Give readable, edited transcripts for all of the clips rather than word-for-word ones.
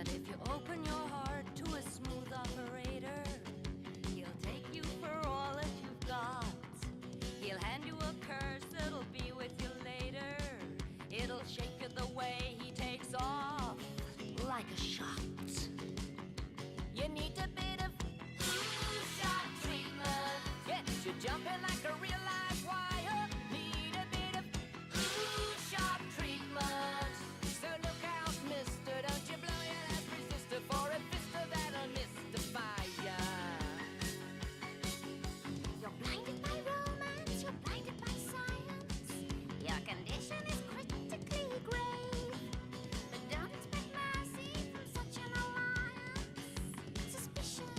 But if you open your heart to a smooth operator, he'll take you for all that you've got. He'll hand you a curse that'll be with you later. It'll shake you the way he takes off, like a shot. You need a bit of shock treatment. Gets you jumping like a real live wire. Need a bit of shock treatment. So look out, mister, don't you blow your last resistor for a vista that'll mystify ya. You're blinded by romance, you're blinded by science. Your condition is critically grave. But don't expect mercy from such an alliance. Suspicion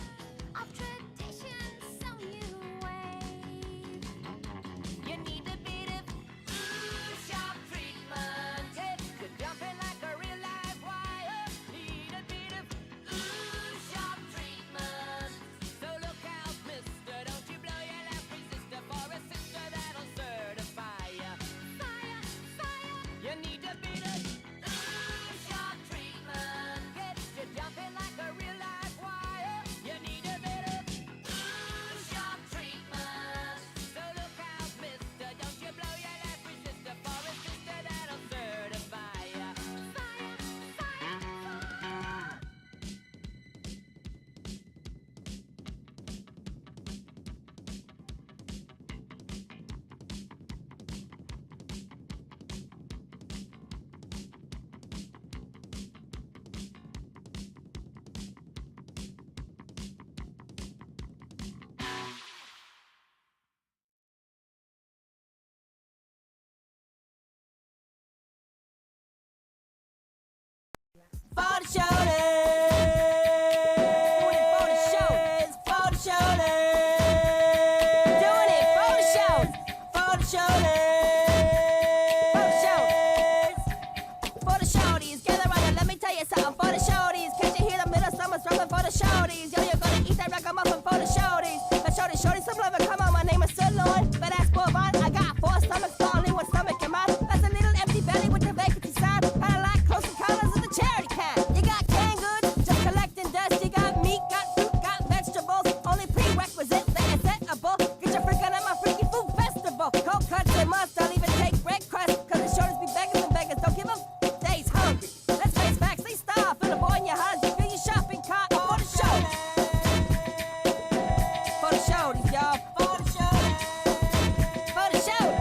of tradition, so you wave. You need a bit of shock treatment. Gets you jumping like a real live wire. Need a bit of shock treatment. So look out, mister, don't you blow your last resistor for a sister that'll certify ya. Fire, fire. You need a bit of shock treatment. Gets you jumping like a real live wire. You need a bit of shock treatment. So look out, mister, don't you blow your last resistor for a sister that'll certify ya. Fire, fire, fire. For the shoulders, for the shoulders, for the shoulders, doing it for the shoulders, for the shoulders, for the shoulders, gather around and let me tell you something. For the shoulders, can't you hear the middle summer struggling for the shoulders? Yo, you're gonna eat that ragamuffin for the shoulders. The shoulders, some love it, come on, my name is Sirloin, but as for mine, I got 4 stomachs, only 1 stomach in mine. That's a little empty belly with the vacancy sign, kinda like Close Encounters of the Charity Kind. You got canned goods, just collecting dust. You got meat, got fruit, got vegetables. Only prerequisite, they acceptable. Get your freak on at my freaky food festival. Cold cuts and must, I'll even take bread crust. Cause the shoulders be beggars and beggars don't give them days hungry. Let's face facts, they starve. Fill a boy in your house, fill your shopping cart for the shoulders. For the shoulders, y'all. For the shoulders. For the shoulders.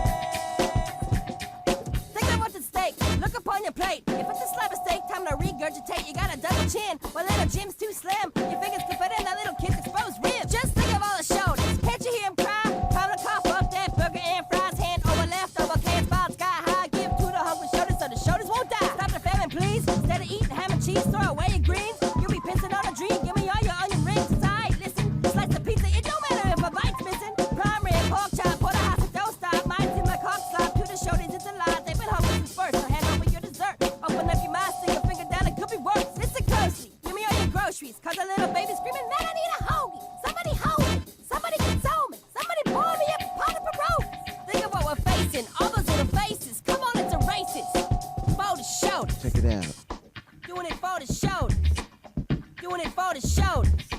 Think of what's at stake. Look upon your plate. If it's a slab of steak, time to regurgitate. You got a double chin. Well, little Jim's too slim. Your fingers can fit in that little kid's exposed ribs. Just think of all the shoulders. Can't you hear him cry? Time to cough up that burger and fries. Hand over leftover cans, filed sky high. Give to the hungry shoulders so the shoulders won't die. Stop the famine, please. Instead of eating ham and cheese, throw away your greens. You'll be pissing on a dream. Give me all your onion rings. It's alright, listen. Slice the pizza, it don't matter if a bite's missing. Prime rib, pork chop, for the house, it don't stop. Mine's in my cock slop. To the shoulders, it's a lie. They've been hungry since first, so hand over your dessert. Open up your mouth, stick your finger down, it could be worse. Listen closely, give me all your groceries. Cause a little baby screaming, man, I need a hoagie. Somebody hold me, somebody console me. Somebody pour me up a pot of pierogies. Think of what we're facing, all those little faces. Come on, it's a racist. For the shoulders. Check it out. Doing it for the shoulders. Doing it for the shoulders.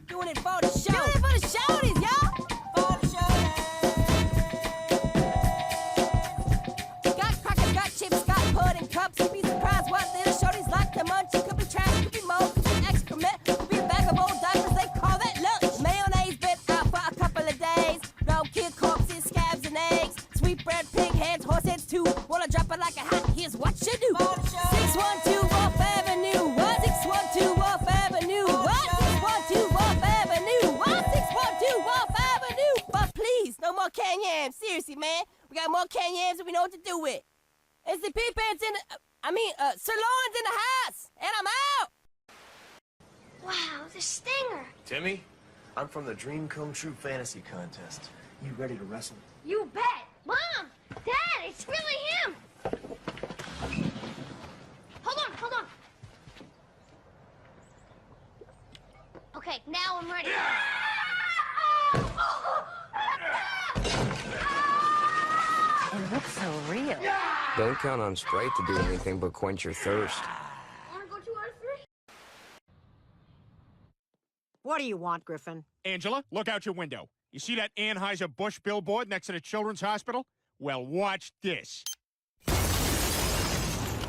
Doing it for the shoulders. Doing it for the shoulders, y'all. For the shoulders. Got crackers, got chips, got pudding cups. You'd be surprised what little shoulders like to munch. It could be trash, could be mold, could be excrement, could be a bag of old diapers. They call that lunch. Mayonnaise been out for a couple of days. Roadkill corpses, scabs and eggs. Sweet bread, pig heads, horse heads too. Wanna drop it like a hat? Here's what you do. 612 Wolf Avenue. What? 612 Wolf Avenue. What? 612 Wolf Avenue. What? 612 Wolf Avenue. But please, no more canned yams. Seriously, man. We got more canned yams than we know what to do with. SCP pants in the... Sirloin's in the house. And I'm out. Wow, the stinger. Timmy, I'm from the Dream Come True Fantasy Contest. You ready to wrestle? You bet. Mom, Dad, it's really him. Hold on. Okay, now I'm ready. It looks so real. Don't count on Sprite to do anything but quench your thirst. Wanna go 2 out of 3? What do you want, Griffin? Angela, look out your window. You see that Anheuser-Busch billboard next to the Children's Hospital? Well, watch this.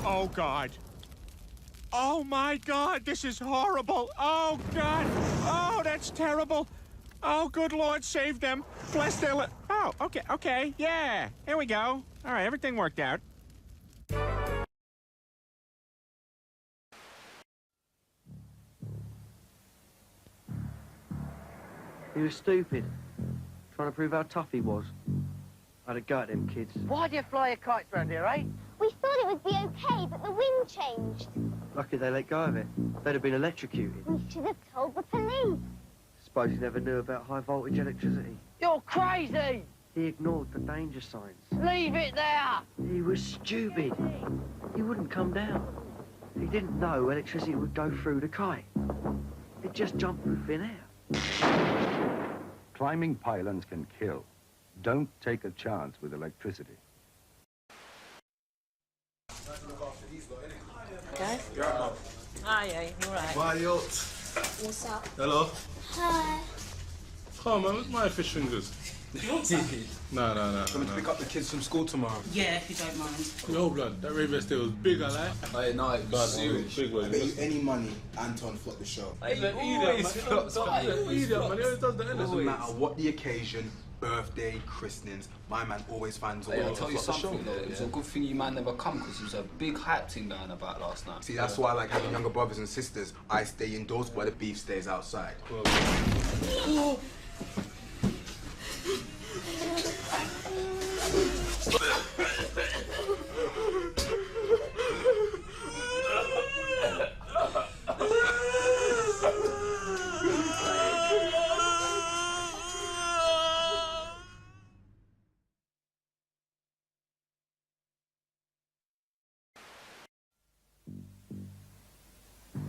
Oh, God. Oh, my God, this is horrible. Oh, God. Oh, that's terrible. Oh, good Lord, save them. Bless their Oh, okay, yeah. Here we go. All right, everything worked out. He was stupid. Trying to prove how tough he was. I had a go at them kids. Why do you fly your kites round here, eh? We thought it would be okay, but the wind changed. Lucky they let go of it. They'd have been electrocuted. We should have told the police. Suppose he never knew about high voltage electricity. You're crazy! He ignored the danger signs. Leave it there! He was stupid. He wouldn't come down. He didn't know electricity would go through the kite. It just jumped through thin air. Climbing pylons can kill. Don't take a chance with electricity. Okay. Hi, you all right? Why, yo? What's up? Hello? Hi. Oh, man, where's my fish fingers? No. I'm going to pick up the kids from school tomorrow. Yeah, if you don't mind. Yo, blood, that rave vest there was big, I like. Hey, no, it was serious. Big one. I bet you any money, Anton flopped the show. Hey, look, idiot, man. Idiot, man. He always does the Doesn't matter what the occasion, birthday, christenings, my man always finds a way Hey, I'll to tell you flop the show. something though, it was a good thing you man never come because it was a big hype thing going about last night. See, that's why I like having younger brothers and sisters. I stay indoors while the beef stays outside.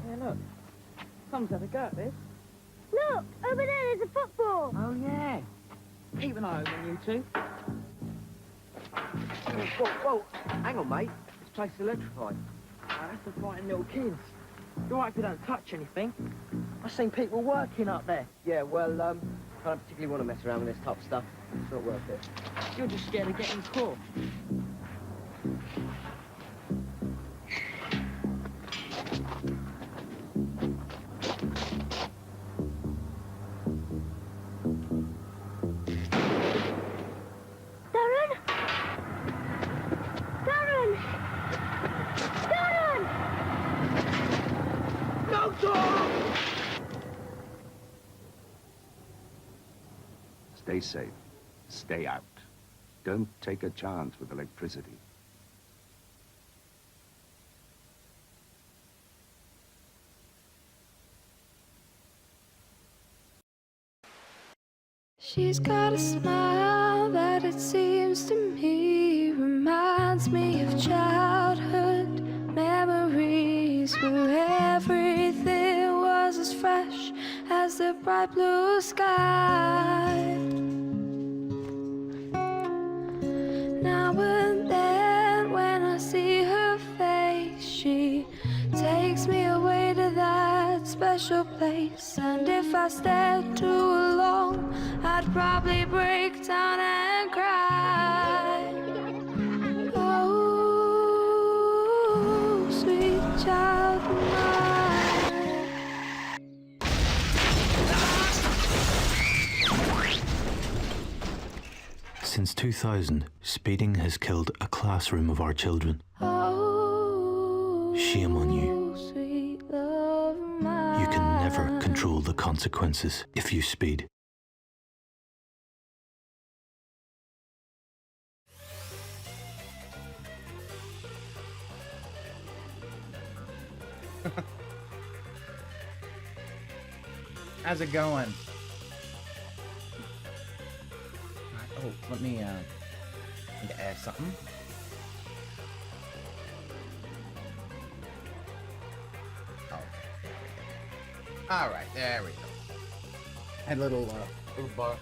Yeah, look. Someone's had a go at this. Look, over there, there's a football. Oh, yeah. Keep an eye on you two. Whoa, hang on, mate. This place is electrified. That's for fighting little kids. You're right if you don't touch anything. I've seen people working up there. Yeah, well, I don't particularly want to mess around with this type of stuff. It's not worth it. You're just scared of getting caught. Stay safe. Stay out. Don't take a chance with electricity. She's got a smile that it seems to me reminds me of childhood memories where everything was as fresh as the bright blue sky. Now and then when I see her face, she takes me away to that special place. And if I stared too long, I'd probably break down and cry. Oh, sweet child of mine. Since 2000, speeding has killed a classroom of our children. Shame on you. You can never control the consequences if you speed. How's it going? Oh, let me need to add something. Okay. All right, there we go. And a little bar.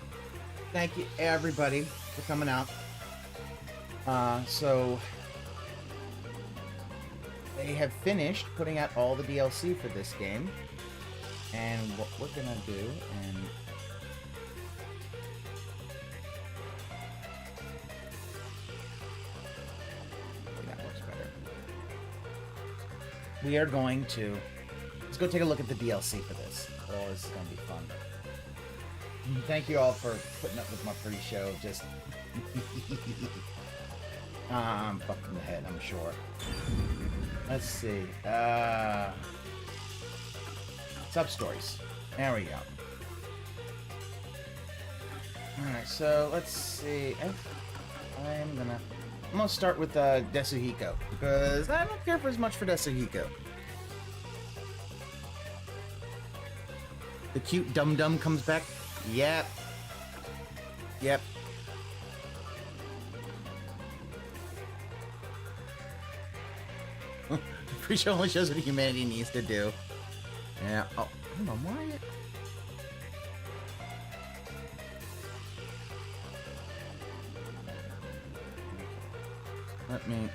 Thank you, everybody, for coming out. So they have finished putting out all the DLC for this game. And what we're gonna do, and that works better. We are going to let's go take a look at the DLC for this. Oh, this is gonna be fun. Thank you all for putting up with my pre-show. Just I'm fucked in the head, I'm sure. Let's see. Sub-stories. There we go. Alright, so let's see. I'm gonna start with Desuhiko, because I don't care for as much for Desuhiko. The cute dum-dum comes back. Yep. Yep. Pretty sure only shows what humanity needs to do. Yeah. Oh, hold on. Why? Let me.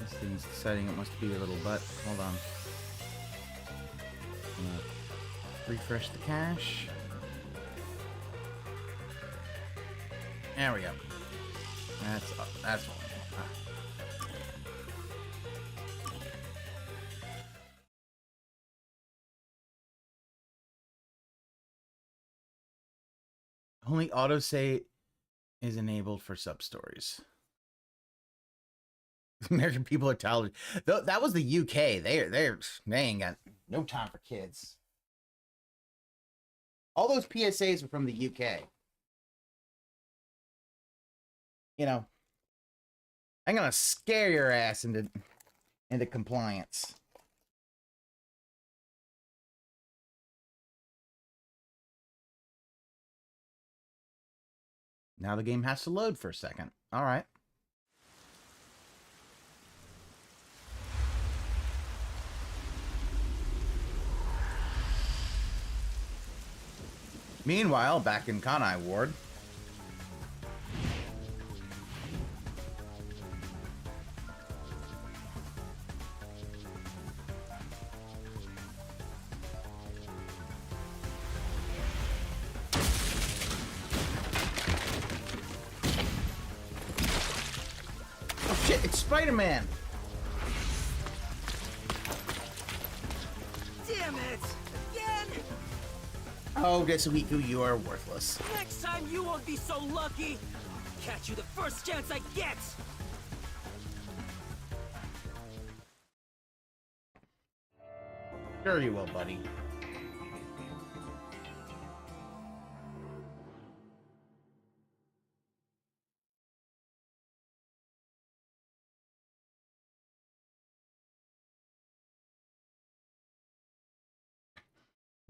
This thing's deciding it wants to be a little butt. Hold on. Refresh the cache. There we go. That's one. Only autosave is enabled for sub-stories. American people are talented. That was the UK. They ain't got no time for kids. All those PSAs were from the UK. You know, I'm gonna scare your ass into compliance. Now the game has to load for a second. All right. Meanwhile, back in Kanai Ward. Oh shit, it's Spider-Man! Damn it! Again! Oh, Desuhiko, you are worthless. Next time you won't be so lucky! I'll catch you the first chance I get! Sure you will, buddy.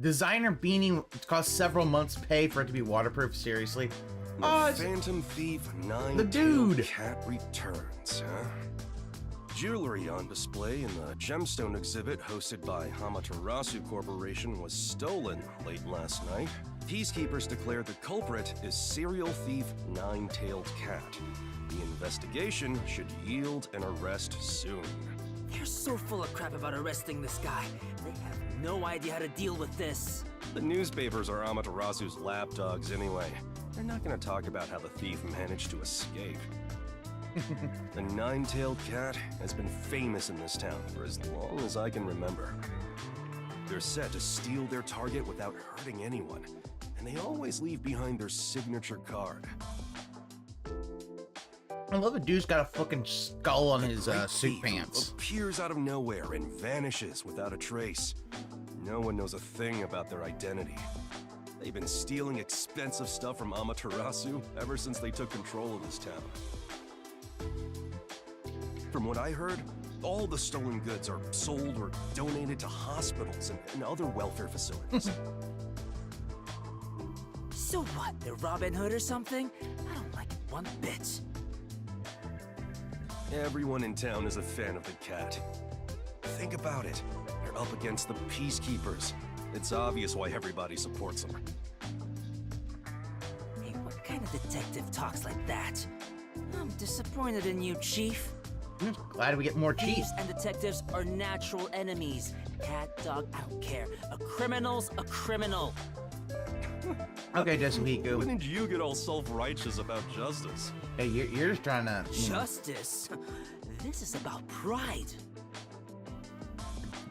Designer beanie costs several months' pay for it to be waterproof. Seriously? The Phantom Thief 9 the dude Cat returns, huh? Jewelry on display in the gemstone exhibit hosted by Amaterasu Corporation was stolen late last night. Peacekeepers declare the culprit is serial thief Nine-Tailed Cat. The investigation should yield an arrest soon. They're so full of crap about arresting this guy. They have no idea how to deal with this. The newspapers are Amaterasu's lapdogs anyway. They're not going to talk about how the thief managed to escape. The Nine-Tailed Cat has been famous in this town for as long as I can remember. They're set to steal their target without hurting anyone, and they always leave behind their signature card. I love the dude's got a fucking skull on his suit pants. Appears out of nowhere and vanishes without a trace. No one knows a thing about their identity. They've been stealing expensive stuff from Amaterasu ever since they took control of this town. From what I heard, all the stolen goods are sold or donated to hospitals and other welfare facilities. So what? They're Robin Hood or something? I don't like it one bit. Everyone in town is a fan of the cat. Think about it. They're up against the Peacekeepers. It's obvious why everybody supports them. Hey, what kind of detective talks like that? I'm disappointed in you, Chief. I'm glad we get more Chief. Thieves and detectives are natural enemies. Cat, dog, I don't care. A criminal's a criminal. Okay, Desuhiko. When did you get all self-righteous about justice? Hey, you're just trying to... Justice? This is about pride.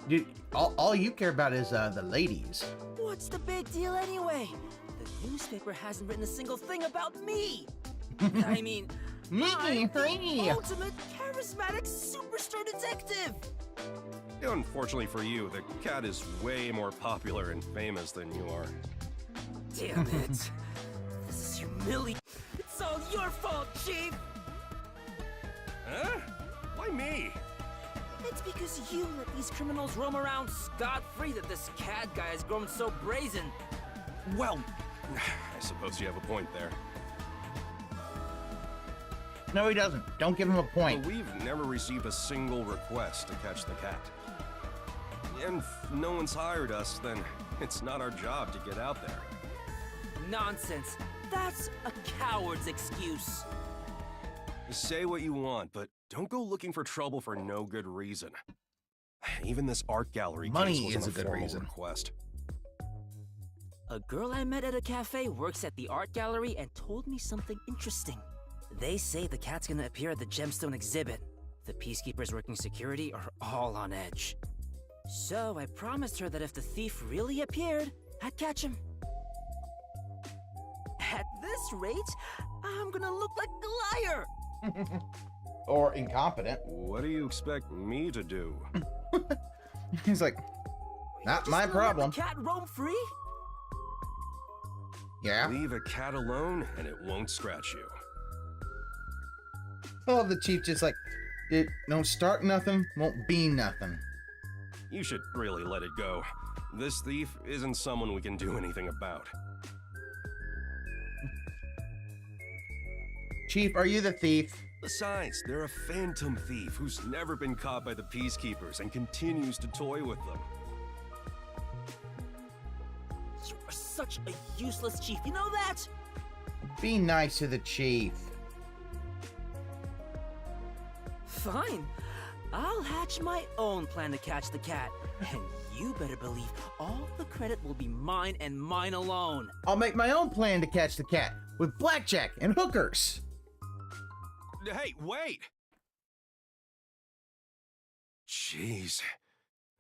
Dude, all you care about is the ladies. What's the big deal anyway? The newspaper hasn't written a single thing about me. I mean, I'm the ultimate charismatic superstar detective. Unfortunately for you, the cat is way more popular and famous than you are. Damn it. This is humiliating. It's all your fault, Chief. Huh? Why me? It's because you let these criminals roam around scot-free that this cat guy has grown so brazen. Well, I suppose you have a point there. No, he doesn't. Don't give him a point. But we've never received a single request to catch the cat. And if no one's hired us, then it's not our job to get out there. Nonsense. That's a coward's excuse. Say what you want, but don't go looking for trouble for no good reason. Even this art gallery Money case wasn't is a good formal reason. request. A girl I met at a cafe works at the art gallery and told me something interesting. They say the cat's gonna appear at the gemstone exhibit. The peacekeepers working security are all on edge. So I promised her that if the thief really appeared, I'd catch him. At this rate, I'm gonna look like a liar. Or incompetent. What do you expect me to do? He's like, not my problem. Let the cat roam free? Yeah. Leave a cat alone and it won't scratch you. Oh, the Chief just like, it don't start nothing, won't be nothing. You should really let it go. This thief isn't someone we can do anything about. Chief, are you the thief? Besides, they're a phantom thief who's never been caught by the peacekeepers and continues to toy with them. You are such a useless chief, you know that? Be nice to the Chief. Fine. I'll hatch my own plan to catch the cat. And you better believe all the credit will be mine and mine alone. I'll make my own plan to catch the cat with blackjack and hookers. Hey, wait! Jeez.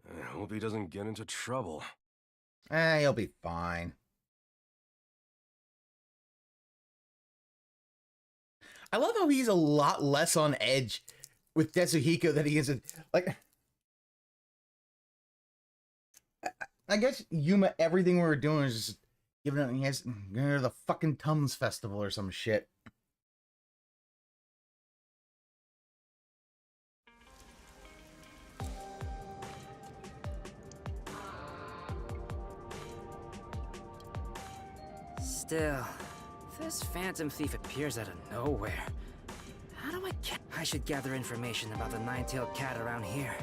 I hope he doesn't get into trouble. He'll be fine. I love how he's a lot less on edge with Desuhiko than he is in, like... I guess Yuma, everything we were doing is just giving it, he has going to the fucking Tums Festival or some shit. Still, this phantom thief appears out of nowhere. How do I get... I should gather information about the nine-tailed cat around here.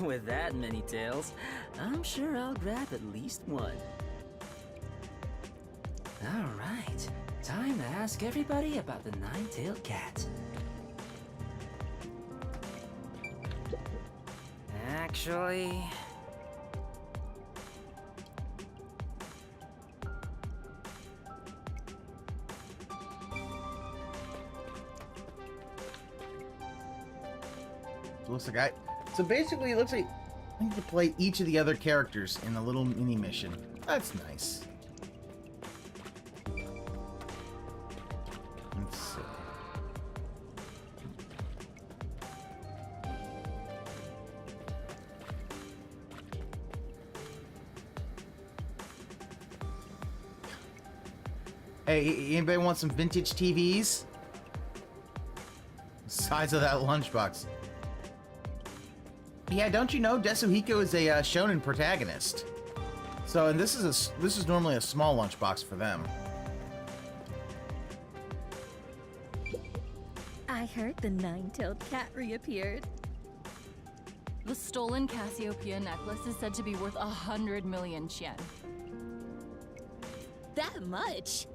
With that many tails, I'm sure I'll grab at least one. Alright, time to ask everybody about the nine-tailed cat. Actually... Looks like so basically, it looks like I need to play each of the other characters in a little mini mission. That's nice. Let's see. Hey, anybody want some vintage TVs? Size of that lunchbox. Yeah, don't you know Desuhiko is a shonen protagonist? So, and this is normally a small lunchbox for them. I heard the nine-tailed cat reappeared. The stolen Cassiopeia necklace is said to be worth 100 million yen. That much?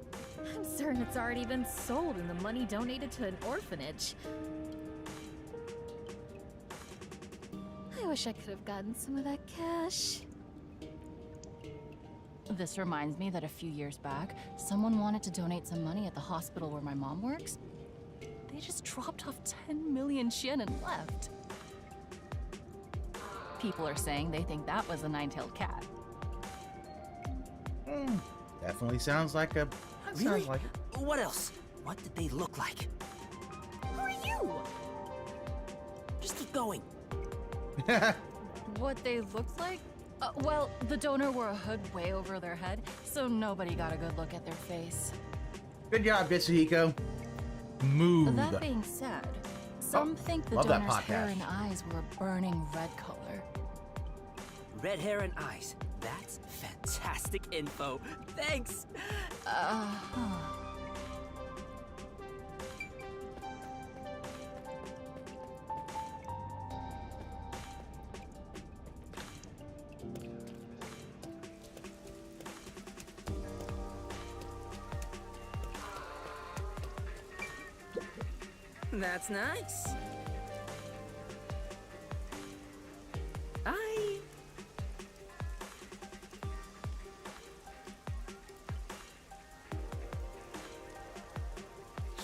I'm certain it's already been sold and the money donated to an orphanage. wish I could have gotten some of that cash. This reminds me that a few years back, someone wanted to donate some money at the hospital where my mom works. They just dropped off 10 million yen and left. People are saying they think that was a nine-tailed cat. Definitely sounds like a... Really? Sounds like it. What else? What did they look like? Who are you? Just keep going. What they looked like? Well, the donor wore a hood way over their head, so nobody got a good look at their face. Good job, Bitsuhiko. Move. That being said, some think the love that donor's hair podcast. and eyes were a burning red color. Red hair and eyes. That's fantastic info. Thanks. That's nice.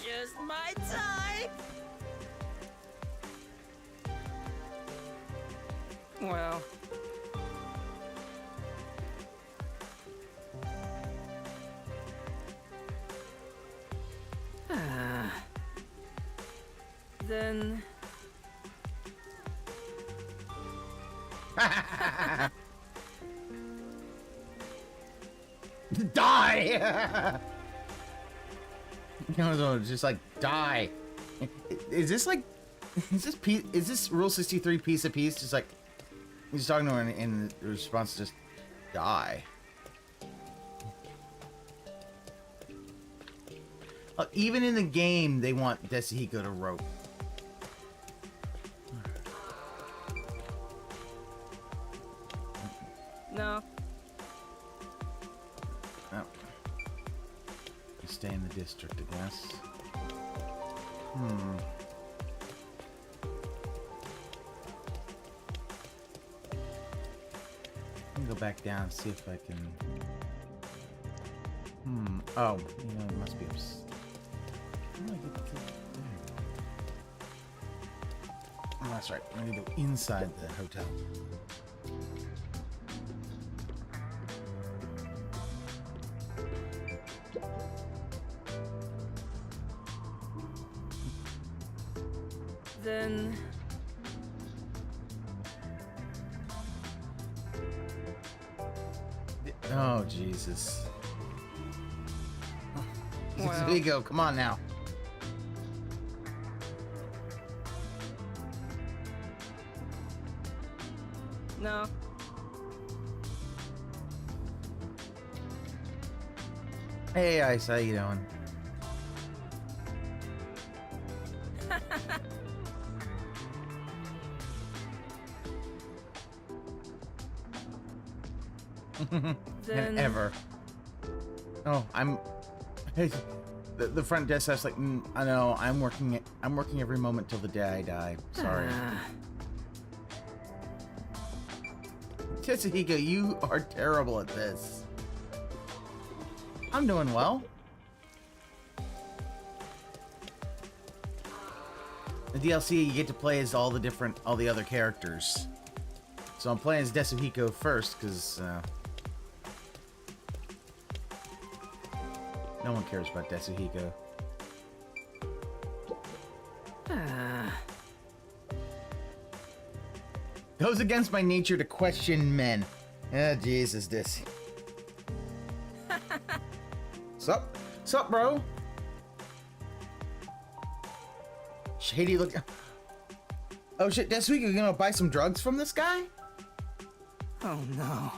Just my type. Well. Then. Die! No, just like die. Is this like, is this Rule 63 piece of piece? Just like, he's talking to her and the response is just die. Even in the game, they want Desihiko to rope. No. Oh. Stay in the district, I guess. Let me go back down and see if I can... Oh, you know, it must be upstairs. How do I get to there? Oh, that's right. I'm gonna go inside the hotel. Then. Oh, Jesus. Well. There you go. Come on now. No. Hey, Ice, how you doing? Then- Ever. Oh, I'm. The front desk staff's like, I know. I'm working every moment till the day I die. Sorry. Tetsuhiko, you are terrible at this. I'm doing well. The DLC, you get to play as all the other characters. So I'm playing as Tetsuhiko first, because no one cares about Tetsuhiko. Goes against my nature to question men. Ah, Jesus, this. Sup? Sup, bro? Shady look. Oh shit, Tetsuhiko, you gonna buy some drugs from this guy? Oh no.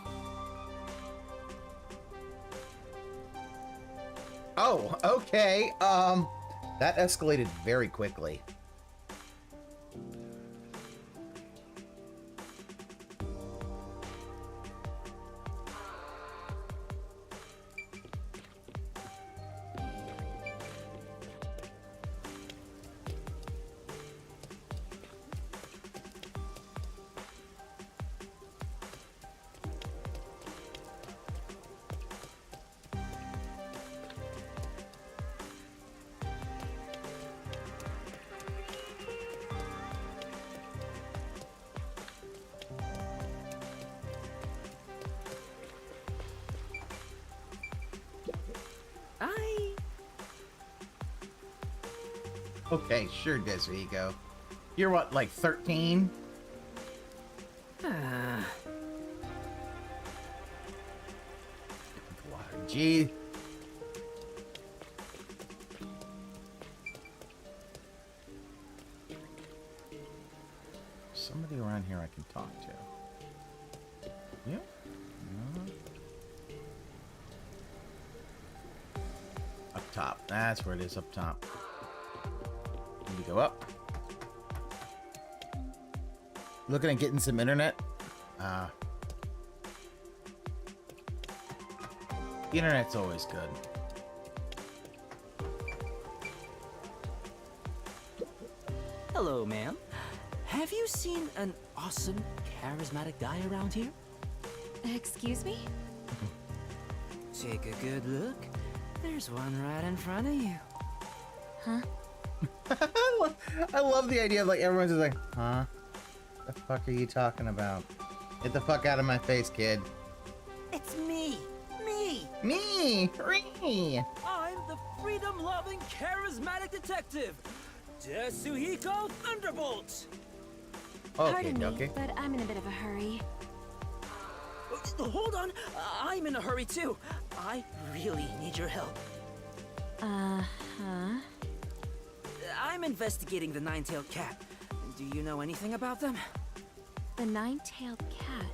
Oh, okay. That escalated very quickly. Okay, sure, Desuhiko. You're what, like 13? Gee. Somebody around here I can talk to. Yep. Up top. That's where it is, up top. Need to go up. Looking at getting some internet. The internet's always good. Hello, ma'am. Have you seen an awesome, charismatic guy around here? Excuse me? Take a good look. There's one right in front of you. Huh? I love the idea of like everyone's just like, huh? The fuck are you talking about? Get the fuck out of my face, kid. It's me! Me! Me! I'm the freedom-loving, charismatic detective, Desuhiko Thunderbolt! Pardon me, but I'm in a bit of a hurry. Hold on, I'm in a hurry too. I really need your help. Huh? I'm investigating the Nine-Tailed Cat. Do you know anything about them? The Nine-Tailed Cat?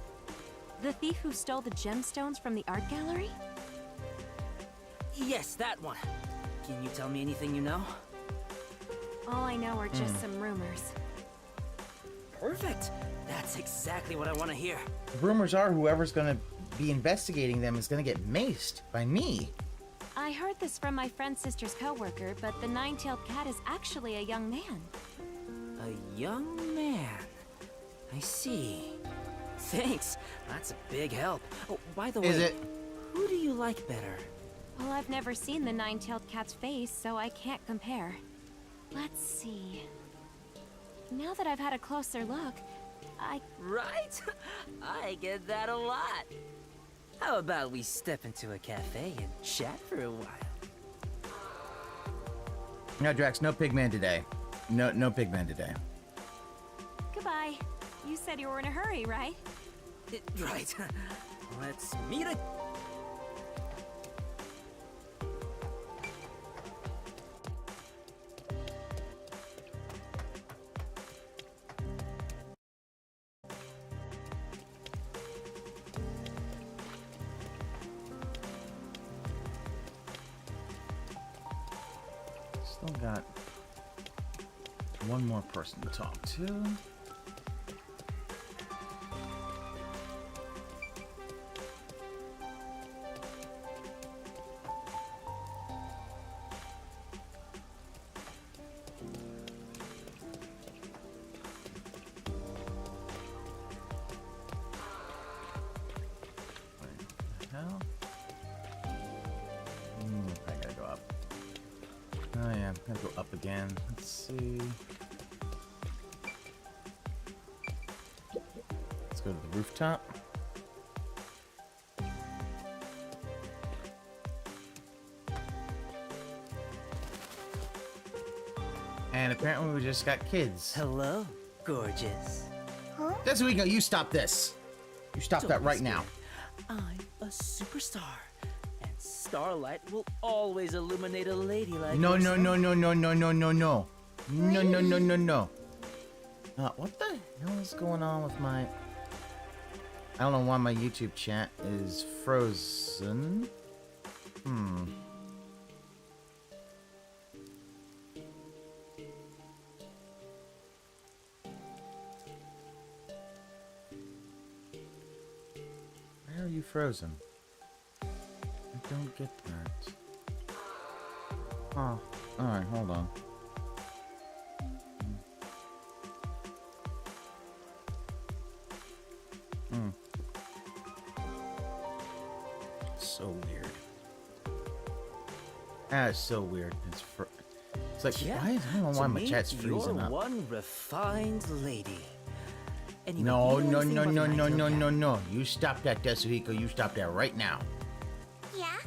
The thief who stole the gemstones from the art gallery? Yes, that one. Can you tell me anything you know? All I know are just some rumors. Perfect. That's exactly what I want to hear. Rumors are whoever's gonna be investigating them is gonna get maced by me. I heard this from my friend's sister's coworker, but the Nine-Tailed Cat is actually a young man. A young man. I see. Thanks. That's a big help. Oh, by the way, Is it? Who do you like better? Well, I've never seen the Nine-Tailed Cat's face, so I can't compare. Let's see. Now that I've had a closer look, Right? I get that a lot. How about we step into a cafe and chat for a while? No, Drax, no pigman today. No pigman today. Goodbye. You said you were in a hurry, right? Right. Let's meet a... Still got one more person to talk to. Hell? I gotta go up. Oh yeah, gotta go up again. Let's see. Let's go to the rooftop. And apparently we just got kids. Hello, gorgeous. Huh? That's what we go. You stop this. You stop that right now. I'm a superstar, and starlight will always illuminate a lady like No. yourself. No. What the hell is going on with my... I don't know why my YouTube chat is frozen. Why are you frozen? I don't get that. Oh, alright, hold on. So weird. That is so weird. It's like, why? I don't know why my chat's freezing you're up. one refined lady. Anyway, No. do you know anything about the Nine-Tailed Cat? You stop that, Desuhiko. You stop that right now. Yeah?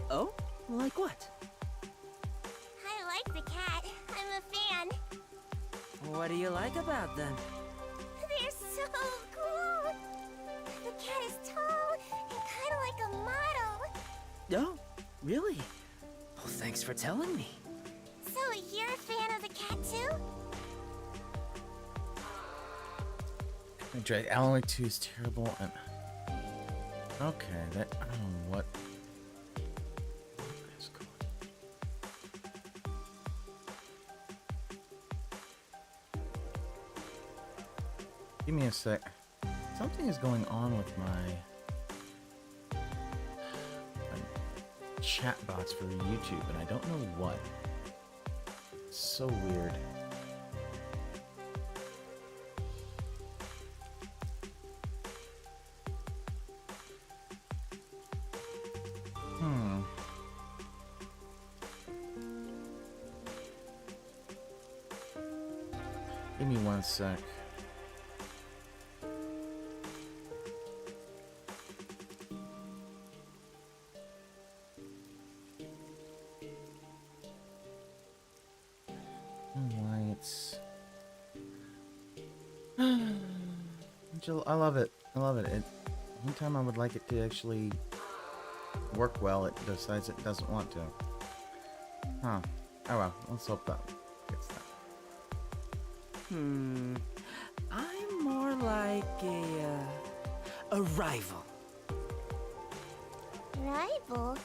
Oh? Like what? I the cat. I'm a fan. What do you like about them? They're so cool. The cat is tall and kind of like a model. Oh, really? Well, thanks for telling me. So you're a fan of the cat too? Alan Wake 2 is terrible and... Okay, that... I don't know what... That's cool. Give me a sec. Something is going on with my chat bots for YouTube, and I don't know what. It's so weird. Give me one sec. Why it's... I love it. I love it. Anytime I would like it to actually work well, it decides it doesn't want to. Huh. Oh well, let's hope that gets that. I'm more like a rival. Rival?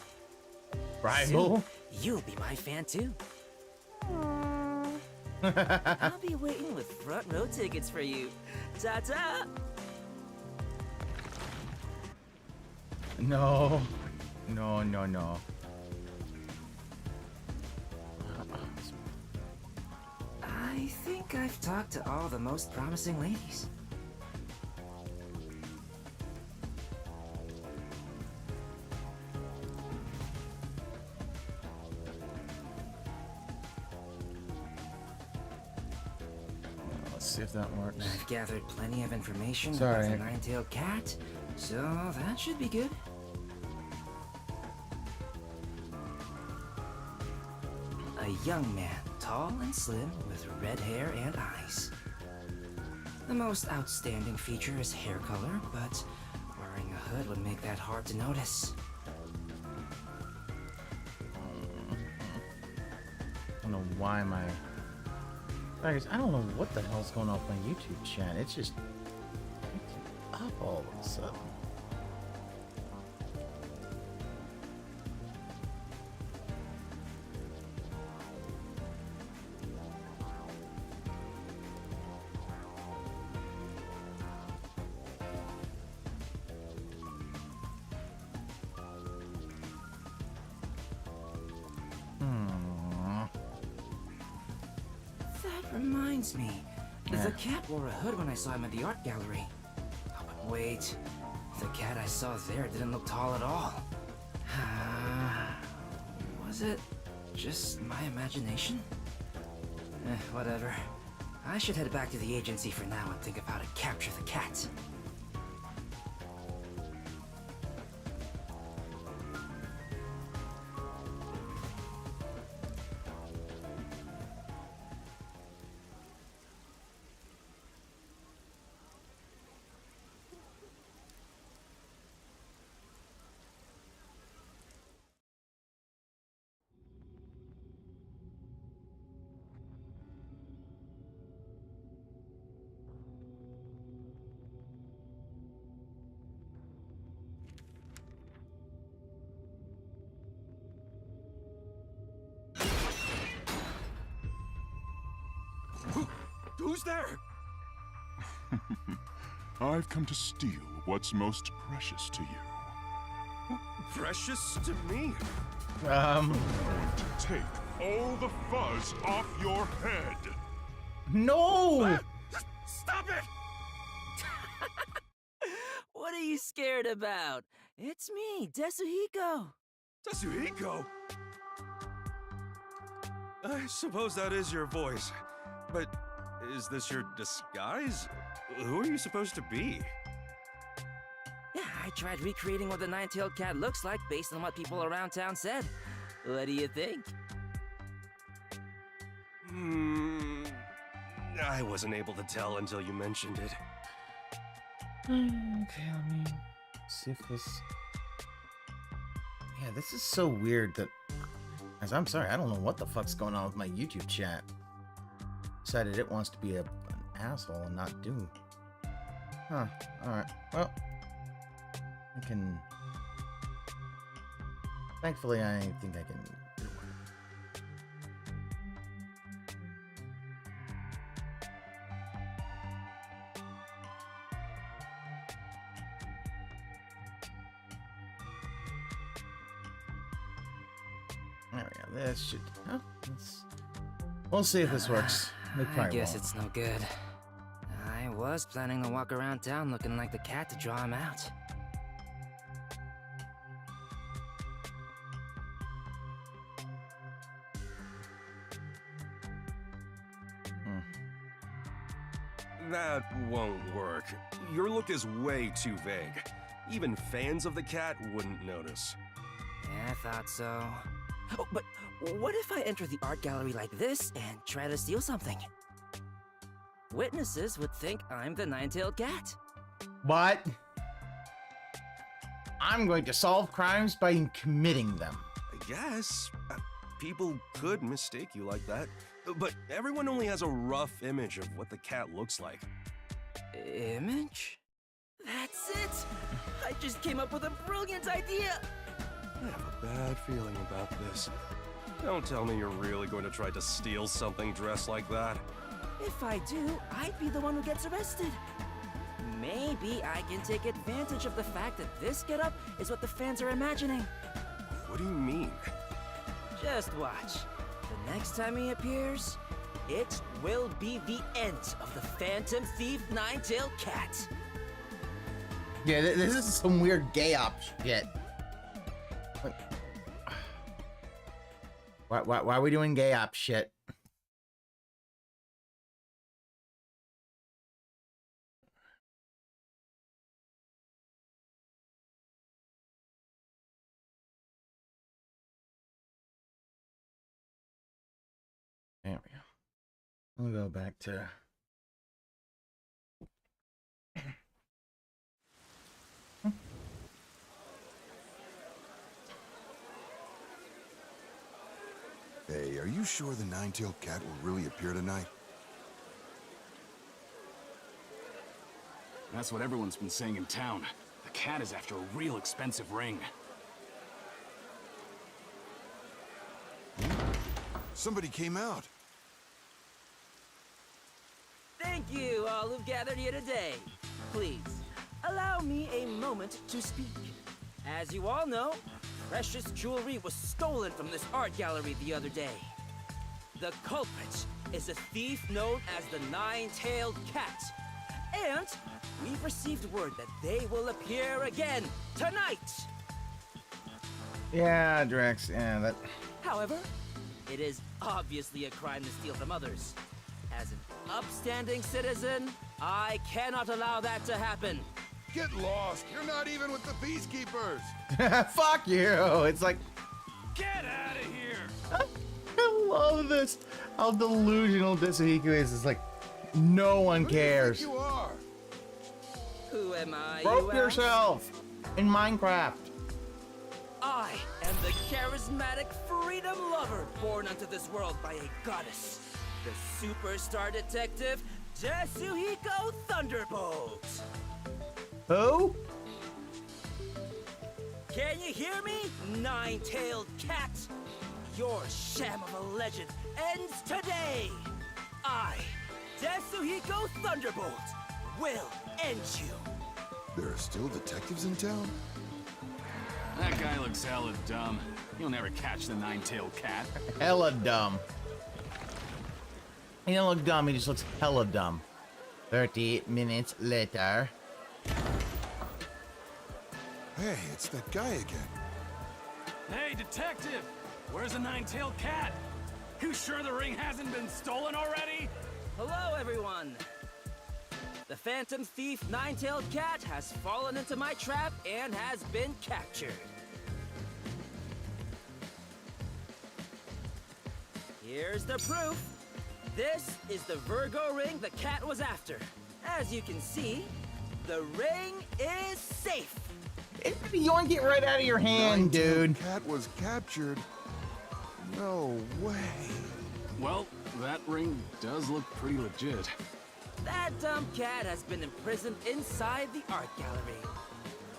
Rival? Soon, you'll be my fan too. Aww. I'll be waiting with front row tickets for you. Ta-ta! No. No, no, no. I think I've talked to all the most promising ladies. Let's see if that works. I've gathered plenty of information Sorry. about the nine-tailed cat, so that should be good. A young man, tall and slim, with red hair and eyes. The most outstanding feature is hair color, but wearing a hood would make that hard to notice. I don't know why my... Guys, I don't know what the hell's going on with my YouTube chat. It's just... It's up all of a sudden. That reminds me. The cat wore a hood when I saw him at the art gallery. Oh, but wait. The cat I saw there didn't look tall at all. Was it just my imagination? Whatever. I should head back to the agency for now and think of how to capture the cat. Who's there? I've come to steal what's most precious to you. Precious to me? I'm going to take all the fuzz off your head. No! Stop it! What are you scared about? It's me, Tetsuhiko. Tetsuhiko? I suppose that is your voice. But is this your disguise? Who are you supposed to be? Yeah, I tried recreating what the nine-tailed cat looks like based on what people around town said. What do you think? I wasn't able to tell until you mentioned it. Okay, let me see if this... Yeah, this is so weird that... As I'm sorry, I don't know what the fuck's going on with my YouTube chat. Decided it wants to be an asshole and not do. Huh, alright. Well, I can... Thankfully, I think I can... There we go. This should... Huh? We'll see if this works. It I probably guess won't. it's no good. I was planning to walk around town looking like the cat to draw him out. That won't work. Your look is way too vague. Even fans of the cat wouldn't notice. Yeah, I thought so. Oh, but what if I enter the art gallery like this and try to steal something? Witnesses would think I'm the nine-tailed cat. But I'm going to solve crimes by committing them. I guess. People could mistake you like that. But everyone only has a rough image of what the cat looks like. Image? That's it! I just came up with a brilliant idea! I have a bad feeling about this. Don't tell me you're really going to try to steal something dressed like that. If I do, I'd be the one who gets arrested. Maybe I can take advantage of the fact that this getup is what the fans are imagining. What do you mean? Just watch. The next time he appears, it will be the end of the Phantom Thief Nine-Tailed Cat. Yeah, this is some weird gay op shit. Why are we doing gay op shit? There we go. We'll go back to... Hey, are you sure the nine-tailed cat will really appear tonight? That's what everyone's been saying in town. The cat is after a real expensive ring. Somebody came out. Thank you, all who've gathered here today. Please, allow me a moment to speak. As you all know, precious jewelry was stolen from this art gallery the other day. The culprit is a thief known as the Nine-Tailed Cat. And we've received word that they will appear again tonight. Yeah, Drex, yeah, that... However, it is obviously a crime to steal from others. As an upstanding citizen, I cannot allow that to happen. Get lost! You're not even with the Peacekeepers! Fuck you! It's like... Get out of here! I love this! How delusional Disuhiku is. It's like, no one cares. Who do you think you are? Who am I, Broke you ask? yourself! In Minecraft. I am the charismatic freedom lover born unto this world by a goddess. The superstar detective, Disuhiko Thunderbolt. Who? Can you hear me, Nine-Tailed Cat? Your sham of a legend ends today. I, Disuhiko Thunderbolt, will end you. There are still detectives in town? That guy looks hella dumb. You'll never catch the nine-tailed cat. Hella dumb. He don't look dumb, he just looks hella dumb. 30 minutes later. Hey, it's that guy again. Hey, detective! Where's the nine-tailed cat? You sure the ring hasn't been stolen already? Hello, everyone. The Phantom Thief Nine-Tailed Cat has fallen into my trap and has been captured. Here's the proof. This is the Virgo ring the cat was after. As you can see, the ring is safe. Yoink it right out of your hand, dude. Cat was captured. No way. Well, that ring does look pretty legit. That dumb cat has been imprisoned inside the art gallery.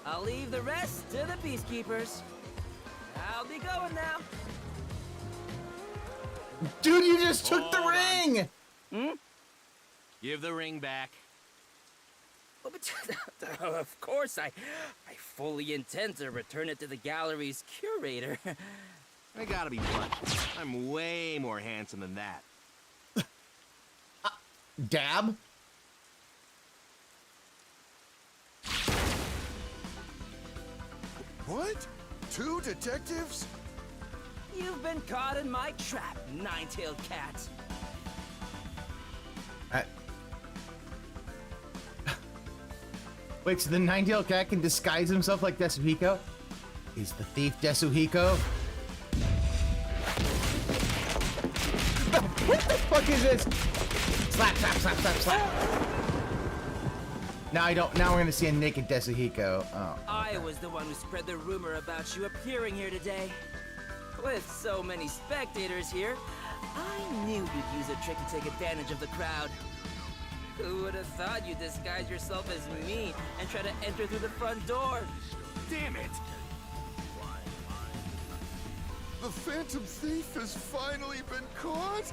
I'll leave the rest to the peacekeepers. I'll be going now. Dude, you just took the ring! Hmm? Give the ring back. Oh, but of course, I fully intend to return it to the gallery's curator. I gotta be blunt. I'm way more handsome than that. Dab? What? 2 detectives? You've been caught in my trap, Nine-Tailed Cat. Wait, so the Nine-Tailed Cat can disguise himself like Desuhiko? Is the thief Desuhiko? What the fuck is this? Slap, slap, slap, slap, slap. Now we're gonna see a naked Desuhiko. Oh. I was the one who spread the rumor about you appearing here today. With so many spectators here, I knew you'd use a trick to take advantage of the crowd. Who would have thought you'd disguise yourself as me and try to enter through the front door? Damn it! The Phantom Thief has finally been caught?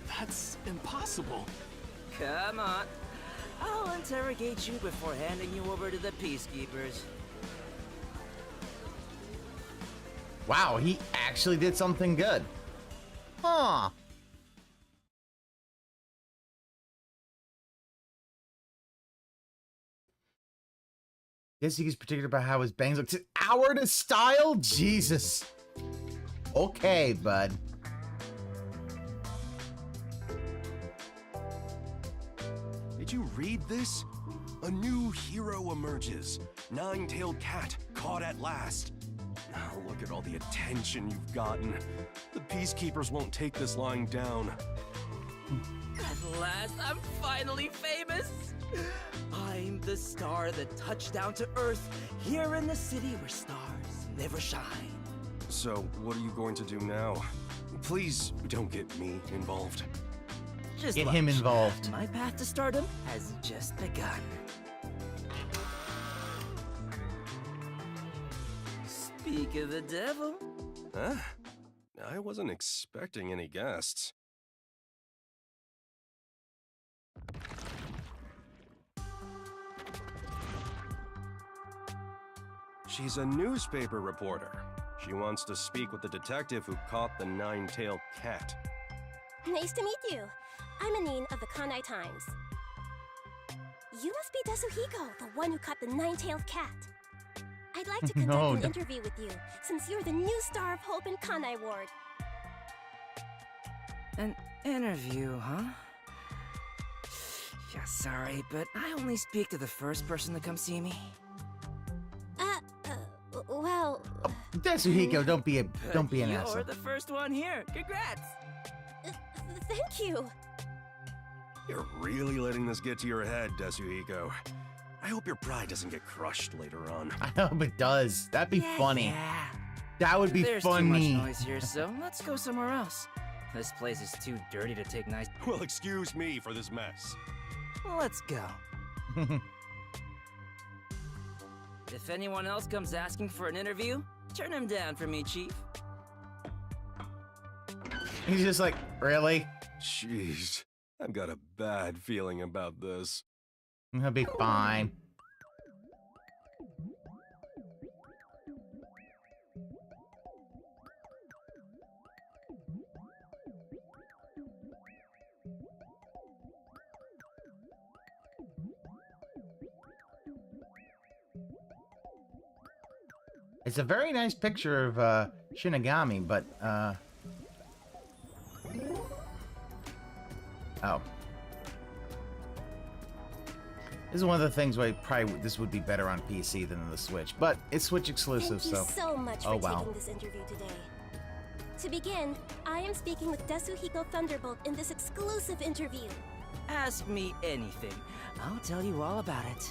That's impossible. Come on. I'll interrogate you before handing you over to the peacekeepers. Wow, he actually did something good. Huh. Guess he's particular about how his bangs look. Hour to style? Jesus. Okay, bud. Did you read this? A new hero emerges. Nine-Tailed Cat, caught at last. Now look at all the attention you've gotten. The peacekeepers won't take this lying down. At last, I'm finally famous! I'm the star that touched down to Earth, here in the city where stars never shine. So, what are you going to do now? Please don't get me involved. Just Get watch. him involved. My path to stardom has just begun. Speak of the devil. Huh? I wasn't expecting any guests. She's a newspaper reporter. She wants to speak with the detective who caught the Nine-Tailed Cat. Nice to meet you. I'm Anine of the Kanai Times. You must be Desuhiko, the one who caught the Nine-Tailed Cat. I'd like to conduct an interview with you, since you're the new star of hope in Kanai Ward. An interview, huh? Yeah, sorry, but I only speak to the first person to come see me. Well... Desuhiko, don't be an You're asshole. the first one here. Congrats! Thank you. You're really letting this get to your head, Desuhiko. I hope your pride doesn't get crushed later on. I hope it does. That'd be funny. Yeah. That would be There's funny. too much noise here, so let's go somewhere else. This place is too dirty to take nice... Well, excuse me for this mess. Let's go. If anyone else comes asking for an interview, turn him down for me, Chief. He's just like, really? Jeez, I've got a bad feeling about this. He'll be fine. It's a very nice picture of Shinigami, but oh. This is one of the things where this would be better on PC than the Switch, but it's Switch exclusive, Thank you so much for taking this interview today. To begin, I am speaking with Desuhiko Thunderbolt in this exclusive interview. Ask me anything. I'll tell you all about it.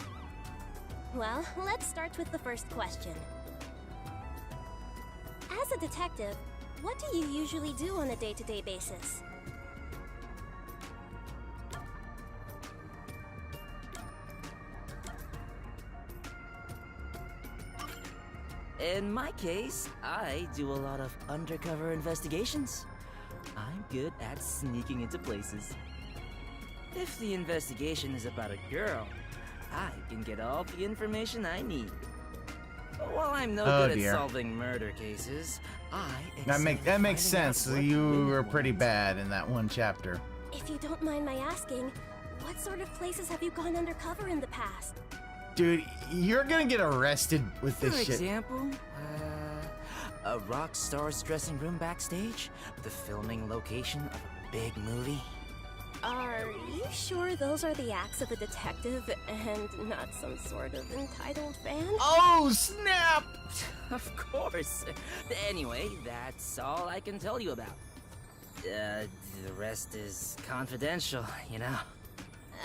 Well, let's start with the first question. As a detective, what do you usually do on a day-to-day basis? In my case, I do a lot of undercover investigations. I'm good at sneaking into places. If the investigation is about a girl, I can get all the information I need. While I'm no good at solving murder cases, That makes sense. So you were pretty bad in that one chapter. If you don't mind my asking, what sort of places have you gone undercover in the past? Dude, you're gonna get arrested with this shit. For example, a rock star's dressing room backstage, the filming location of a big movie. Are you sure those are the acts of a detective and not some sort of entitled fan? Oh, snap! Of course. Anyway, that's all I can tell you about. The rest is confidential, you know.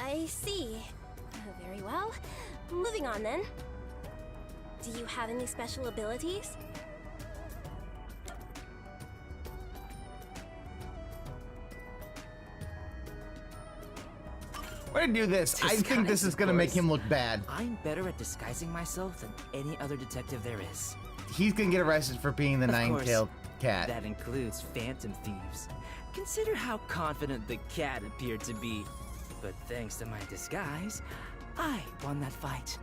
I see. Very well. Moving on then. Do you have any special abilities? We're gonna do this. I think this is gonna make him look bad. I'm better at disguising myself than any other detective there is. He's gonna get arrested for being the nine-tailed cat. That includes phantom thieves. Consider how confident the cat appeared to be. But thanks to my disguise, I won that fight.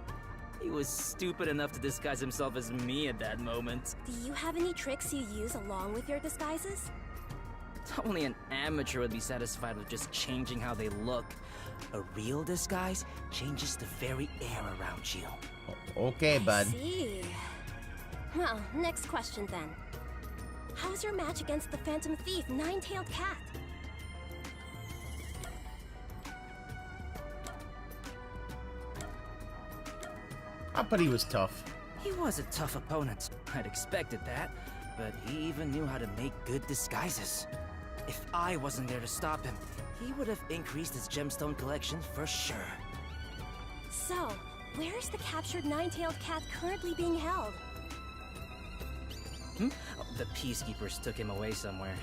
He was stupid enough to disguise himself as me at that moment. Do you have any tricks you use along with your disguises? Only an amateur would be satisfied with just changing how they look. A real disguise changes the very air around you. Okay, bud. I see. Well, next question then. How's your match against the Phantom Thief, Nine-Tailed Cat? I bet he was tough. He was a tough opponent. I'd expected that, but he even knew how to make good disguises. If I wasn't there to stop him, he would have increased his gemstone collection for sure. So, where is the captured Nine-Tailed Cat currently being held? Oh, the Peacekeepers took him away somewhere.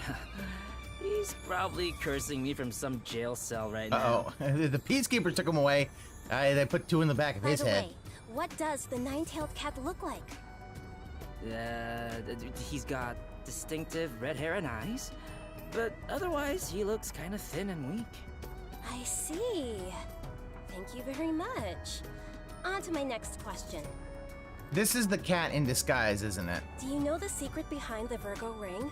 He's probably cursing me from some jail cell right now. Uh-oh. The Peacekeepers took him away. They put two in the back of his head. By the way, what does the Nine-Tailed Cat look like? He's got distinctive red hair and eyes, but otherwise he looks kind of thin and weak. I see. Thank you very much. On to my next question. This is the cat in disguise, isn't it? Do you know the secret behind the Virgo ring?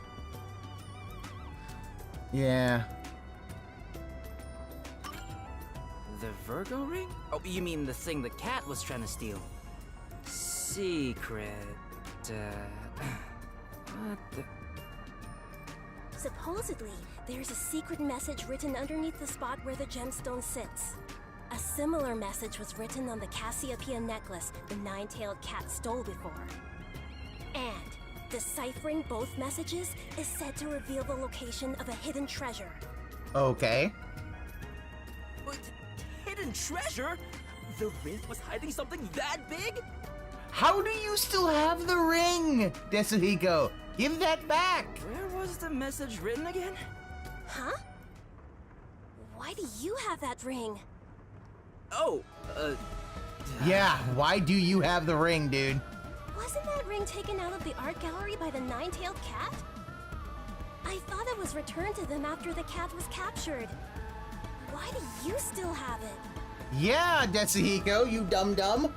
Yeah. The Virgo ring? Oh, you mean the thing the cat was trying to steal? Secret. What the... Supposedly, there's a secret message written underneath the spot where the gemstone sits. A similar message was written on the Cassiopeia necklace the Nine-Tailed Cat stole before. And deciphering both messages is said to reveal the location of a hidden treasure. Okay. Hidden treasure? The ring was hiding something that big? How do you still have the ring, Desuhiko? Give that back! Where was the message written again? Huh? Why do you have that ring? Oh, Yeah, why do you have the ring, dude? Wasn't that ring taken out of the art gallery by the Nine-Tailed Cat? I thought it was returned to them after the cat was captured. Why do you still have it? Yeah, Desuhiko, you dum-dum.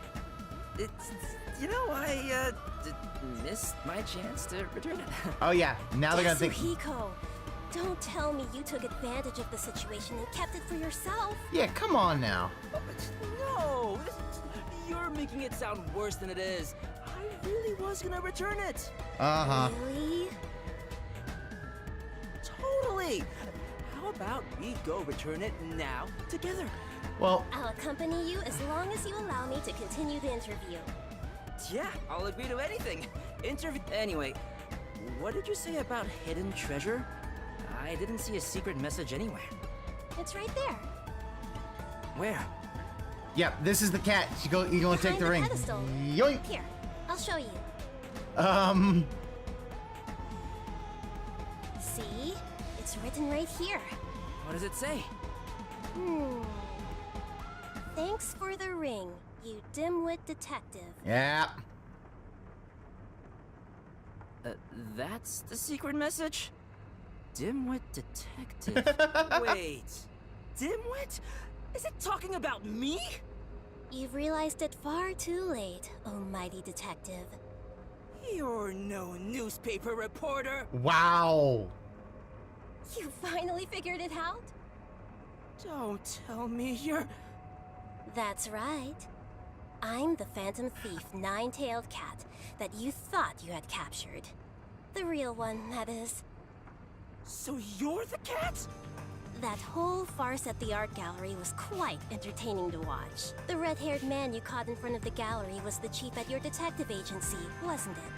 You know, I missed my chance to return it. Oh yeah, now they're gonna think... Desuhiko, don't tell me you took advantage of the situation and kept it for yourself. Yeah, come on now. No, you're making it sound worse than it is. I really was gonna return it. Uh-huh. Really? Totally. How about we go return it now together? Well, I'll accompany you as long as you allow me to continue the interview. Yeah, I'll agree to anything. Anyway, what did you say about hidden treasure? I didn't see a secret message anywhere. It's right there. Where? Yep, this is the cat. You gonna take the ring. Pedestal. Yoink. Here, I'll show you. See? It's written right here. What does it say? Thanks for the ring, you dimwit detective. Yeah. That's the secret message? Dimwit detective. Wait. Dimwit? Is it talking about me? You've realized it far too late, oh mighty detective. You're no newspaper reporter. Wow. You finally figured it out? Don't tell me you're... That's right. I'm the Phantom Thief, Nine-Tailed Cat, that you thought you had captured. The real one, that is. So you're the cat? That whole farce at the art gallery was quite entertaining to watch. The red-haired man you caught in front of the gallery was the chief at your detective agency, wasn't it?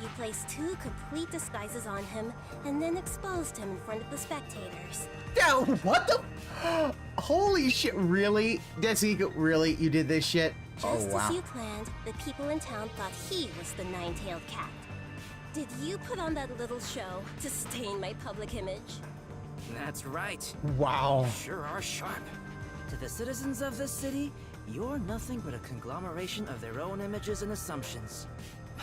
You placed 2 complete disguises on him, and then exposed him in front of the spectators. Yeah, what the? Holy shit, really? Desi, really? You did this shit? Just Oh, wow. as you planned, the people in town thought he was the Nine-Tailed Cat. Did you put on that little show to stain my public image? That's right. Wow. You sure are sharp. To the citizens of this city, you're nothing but a conglomeration of their own images and assumptions.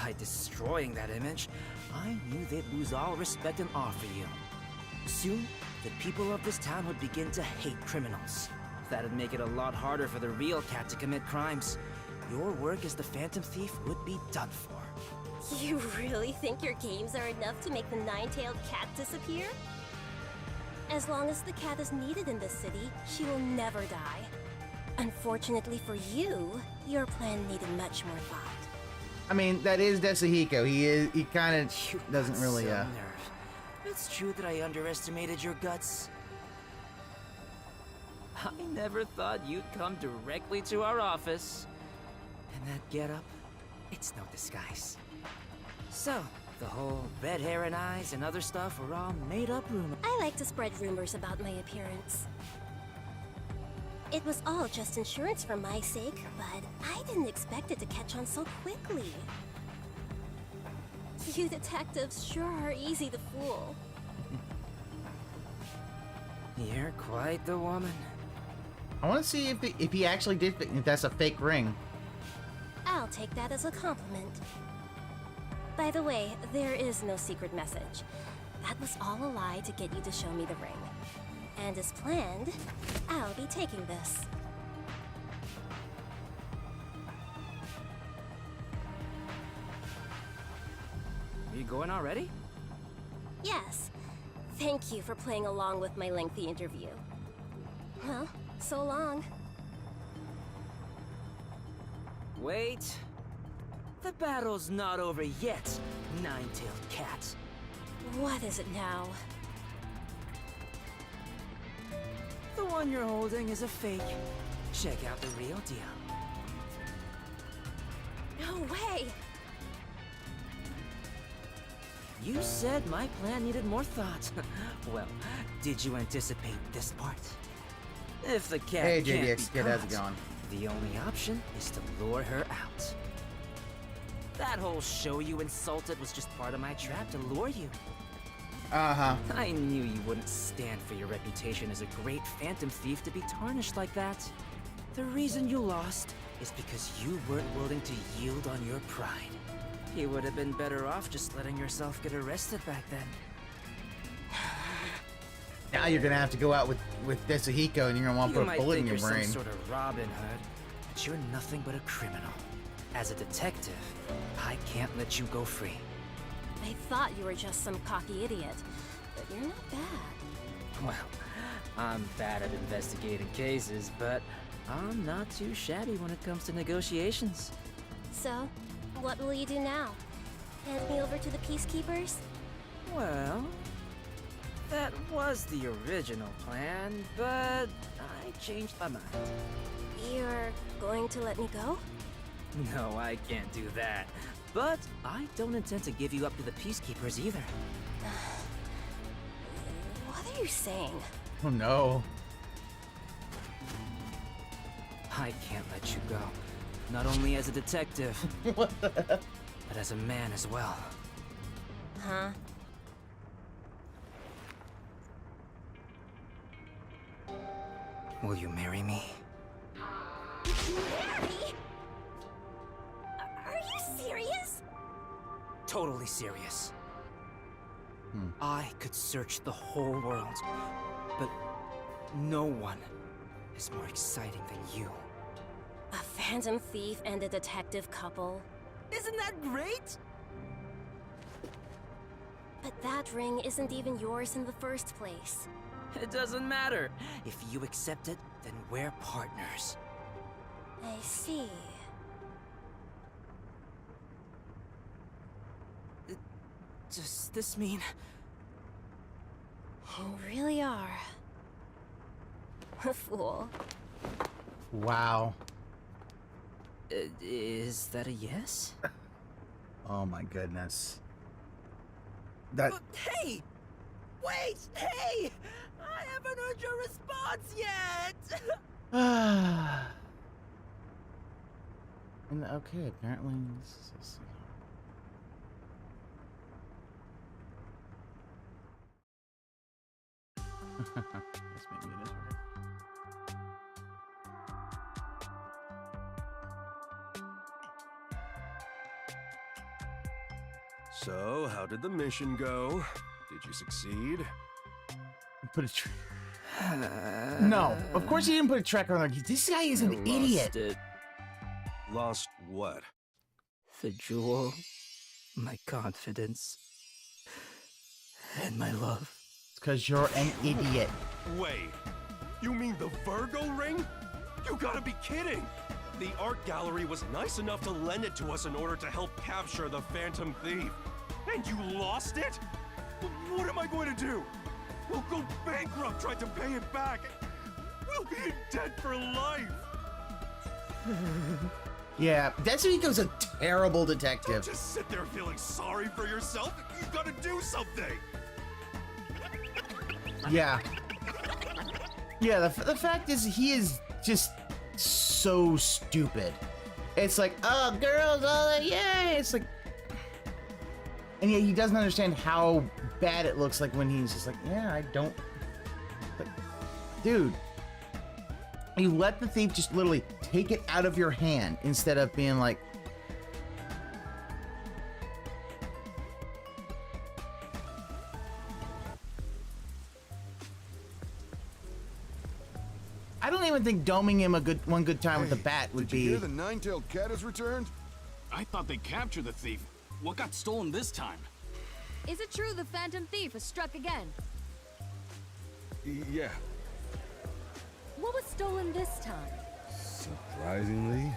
By destroying that image, I knew they'd lose all respect and awe for you. Soon, the people of this town would begin to hate criminals. That'd make it a lot harder for the real cat to commit crimes. Your work as the Phantom Thief would be done for. You really think your games are enough to make the Nine-Tailed Cat disappear? As long as the cat is needed in this city, she will never die. Unfortunately for you, your plan needed much more thought. I mean, that is Desahiko. He kind of doesn't really, Some nerve. It's true that I underestimated your guts. I never thought you'd come directly to our office. And that getup, it's no disguise. So, the whole red hair and eyes and other stuff were all made-up rumors. I like to spread rumors about my appearance. It was all just insurance for my sake, but I didn't expect it to catch on so quickly. You detectives sure are easy to fool. You're quite the woman. I want to see if he actually did, if that's a fake ring. I'll take that as a compliment. By the way, there is no secret message. That was all a lie to get you to show me the ring. And as planned, I'll be taking this. Are you going already? Yes. Thank you for playing along with my lengthy interview. Well, so long. Wait. The battle's not over yet, Nine-Tailed Cat. What is it now? The one you're holding is a fake. Check out the real deal. No way! You said my plan needed more thought. Well, did you anticipate this part? If the cat Hey, can't JDX, be kid, how's caught, it going? the only option is to lure her out. That whole show you insulted was just part of my trap to lure you. Uh-huh. I knew you wouldn't stand for your reputation as a great Phantom Thief to be tarnished like that. The reason you lost is because you weren't willing to yield on your pride. You would have been better off just letting yourself get arrested back then. Now you're gonna have to go out with Desahiko and you're gonna want to You put a might bullet in think your you're brain. some sort of Robin Hood, but you're nothing but a criminal. As a detective, I can't let you go free. I thought you were just some cocky idiot, but you're not bad. Well, I'm bad at investigating cases, but I'm not too shabby when it comes to negotiations. So, what will you do now? Hand me over to the Peacekeepers? Well, that was the original plan, but I changed my mind. You're going to let me go? No, I can't do that. But I don't intend to give you up to the Peacekeepers either. What are you saying? Oh no. I can't let you go. Not only as a detective, but as a man as well. Huh? Will you marry me? Marry? Are you serious? Totally serious. I could search the whole world, but no one is more exciting than you. A phantom thief and a detective couple. Isn't that great? But that ring isn't even yours in the first place. It doesn't matter. If you accept it, then we're partners. I see. Does this mean... You really are a fool. Wow. Is that a yes? Oh my goodness. That. Hey! Wait! Hey! I haven't heard your response yet! And okay, apparently this is. Guess maybe it is right. So, how did the mission go? Did you succeed? Put a no, of course he didn't put a tracker on there. This guy is an idiot. It. Lost what? The jewel, my confidence, and my love. It's because you're an idiot. Wait, you mean the Virgo ring? You gotta be kidding! The art gallery was nice enough to lend it to us in order to help capture the Phantom Thief. And you lost it? What am I going to do? We'll go bankrupt trying to pay it back. We'll be in debt for life. Yeah, Tetsuhiko's a terrible detective. Don't just sit there feeling sorry for yourself. You gotta do something. Yeah. Yeah, the fact is he is just so stupid. It's like, oh, girls, oh, yay! It's like, and yet he doesn't understand how bad it looks like when he's just like, yeah, I don't. Like, dude, you let the thief just literally take it out of your hand instead of being like, I don't even think doming him one good time with the bat would Did you be. hear the nine-tailed cat has returned? I thought they captured the thief. What got stolen this time? Is it true the Phantom Thief has struck again? Yeah. What was stolen this time? Surprisingly,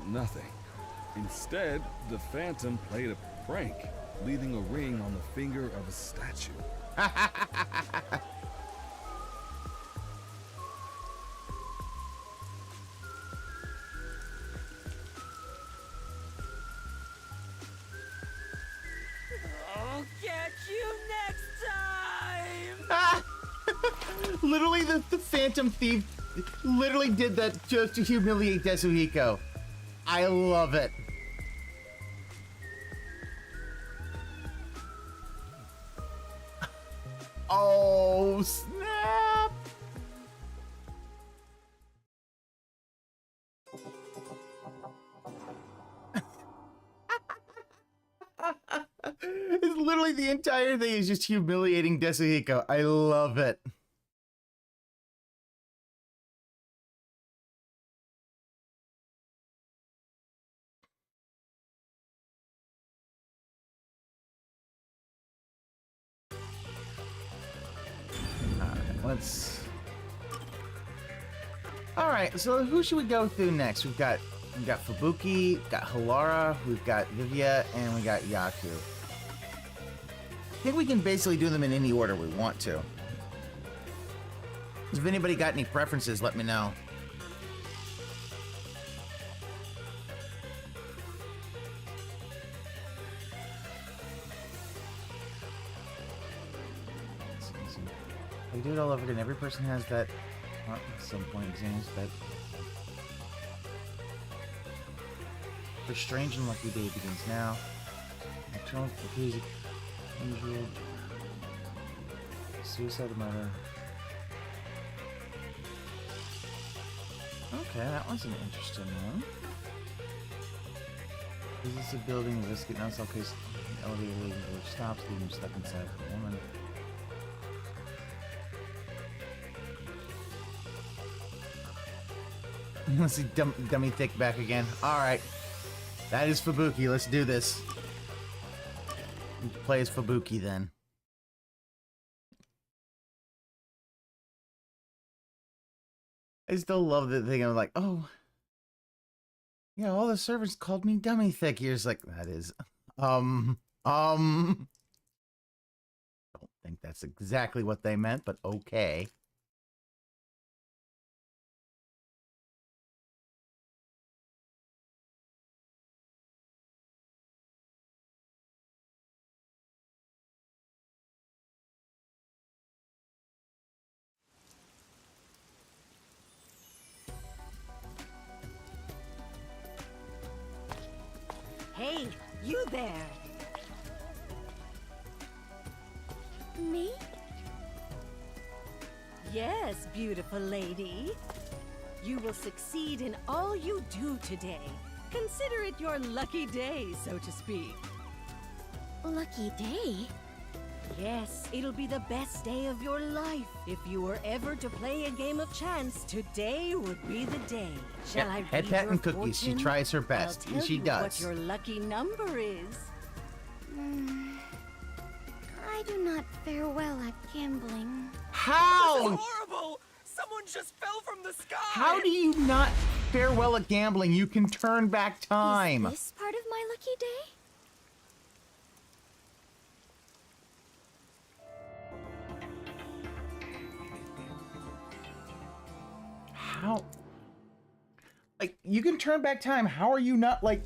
nothing. Instead, the Phantom played a prank, leaving a ring on the finger of a statue. I'll catch you next time! Literally, the Phantom Thief literally did that just to humiliate Tetsuhiko. I love it. Oh, snap! It's literally the entire thing is just humiliating Tetsuhiko. I love it. Let's. All right, so who should we go through next? We've got Fubuki, we've got Halara, we've got Vivia, and we got Yaku. I think we can basically do them in any order we want to. If anybody got any preferences, let me know. do it all over again. Every person has that at some point, Xanos, but the strange and lucky day begins now. Nocturnal, crazy, unusual, suicide murder. Okay, that one's an interesting one. Is this a building? Risk it now? It's okay. Elevator which stops, leaving stuck inside the woman. Let's see Dummy Thick back again. Alright. That is Fubuki. Let's do this. Play as Fubuki then. I still love the thing. I'm like, oh. Yeah, all the servants called me Dummy Thick. You're just like, that is... Don't think that's exactly what they meant, but okay. Hey, you there! Me? Yes, beautiful lady. You will succeed in all you do today. Consider it your lucky day, so to speak. Lucky day? Yes, it'll be the best day of your life. If you were ever to play a game of chance, today would be the day. Shall I read Head Pat your and Cookies. fortune? She tries her best. I'll tell She you does. what your lucky number is. I do not fare well at gambling. How? This is horrible! Someone just fell from the sky! How do you not fare well at gambling? You can turn back time. Is this part of my lucky day? How? Like, you can turn back time. How are you not, like,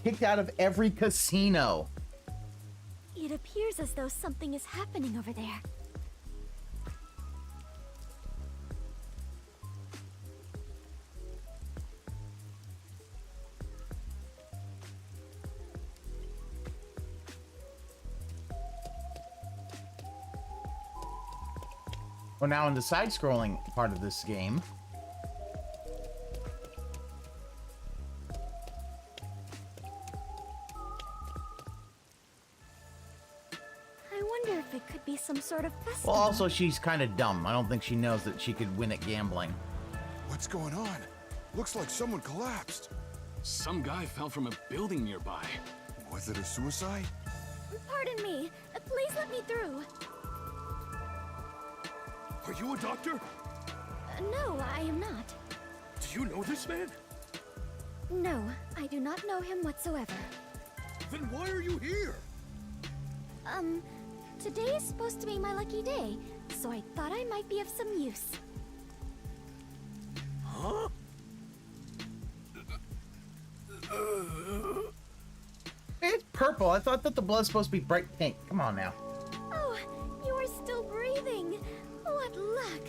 kicked out of every casino? It appears as though something is happening over there. Well, now in the side-scrolling part of this game, I wonder if it could be some sort of festival. well, also she's kind of dumb. I don't think she knows that she could win at gambling. What's going on? Looks like someone collapsed. Some guy fell from a building nearby. Was it a suicide? Pardon me. Please let me through. Are you a doctor? No, I am not. Do you know this man? No, I do not know him whatsoever. Then why are you here? Today is supposed to be my lucky day, so I thought I might be of some use. Huh? It's purple. I thought that the blood's supposed to be bright pink. Come on now. Oh, you are still breathing. What luck.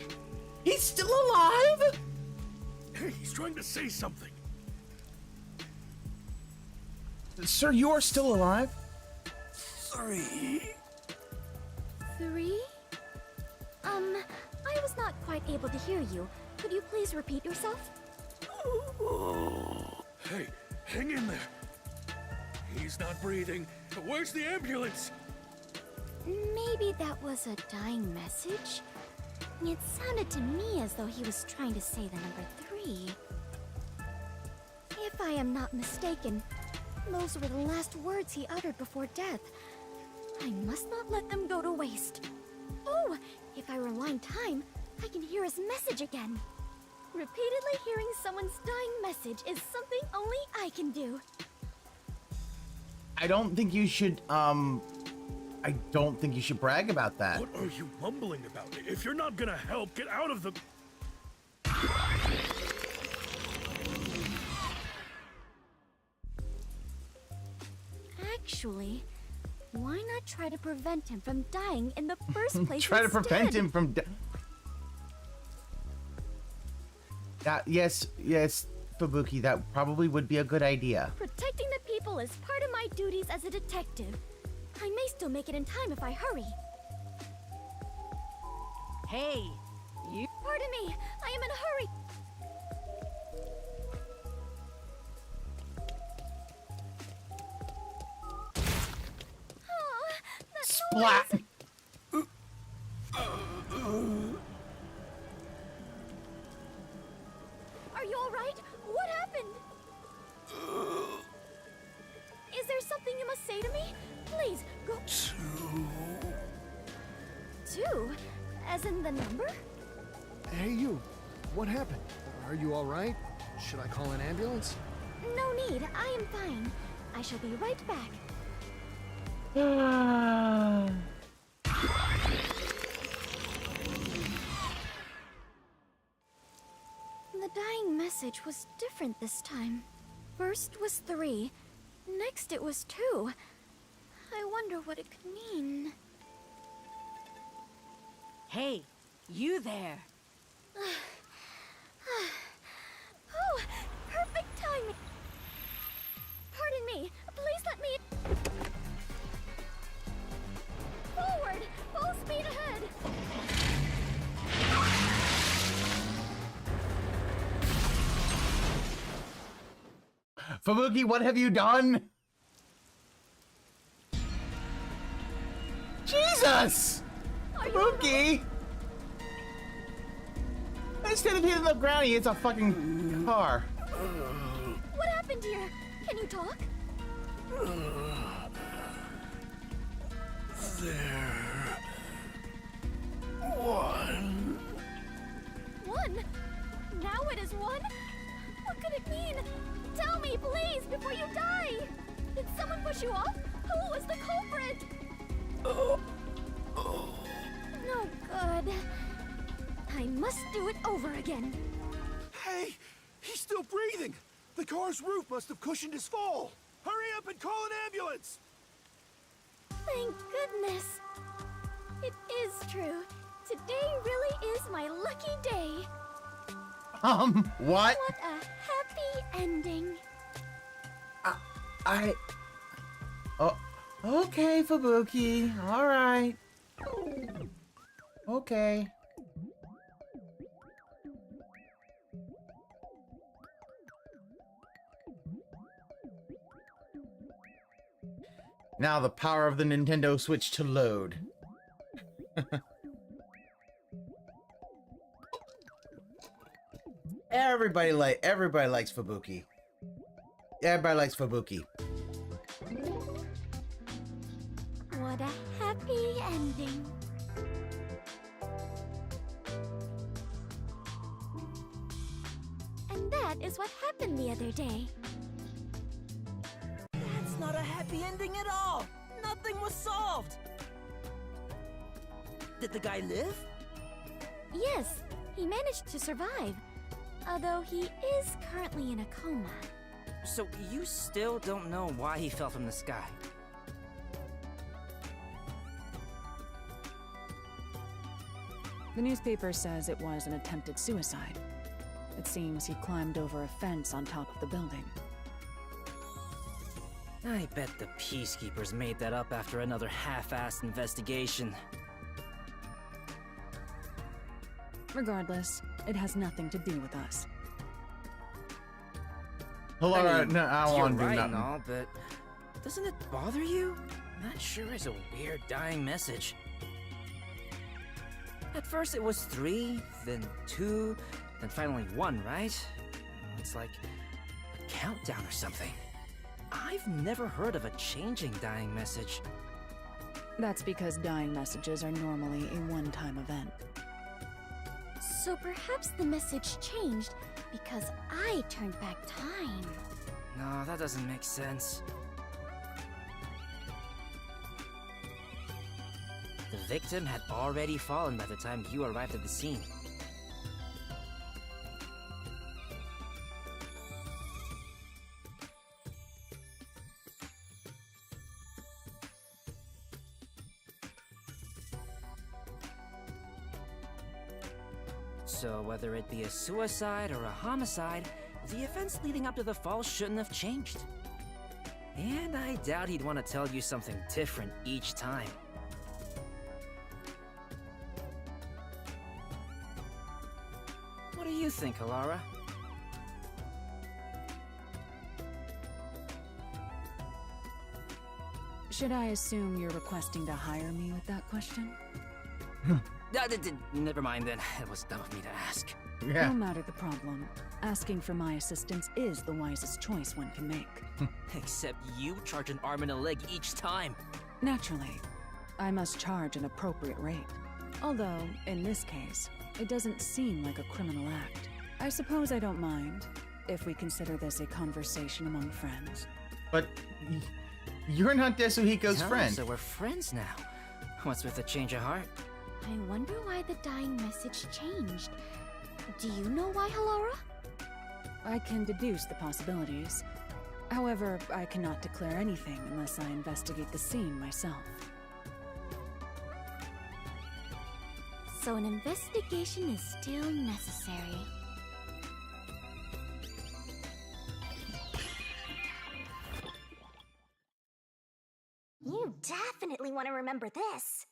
He's still alive? Hey, he's trying to say something. Sir, you are still alive? 3. 3? I was not quite able to hear you. Could you please repeat yourself? Hey, hang in there. He's not breathing. Where's the ambulance? Maybe that was a dying message? It sounded to me as though he was trying to say the number 3. If I am not mistaken, those were the last words he uttered before death. I must not let them go to waste. Oh, if I rewind time, I can hear his message again. Repeatedly hearing someone's dying message is something only I can do. I don't think you should, I don't think you should brag about that. What are you mumbling about? If you're not gonna help, get out of the... Actually, Why not try to prevent him from dying in the first place? Try to prevent instead? him from. Yes, Fubuki, that probably would be a good idea. Protecting the people is part of my duties as a detective. I may still make it in time if I hurry. Hey, you. Pardon me, I am in a hurry. Oh, that Splat! noise. Are you all right? What happened? Is there something you must say to me? Please, go. Two? As in the number? Hey, you. What happened? Are you all right? Should I call an ambulance? No need. I am fine. I shall be right back. The dying message was different this time. First was 3. Next it was 2. I wonder what it could mean. Hey, you there. Oh, perfect timing. Pardon me. Please let me... Forward! Full speed ahead! Fubuki, what have you done? Jesus! Fubuki! Instead of hitting the ground, he hits a fucking car. What happened here? Can you talk? There. 1. 1? Now it is 1? What could it mean? Tell me, please, before you die! Did someone push you off? Who was the culprit? No good. I must do it over again. Hey, he's still breathing. The car's roof must have cushioned his fall. Hurry up and call an ambulance. Thank goodness. It is true. Today really is my lucky day. What? What a happy ending. Oh, okay, Fubuki. All right. Okay. Now the power of the Nintendo Switch to load. Everybody likes Fubuki. Everybody likes Fubuki. What a happy ending. And that is what happened the other day. That's not a happy ending at all. Nothing was solved. Did the guy live? Yes, he managed to survive. Although he is currently in a coma. So you still don't know why he fell from the sky? The newspaper says it was an attempted suicide. It seems he climbed over a fence on top of the building. I bet the Peacekeepers made that up after another half-assed investigation. Regardless, it has nothing to do with us. Hold on, I mean, no, I don't you're want to do right nothing. and all, but doesn't it bother you? That sure is a weird dying message. At first it was 3, then 2, then finally 1, right? It's like a countdown or something. I've never heard of a changing dying message. That's because dying messages are normally a one-time event. So perhaps the message changed because I turned back time. No, that doesn't make sense. The victim had already fallen by the time you arrived at the scene. So whether it be a suicide or a homicide, the events leading up to the fall shouldn't have changed. And I doubt he'd want to tell you something different each time. What do you think, Alara? Should I assume you're requesting to hire me with that question? Never mind then. It was dumb of me to ask. No matter the problem, asking for my assistance is the wisest choice one can make. Except you charge an arm and a leg each time. Naturally, I must charge an appropriate rate. Although, in this case, it doesn't seem like a criminal act. I suppose I don't mind, if we consider this a conversation among friends. But you're not Desuhiko's Oh, friend. So we're friends now. What's with the change of heart? I wonder why the dying message changed. Do you know why, Halara? I can deduce the possibilities. However, I cannot declare anything unless I investigate the scene myself. So an investigation is still necessary. You definitely want to remember this.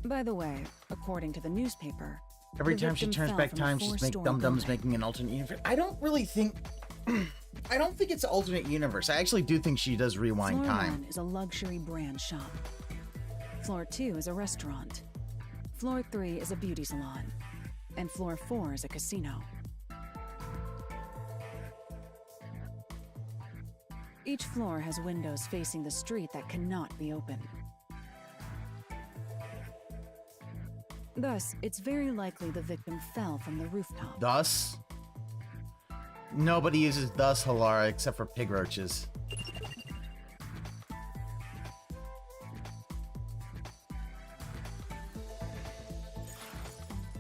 By the way, according to the newspaper, Every the time she victim turns fell back from a time, she's making four-story dum-dums building. making an alternate universe. I don't really think... I don't think it's alternate universe. I actually do think she does rewind Floor time. 1 is a luxury brand shop. Floor 2 is a restaurant. Floor 3 is a beauty salon. And floor 4 is a casino. Each floor has windows facing the street that cannot be opened. Thus, it's very likely the victim fell from the rooftop. Thus? Nobody uses thus, Halara, except for pig roaches.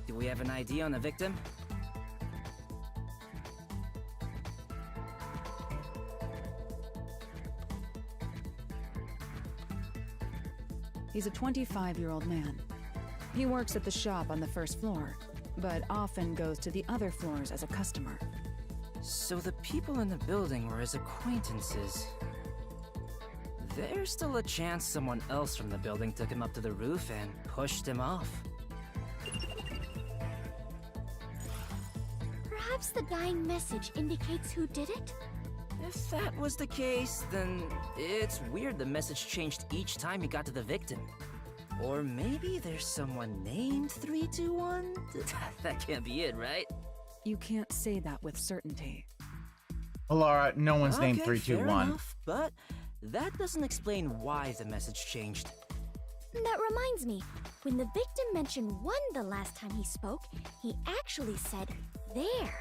Do we have an ID on the victim? He's a 25-year-old man. He works at the shop on the first floor, but often goes to the other floors as a customer. So the people in the building were his acquaintances. There's still a chance someone else from the building took him up to the roof and pushed him off. Perhaps the dying message indicates who did it? If that was the case, then it's weird the message changed each time he got to the victim. Or maybe there's someone named 321? That can't be it, right? You can't say that with certainty. Halara, no one's named Okay, fair 321. enough, but that doesn't explain why the message changed. That reminds me, when the victim mentioned 1 the last time he spoke, he actually said, there.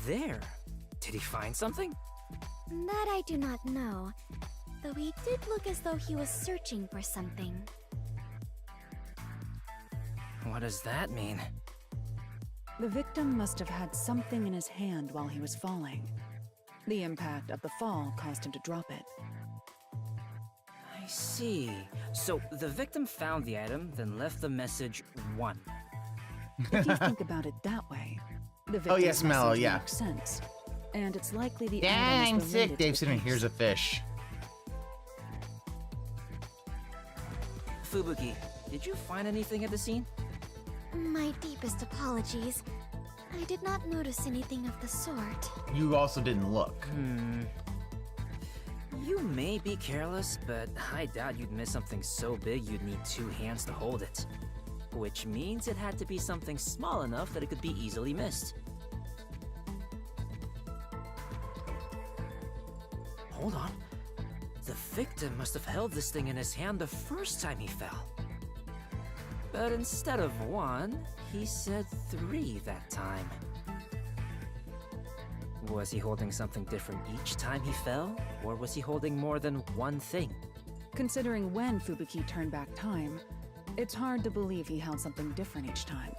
There? Did he find something? That I do not know, though he did look as though he was searching for something. What does that mean? The victim must have had something in his hand while he was falling. The impact of the fall caused him to drop it. I see. So the victim found the item, then left the message 1. If you think about it that way, the victim's Oh, yes, Mallow, message yeah. makes sense. And it's likely the Dang, item is sick. related to Dave the sitting case. here's a fish. Fubuki, did you find anything at the scene? My deepest apologies. I did not notice anything of the sort. You also didn't look. You may be careless, but I doubt you'd miss something so big you'd need 2 hands to hold it. Which means it had to be something small enough that it could be easily missed. Hold on. The victim must have held this thing in his hand the first time he fell. But instead of 1, he said 3 that time. Was he holding something different each time he fell? Or was he holding more than 1 thing? Considering when Fubuki turned back time, it's hard to believe he held something different each time.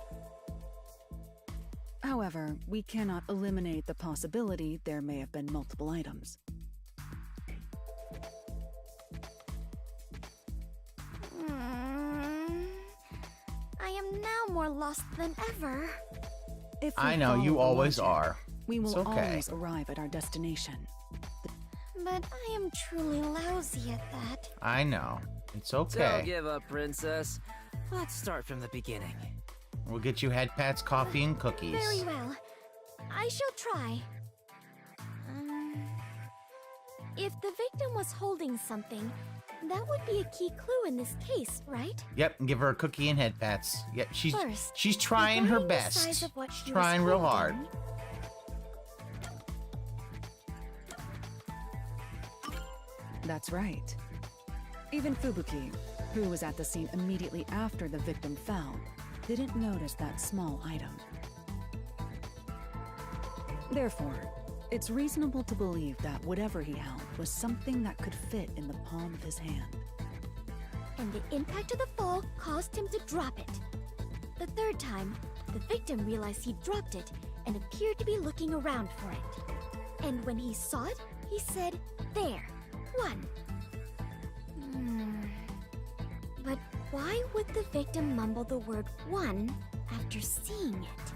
However, we cannot eliminate the possibility there may have been multiple items. I am now more lost than ever. If we I know, follow you the always logic, are. We will It's okay. always arrive at our destination. But I am truly lousy at that. I know. It's Don't okay. give up, princess. Let's start from the beginning. We'll get you head pats, coffee, and cookies. Very well. I shall try. If the victim was holding something, that would be a key clue in this case, right? Yep, and give her a cookie and head pats. Yep, First, she's trying her regarding the size best. of what she was Trying real hard. holding, That's right. Even Fubuki, who was at the scene immediately after the victim fell, didn't notice that small item. Therefore, it's reasonable to believe that whatever he held was something that could fit in the palm of his hand. and the impact of the fall caused him to drop it. The third time, the victim realized he dropped it and appeared to be looking around for it. And when he saw it, he said, "There, one." But why would the victim mumble the word one after seeing it?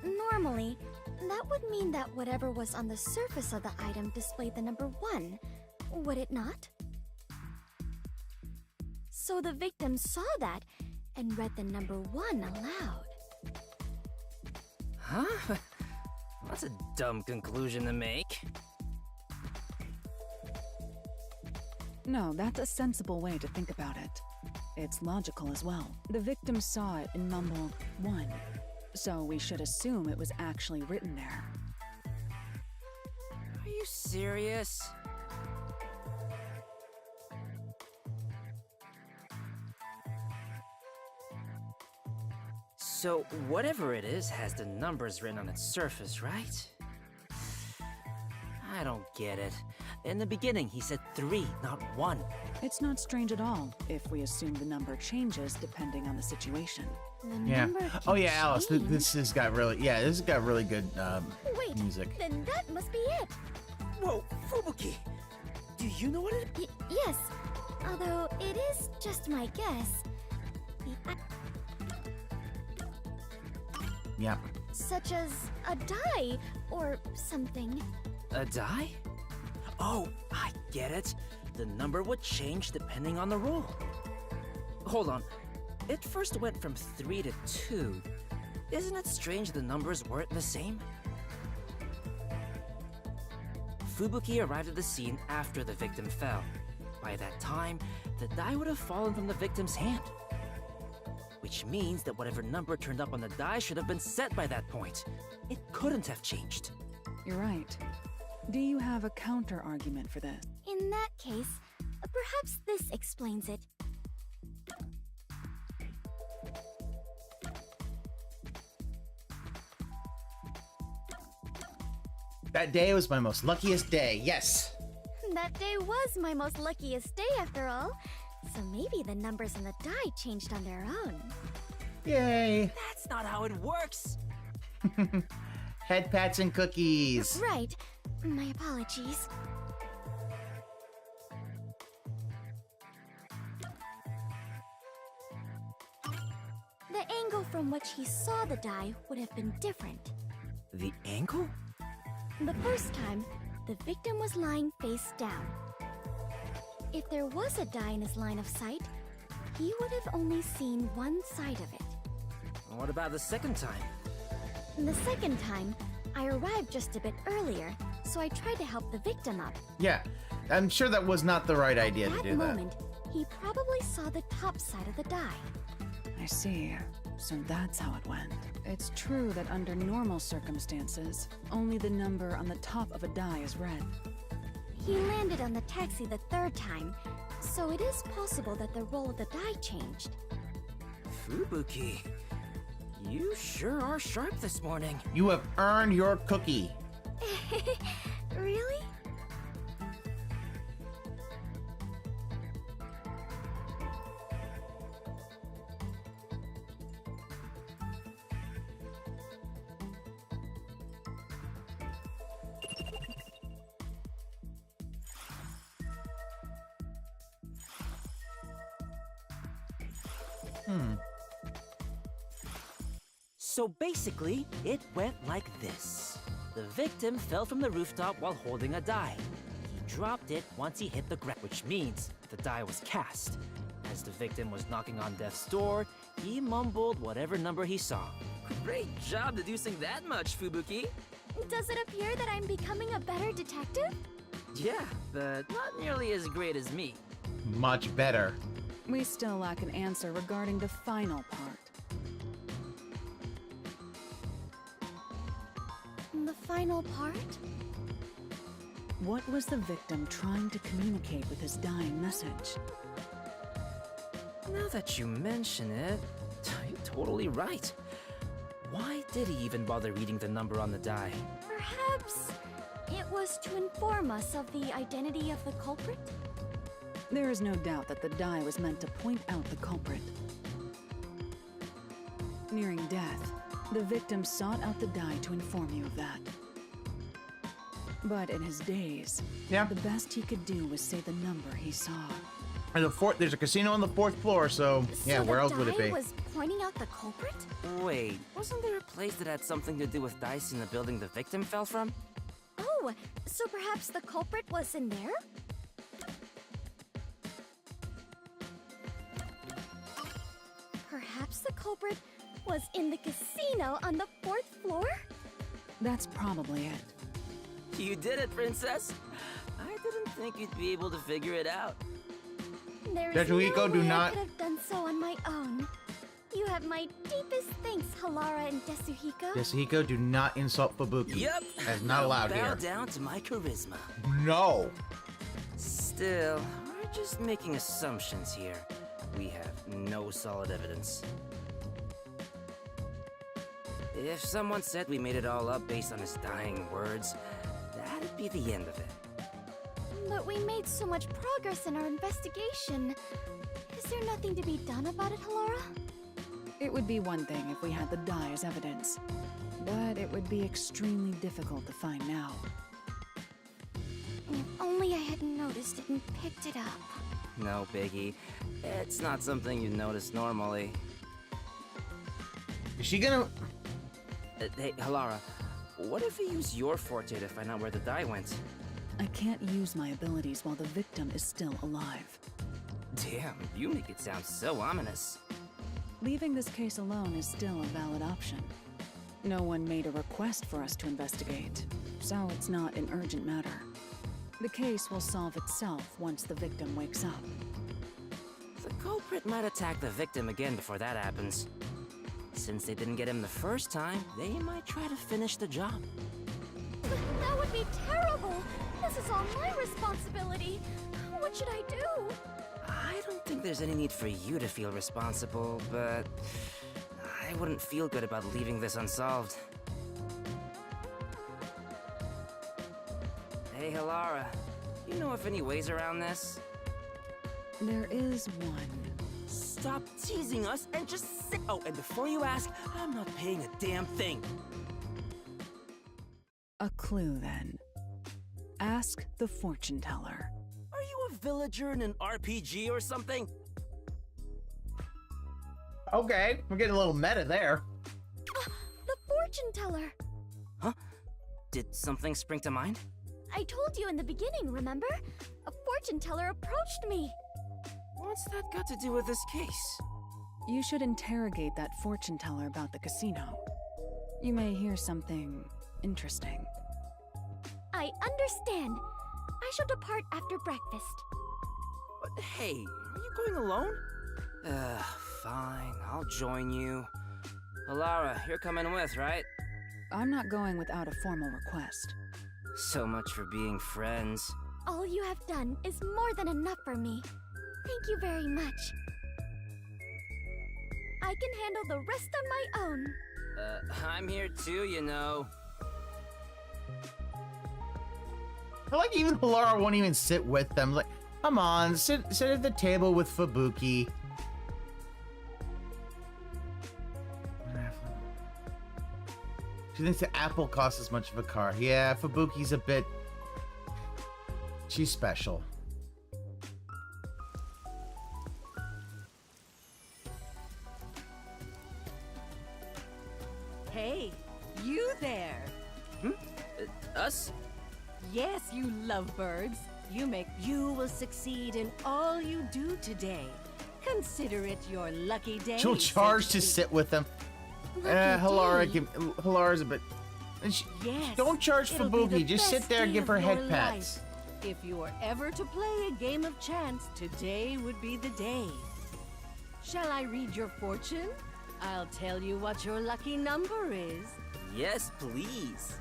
Normally, that would mean that whatever was on the surface of the item displayed the number 1, would it not? So the victim saw that and read the number 1 aloud. Huh? That's a dumb conclusion to make. No, that's a sensible way to think about it. It's logical as well. The victim saw it and mumbled, "one," so we should assume it was actually written there. Are you serious? So, whatever it is has the numbers written on its surface, right? I don't get it. In the beginning, he said 3, not 1. It's not strange at all if we assume the number changes depending on the situation. Yeah. Oh yeah, Alice. This has got really. Yeah, this has got really good Wait, music. then that must be it. Whoa, Fubuki! Do you know what it? Yes, although it is just my guess. Yeah. Such as a die or something. A die? Oh, I get it. The number would change depending on the roll. Hold on. It first went from 3 to 2. Isn't it strange the numbers weren't the same? Fubuki arrived at the scene after the victim fell. By that time, the die would have fallen from the victim's hand. Which means that whatever number turned up on the die should have been set by that point. It couldn't have changed. You're right. Do you have a counter argument for this? In that case, perhaps this explains it. That day was my most luckiest day. Yes. That day was my most luckiest day after all. So maybe the numbers in the die changed on their own. Yay. That's not how it works. Head pats and cookies. Right. My apologies. The angle from which he saw the die would have been different. The angle? The first time, the victim was lying face down. If there was a die in his line of sight, he would have only seen one side of it. What about the second time? The second time, I arrived just a bit earlier, so I tried to help the victim up. Yeah. I'm sure that was not the right idea to At do that that. moment, he probably saw the top side of the die. I see. So that's how it went. It's true that under normal circumstances, only the number on the top of a die is read. He landed on the taxi the third time, so it is possible that the roll of the die changed. Fubuki, you sure are sharp this morning. You have earned your cookie. Really? So basically, it went like this. The victim fell from the rooftop while holding a die. He dropped it once he hit the ground, which means the die was cast. As the victim was knocking on death's door, he mumbled whatever number he saw. Great job deducing that much, Fubuki. Does it appear that I'm becoming a better detective? Yeah, but not nearly as great as me. Much better. We still lack an answer regarding the final part. The final part? What was the victim trying to communicate with his dying message? Now that you mention it, you're totally right. Why did he even bother reading the number on the die? Perhaps it was to inform us of the identity of the culprit? There is no doubt that the die was meant to point out the culprit. Nearing death, the victim sought out the die to inform you of that. But in his daze, the best he could do was say the number he saw. There's a casino on the 4th floor, so yeah, where else would it be? Was pointing out the culprit? Wait, wasn't there a place that had something to do with dice in the building the victim fell from? Oh, so perhaps the culprit was in there? Perhaps the culprit was in the casino on the 4th floor? That's probably it. You did it, Princess! I didn't think you'd be able to figure it out. There's no way I could have done so on my own. You have my deepest thanks, Halara and Desuhiko. Desuhiko, do not insult Fubuki. Yep. That's not allowed Bow here. down to my charisma. No. Still, we're just making assumptions here. We have no solid evidence. If someone said we made it all up based on his dying words, that'd be the end of it. But we made so much progress in our investigation. Is there nothing to be done about it, Halara? It would be one thing if we had the die as evidence, but it would be extremely difficult to find now. If only I had noticed it and picked it up. No biggie. It's not something you notice normally. Is she gonna... Hey, Halara, what if we use your forte to find out where the die went? I can't use my abilities while the victim is still alive. Damn, you make it sound so ominous. Leaving this case alone is still a valid option. No one made a request for us to investigate, so it's not an urgent matter. The case will solve itself once the victim wakes up. The culprit might attack the victim again before that happens. Since they didn't get him the first time, they might try to finish the job. That would be terrible! This is all my responsibility! What should I do? I don't think there's any need for you to feel responsible, but I wouldn't feel good about leaving this unsolved. Hey, Halara, you know of any ways around this? There is one. Stop teasing us and just sit. Oh, and before you ask, I'm not paying a damn thing. A clue, then. Ask the fortune teller. Are you a villager in an RPG or something? Okay, we're getting a little meta there. The fortune teller! Huh? Did something spring to mind? I told you in the beginning, remember? A fortune teller approached me. What's that got to do with this case? You should interrogate that fortune teller about the casino. You may hear something interesting. I understand. I shall depart after breakfast. But hey, are you going alone? Fine, I'll join you. Halara, you're coming with, right? I'm not going without a formal request. So much for being friends. All you have done is more than enough for me. Thank you very much. I can handle the rest on my own. I'm here too, you know. I feel like even Halara won't even sit with them. Like, come on, sit at the table with Fubuki. She thinks the apple costs as much of a car. Yeah, Fubuki's a bit... She's special. Hey, you there. Us? Yes, you lovebirds. You will succeed in all you do today. Consider it your lucky day. She'll charge to sit with them. Hilara's a bit. Yes, Don't charge for it'll be the Boogie. Just sit best there and day give of her your head pats. life. If you were ever to play a game of chance, today would be the day. Shall I read your fortune? I'll tell you what your lucky number is. Yes, please.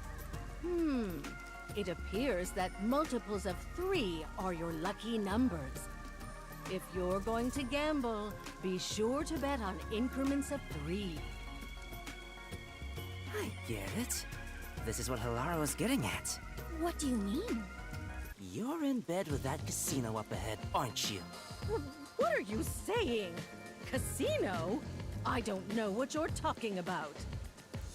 It appears that multiples of 3 are your lucky numbers. If you're going to gamble, be sure to bet on increments of 3. I get it. This is what Hilara was getting at. What do you mean? You're in bed with that casino up ahead, aren't you? What are you saying? Casino? I don't know what you're talking about.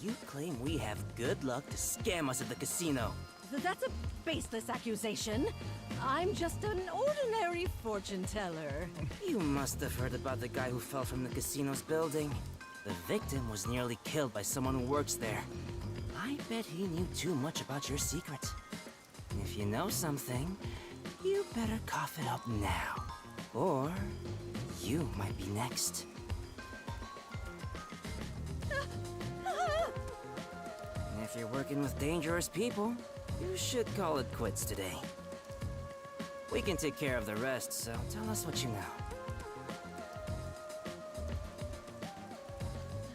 You claim we have good luck to scam us at the casino. That's a baseless accusation. I'm just an ordinary fortune teller. You must have heard about the guy who fell from the casino's building. The victim was nearly killed by someone who works there. I bet he knew too much about your secret. If you know something, you better cough it up now. Or you might be next. If you're working with dangerous people, you should call it quits today. We can take care of the rest, so tell us what you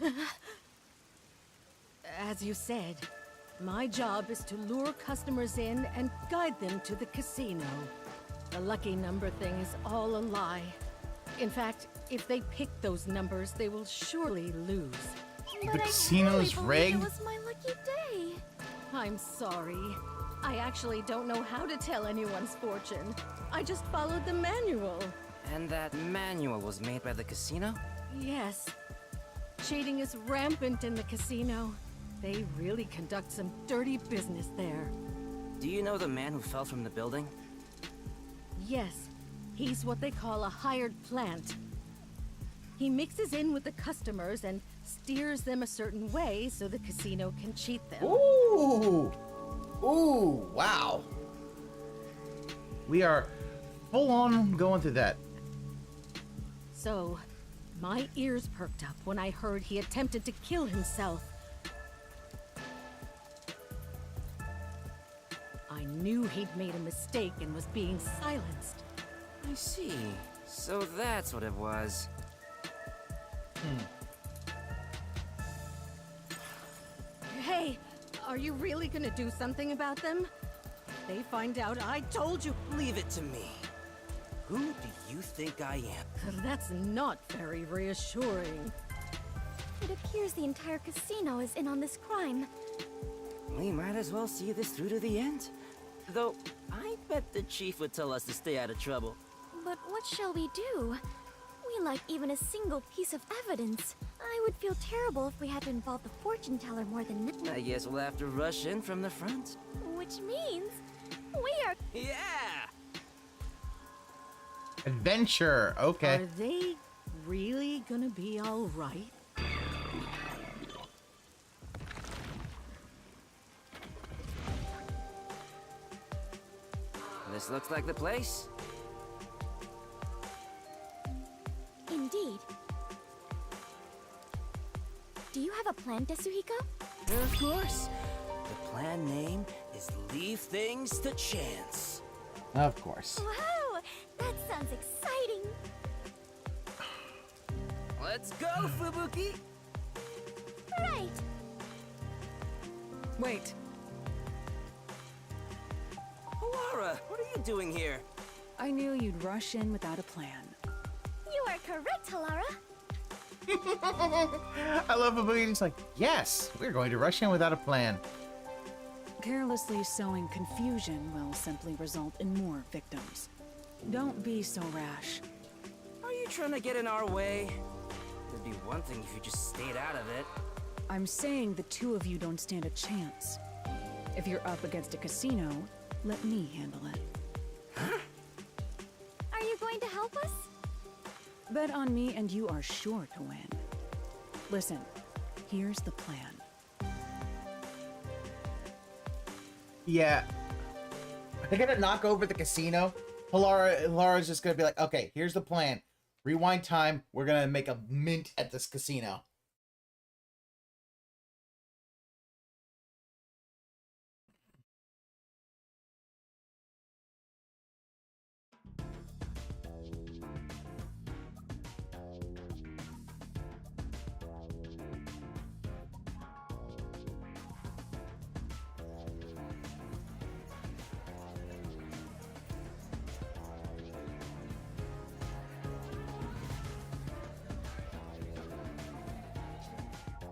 know. As you said, my job is to lure customers in and guide them to the casino. The lucky number thing is all a lie. In fact, if they pick those numbers, they will surely lose. The casino's rigged? It was my lucky day. I'm sorry. I actually don't know how to tell anyone's fortune. I just followed the manual. And that manual was made by the casino? Yes. Cheating is rampant in the casino. They really conduct some dirty business there. Do you know the man who fell from the building? Yes. He's what they call a hired plant. He mixes in with the customers and steers them a certain way so the casino can cheat them. Ooh! Ooh, wow. We are full on going through that. So, my ears perked up when I heard he attempted to kill himself. I knew he'd made a mistake and was being silenced. I see. So that's what it was. Hey, are you really gonna do something about them? They find out I told you. Leave it to me. Who do you think I am? That's not very reassuring. It appears the entire casino is in on this crime. We might as well see this through to the end. Though, I bet the chief would tell us to stay out of trouble. But what shall we do? We lack even a single piece of evidence. I would feel terrible if we had to involve the fortune teller more than I guess we'll have to rush in from the front. Which means we are... Yeah! Adventure, okay. Are they really gonna be all right? This looks like the place. Indeed. Do you have a plan, Tetsuhiko? Of course. The plan name is Leave Things to Chance. Of course. Wow! That sounds exciting! Let's go, Fubuki! Right! Wait. Hilara, what are you doing here? I knew you'd rush in without a plan. You are correct, Hilara. I love Boogie. It's like, yes, we're going to rush in without a plan. Carelessly sowing confusion will simply result in more victims. Don't be so rash. Are you trying to get in our way? It'd be one thing if you just stayed out of it. I'm saying the two of you don't stand a chance. If you're up against a casino, let me handle it. Are you going to help us? Bet on me and you are sure to win. Listen, here's the plan. Yeah. They're gonna knock over the casino. Lara's just gonna be like, okay, here's the plan. Rewind time. We're gonna make a mint at this casino.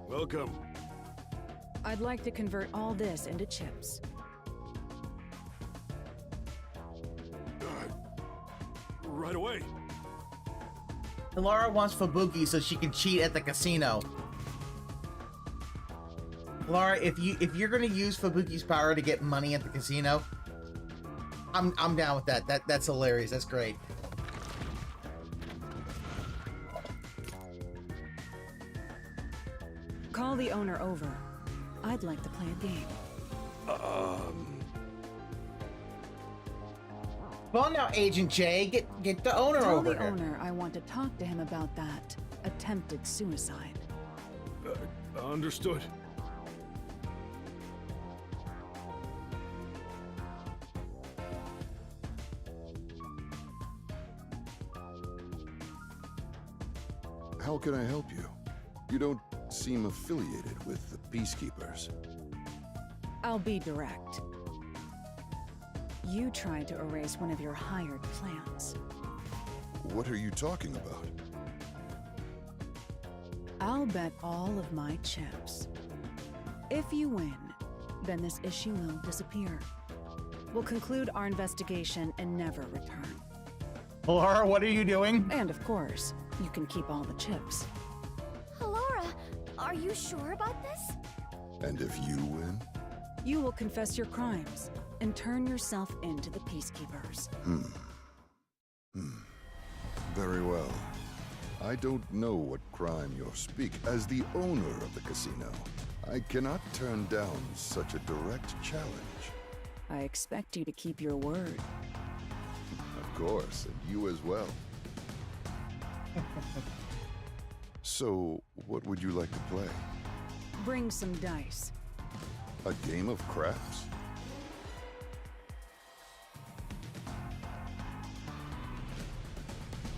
Welcome. I'd like to convert all this into chips. Right away. Lara wants Fubuki so she can cheat at the casino. Lara, if you're gonna use Fubuki's power to get money at the casino, I'm down with that. That's hilarious. That's great. Call the owner over. I'd like to play a game. Well, now, Agent J, get the owner Tell over the here. owner I want to talk to him about that attempted suicide. Understood. How can I help you? You don't seem affiliated with the Peacekeepers. I'll be direct. You tried to erase one of your hired plans. What are you talking about? I'll bet all of my chips. If you win, then this issue will disappear. We'll conclude our investigation and never return. Lara, what are you doing? And of course, you can keep all the chips. Laura, are you sure about this? And if you win? You will confess your crimes and turn yourself into the Peacekeepers. Very well. I don't know what crime you speak. As the owner of the casino, I cannot turn down such a direct challenge. I expect you to keep your word. Of course, and you as well. So, what would you like to play? Bring some dice. A game of craps?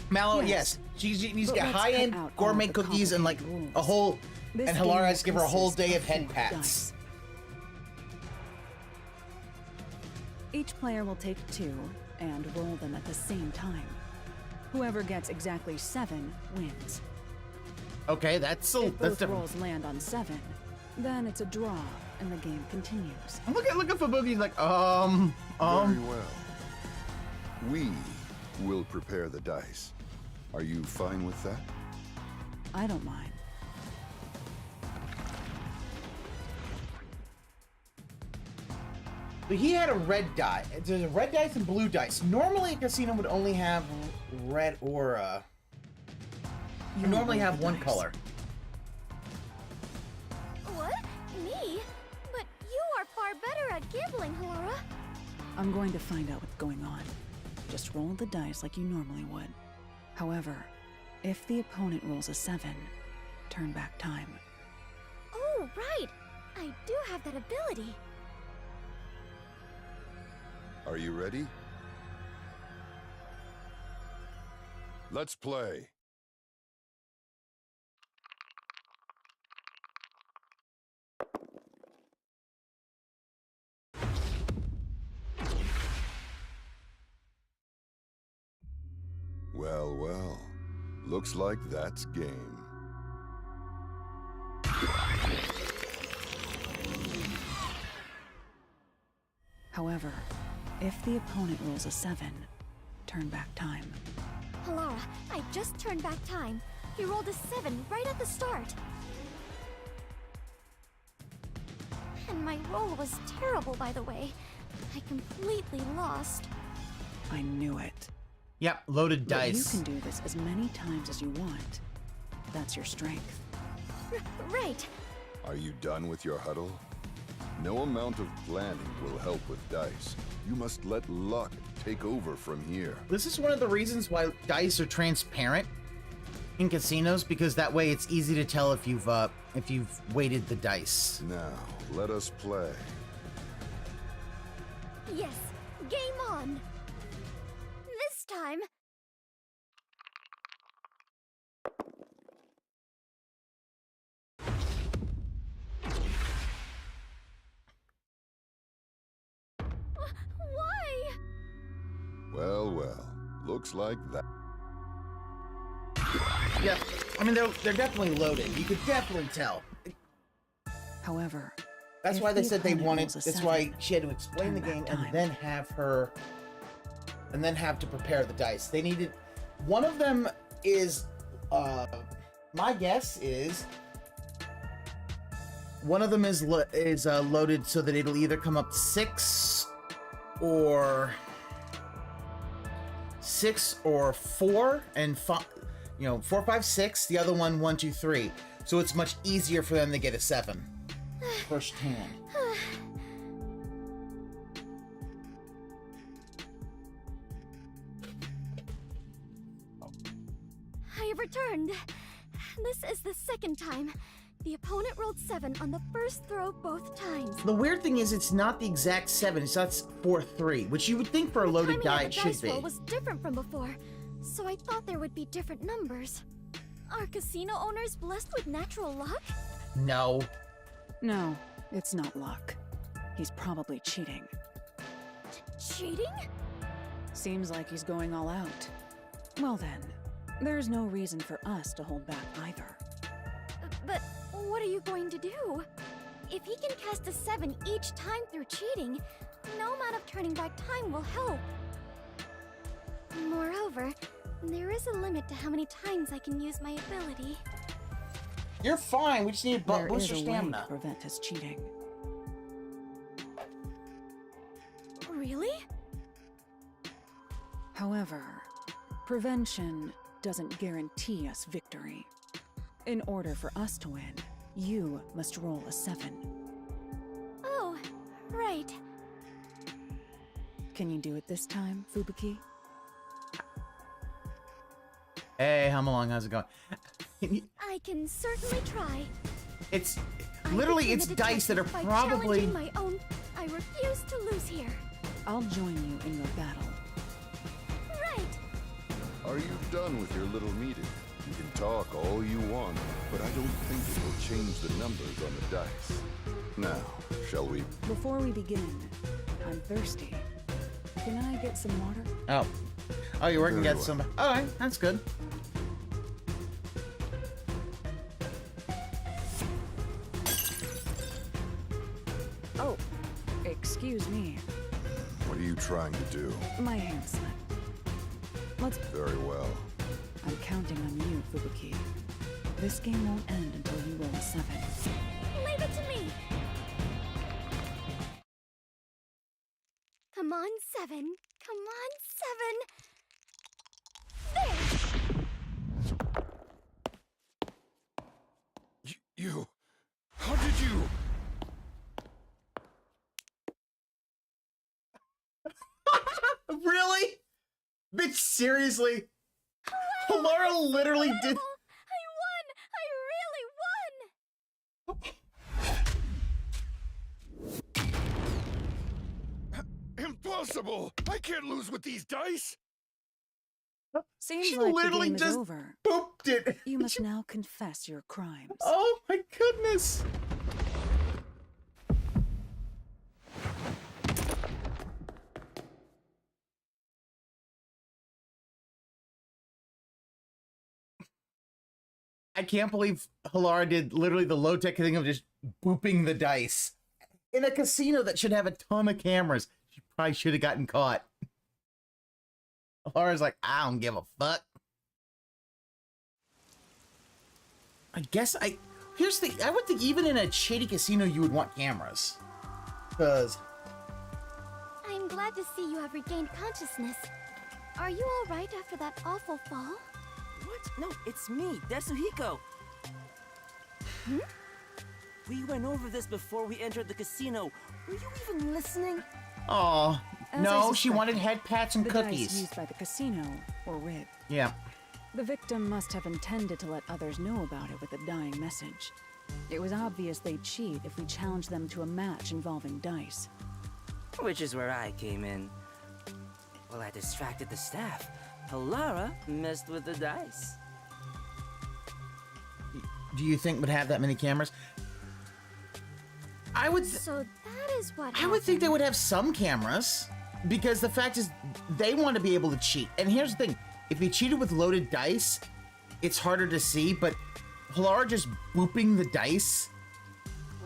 Mallow, yes. She needs to get high-end gourmet cookies and like a whole... This and Hilara game has to give her a whole consists day of of head 4 pats. dice. Each player will take 2 and roll them at the same time. Whoever gets exactly 7 wins. Okay, that's If both different. rolls land on 7, then it's a draw and the game continues. Look at Fubuki's like, Very well. We will prepare the dice. Are you fine with that? I don't mind. But he had a red die. There's a red dice and blue dice. Normally, a casino would only have red or you normally have one color. What? Me? But you are far better at gambling, Laura. I'm going to find out what's going on. Just roll the dice like you normally would. However, if the opponent rolls a 7, turn back time. Oh, right. I do have that ability. Are you ready? Let's play. Well, well. Looks like that's game. However, if the opponent rolls a 7, turn back time. Laura, I just turned back time. He rolled a 7 right at the start. And my roll was terrible, by the way. I completely lost. I knew it. Yep, loaded But dice. you can do this as many times as you want. That's your strength. Right. Are you done with your huddle? No amount of planning will help with dice. You must let luck take over from here. This is one of the reasons why dice are transparent in casinos, because that way it's easy to tell if you've weighted the dice. Now, let us play. Yes, game on. This time. Why? Well, well. Looks like that. Yeah, I mean, they're definitely loaded. You could definitely tell. However, that's why they said they wanted. That's why she had to explain the game and then have her, and then have to prepare the dice. They needed. One of them is, my guess is, one of them is loaded so that it'll either come up 6 or 4 and 5. You know, 4, 5, 6. The other one, 1, 2, 3. So it's much easier for them to get a 7 first hand. I have returned. This is the second time. The opponent rolled 7 on the first throw both times. The weird thing is, it's not the exact 7. So that's 4, 3, which you would think for a loaded die it should be. The was different from before, so I thought there would be different numbers. Are casino owners blessed with natural luck? No. No, it's not luck. He's probably cheating. Cheating? Seems like he's going all out. Well then, there's no reason for us to hold back either. But what are you going to do? If he can cast a 7 each time through cheating, no amount of turning back time will help. Moreover, there is a limit to how many times I can use my ability. You're fine. We just need to boost your There is a way stamina. to prevent his cheating. Really? However, prevention doesn't guarantee us victory. In order for us to win, you must roll a 7. Oh, right. Can you do it this time, Fubuki? Hey, Humalong, how's it going? I can certainly try. It's literally it's dice that are By probably. challenging my own, I refuse to lose here. I'll join you in your battle. Right. Are you done with your little meeting? You can talk all you want, but I don't think it will change the numbers on the dice. Now, shall we? Before we begin, I'm thirsty. Can I get some water? Oh, you working Very get well. some. All right, that's good. Oh, excuse me. What are you trying to do? My hand slipped. Let's. Very well. I'm counting on you, Fubuki. This game won't end until you roll a 7. Leave it to me. Come on, 7. Come on, 7. There. You... How did you... Really? Bitch, seriously? Laura literally did. I won! I really won! Impossible! I can't lose with these dice! Seems She like literally the game just is over. booped it. You must now confess your crimes. Oh my goodness. I can't believe Halara did literally the low-tech thing of just booping the dice. In a casino that should have a ton of cameras, she probably should have gotten caught. Halara's like, I don't give a fuck. I guess here's the I would think even in a shady casino you would want cameras. Because I'm glad to see you have regained consciousness. Are you all right after that awful fall? What? No, it's me, Tetsuhiko. We went over this before we entered the casino. Were you even listening? Oh, As no, I she wanted suspected, head pats and the cookies. dice used by the casino were rigged. Yeah. The victim must have intended to let others know about it with a dying message. It was obvious they'd cheat if we challenged them to a match involving dice. Which is where I came in. Well, I distracted the staff. Halara messed with the dice. Do you think would have that many cameras? I would. So that is what I would think they would have some cameras, because the fact is, they want to be able to cheat. And here's the thing: if you cheated with loaded dice, it's harder to see. But Halara just booping the dice,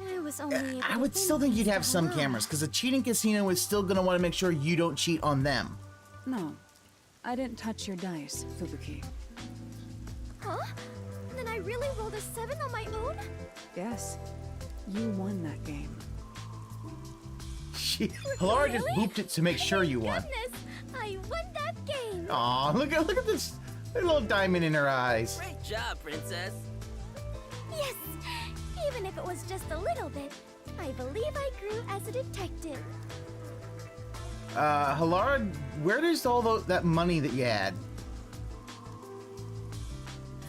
It was only I would still think you'd have some cameras, because a cheating casino is still going to want to make sure you don't cheat on them. No, I didn't touch your dice, Fubuki. Huh? Then I really rolled a 7 on my own? Yes, you won that game. Halara just booped it to make sure you won. Goodness, I won that game! Aw, look at this little diamond in her eyes. Great job, princess. Yes! Even if it was just a little bit, I believe I grew as a detective. Halara, where does all that money that you had?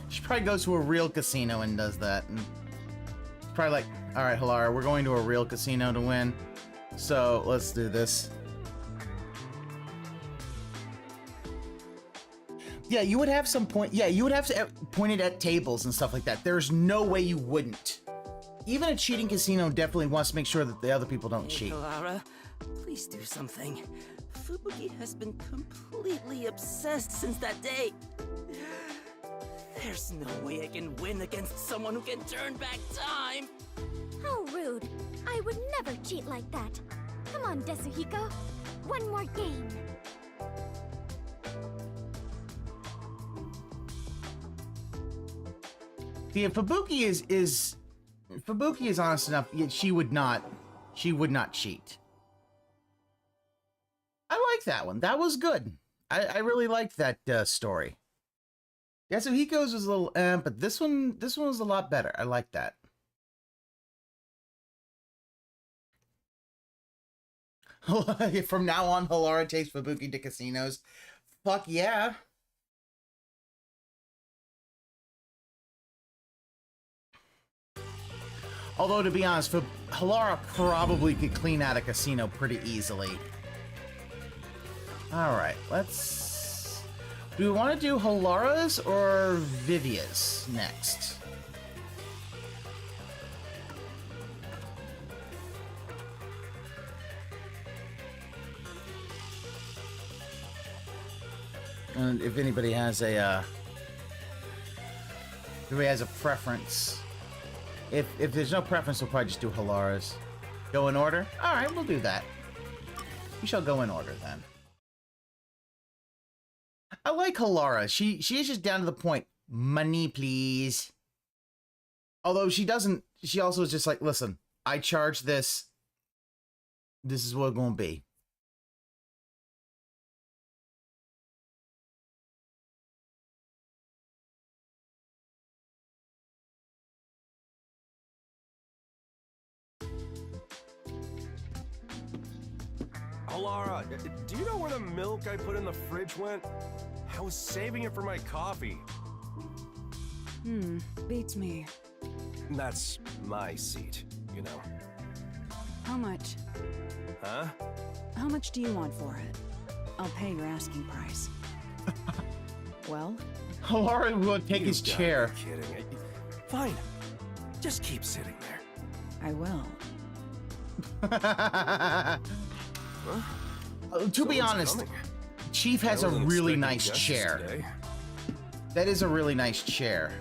She probably goes to a real casino and does that. And it's probably like, all right, Halara, we're going to a real casino to win. So let's do this. Yeah, you would have some point. Yeah, you would have to point it at tables and stuff like that. There's no way you wouldn't. Even a cheating casino definitely wants to make sure that the other people don't cheat. Halara, please do something. Fubuki has been completely obsessed since that day. There's no way I can win against someone who can turn back time. How rude. I would never cheat like that. Come on, Desuhiko. One more game. See, if Fubuki is Fubuki is honest enough, she would not cheat. I like that one. That was good. I really liked that story. Yasuhiko's was a little but this one was a lot better. I like that. From now on, Halara takes Fubuki to casinos. Fuck yeah. Although, to be honest, Halara probably could clean out a casino pretty easily. Alright, let's... Do we want to do Halara's or Vivia's next? And if anybody has a preference. If there's no preference, we'll probably just do Halara's. Go in order? Alright, we'll do that. We shall go in order then. I like Halara. She is just down to the point. Money, please. Although she doesn't, she also is just like, listen, I charge this. This is what it's gonna be. Halara, do you know where the milk I put in the fridge went? I was saving it for my coffee. Beats me. That's my seat, you know. How much? Huh? How much do you want for it? I'll pay your asking price. Well? Halara will take his chair. You're kidding. Fine. Just keep sitting there. I will. To be honest, Chief has a really nice chair. That is a really nice chair.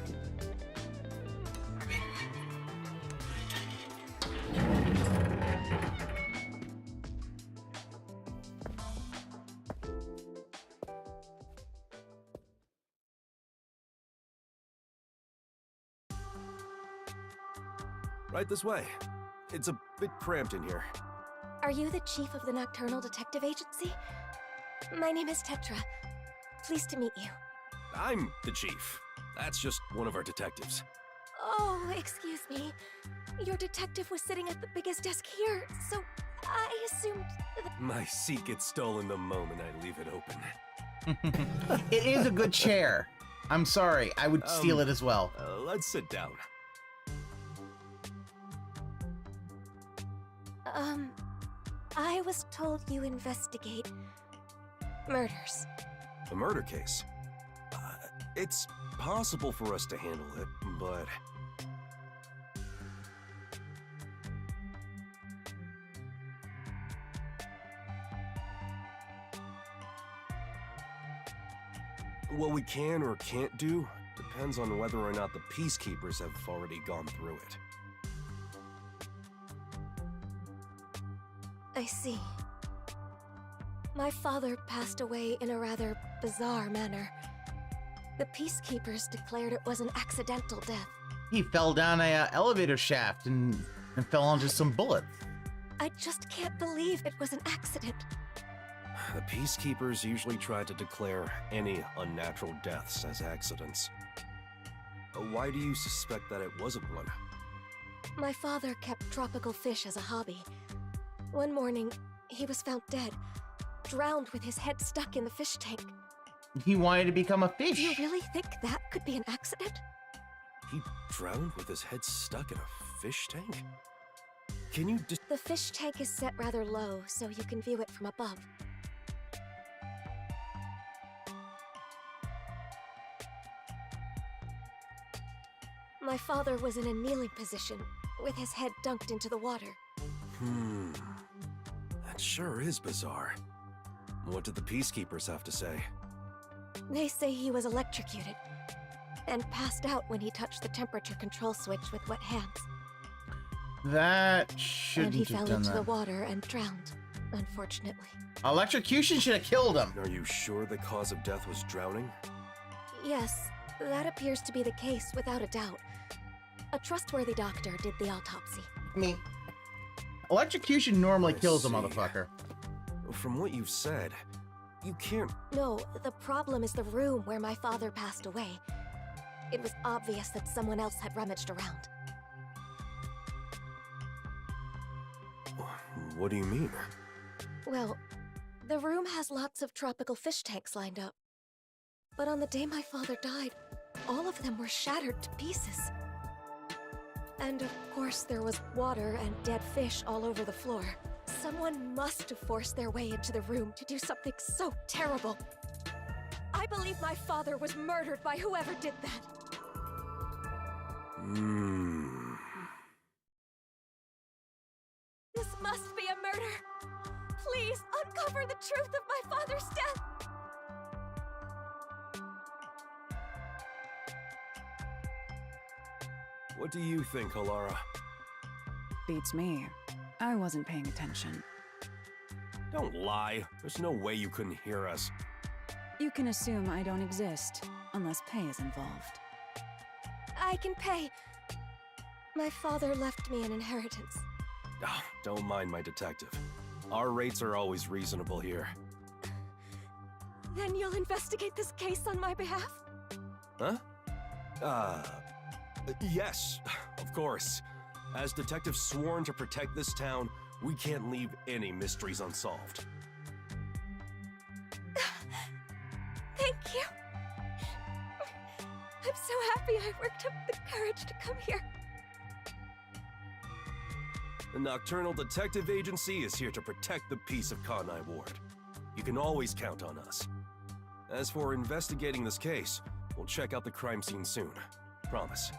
Right this way. It's a bit cramped in here. Are you the chief of the Nocturnal Detective Agency? My name is Tetra. Pleased to meet you. I'm the chief. That's just one of our detectives. Oh, excuse me. Your detective was sitting at the biggest desk here, so I assumed that... My seat gets stolen the moment I leave it open. It is a good chair. I'm sorry, I would steal it as well. Let's sit down. I was told you investigate murders. A murder case? It's possible for us to handle it, but... What we can or can't do depends on whether or not the Peacekeepers have already gone through it. I see. My father passed away in a rather bizarre manner. The Peacekeepers declared it was an accidental death. He fell down a elevator shaft and fell onto some bullets. I just can't believe it was an accident. The Peacekeepers usually try to declare any unnatural deaths as accidents. Why do you suspect that it wasn't one? My father kept tropical fish as a hobby. One morning, he was found dead, drowned with his head stuck in the fish tank. He wanted to become a fish. Do you really think that could be an accident? He drowned with his head stuck in a fish tank? Can you The fish tank is set rather low, so you can view it from above. My father was in a kneeling position, with his head dunked into the water. That sure is bizarre. What did the Peacekeepers have to say? They say he was electrocuted, and passed out when he touched the temperature control switch with wet hands. That shouldn't And he have fell done into the that. water and drowned, unfortunately. Electrocution should have killed him. Are you sure the cause of death was drowning? Yes, that appears to be the case without a doubt. A trustworthy doctor did the autopsy. Me. Electrocution normally kills a see. motherfucker. From what you've said, you can't... No, the problem is the room where my father passed away. It was obvious that someone else had rummaged around. What do you mean? Well, the room has lots of tropical fish tanks lined up. But on the day my father died, all of them were shattered to pieces. And of course there was water and dead fish all over the floor. Someone must have forced their way into the room to do something so terrible. I believe my father was murdered by whoever did that. This must be a murder. Please uncover the truth of my father's death. What do you think, Alara? Beats me. I wasn't paying attention. Don't lie. There's no way you couldn't hear us. You can assume I don't exist, unless pay is involved. I can pay. My father left me an inheritance. Oh, don't mind my detective. Our rates are always reasonable here. Then you'll investigate this case on my behalf? Huh? Yes, of course. As detectives sworn to protect this town, we can't leave any mysteries unsolved. Thank you. I'm so happy I worked up the courage to come here. The Nocturnal Detective Agency is here to protect the peace of Kanai Ward. You can always count on us. As for investigating this case, we'll check out the crime scene soon. Promise.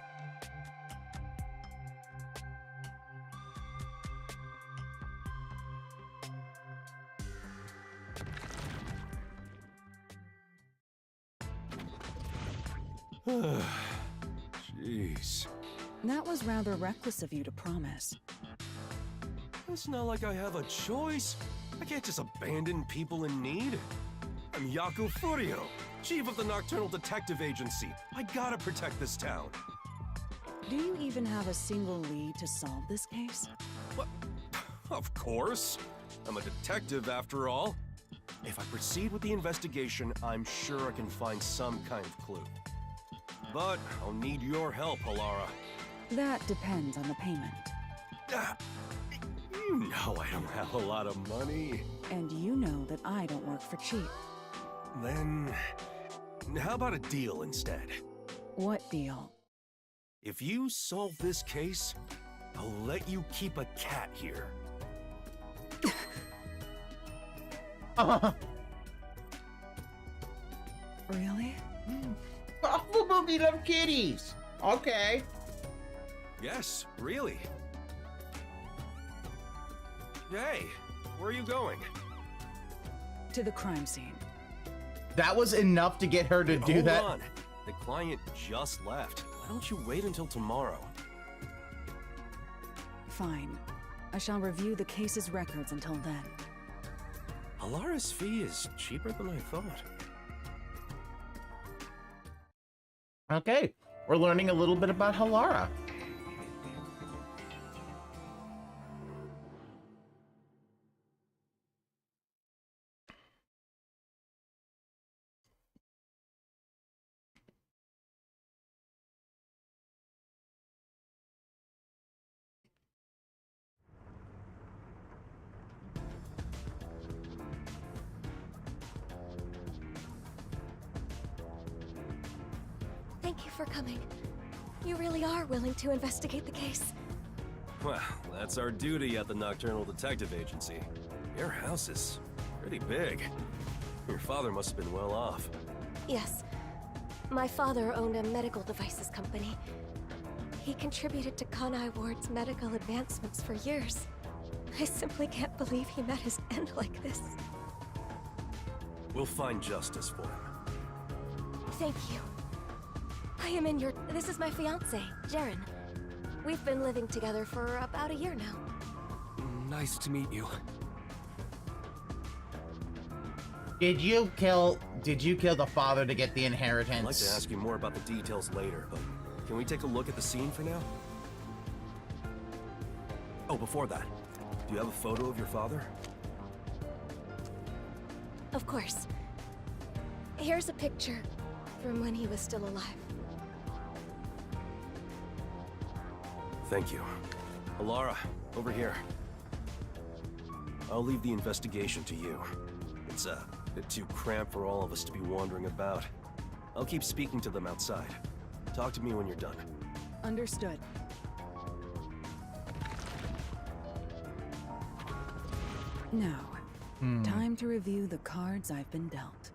Jeez. That was rather reckless of you to promise. It's not like I have a choice. I can't just abandon people in need. I'm Yaku Furio, chief of the Nocturnal Detective Agency. I gotta protect this town. Do you even have a single lead to solve this case? What? Of course. I'm a detective after all. If I proceed with the investigation, I'm sure I can find some kind of clue. But I'll need your help, Alara. That depends on the payment. You know I don't have a lot of money. And you know that I don't work for cheap. Then, how about a deal instead? What deal? If you solve this case, I'll let you keep a cat here. Really? Bumblebee love kitties. Okay. Yes, really. Hey, where are you going? To the crime scene. That was enough to get her to do that? Hold on. The client just left. Why don't you wait until tomorrow? Fine. I shall review the case's records until then. Alara's fee is cheaper than I thought. Okay, we're learning a little bit about Halara. Thank you for coming. You really are willing to investigate the case. Well, that's our duty at the Nocturnal Detective Agency. Your house is pretty big. Your father must have been well off. Yes. My father owned a medical devices company. He contributed to Kanai Ward's medical advancements for years. I simply can't believe he met his end like this. We'll find justice for him. Thank you. I am in your... This is my fiancé, Jaren. We've been living together for about a year now. Nice to meet you. Did you kill the father to get the inheritance? I'd like to ask you more about the details later, but can we take a look at the scene for now? Oh, before that, do you have a photo of your father? Of course. Here's a picture from when he was still alive. Thank you. Alara, over here. I'll leave the investigation to you. It's a bit too cramped for all of us to be wandering about. I'll keep speaking to them outside. Talk to me when you're done. Understood. Now, time to review the cards I've been dealt.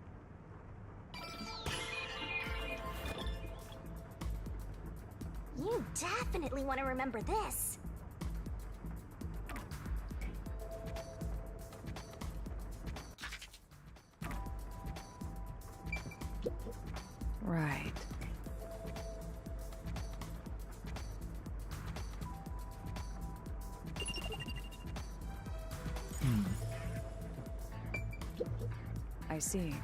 You definitely want to remember this. Right. I see.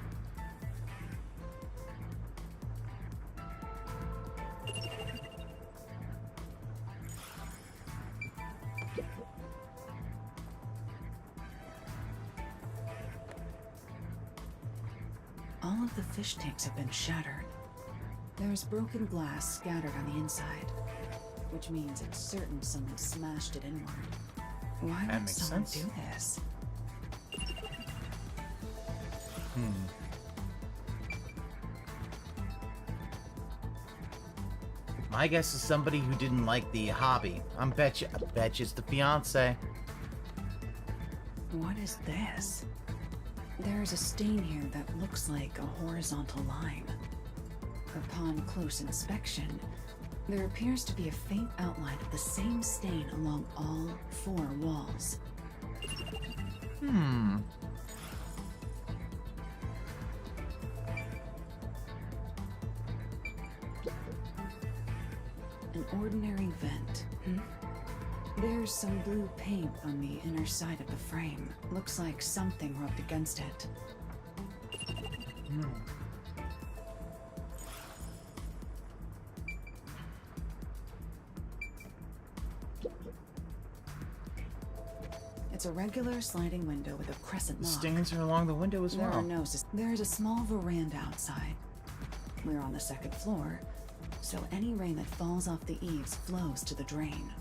All of the fish tanks have been shattered. There's broken glass scattered on the inside, which means it's certain someone smashed it inward. Why That would makes someone sense. do this? My guess is somebody who didn't like the hobby. I bet you it's the fiance. What is this? There's a stain here that looks like a horizontal line. Upon close inspection, there appears to be a faint outline of the same stain along all 4 walls. An ordinary vent. There's some blue paint on the inner side of the frame. Looks like something rubbed against it. It's a regular sliding window with a crescent The lock. stains are along the window as There well. are no There's a small veranda outside. We're on the 2nd floor, So any rain that falls off the eaves flows to the drain.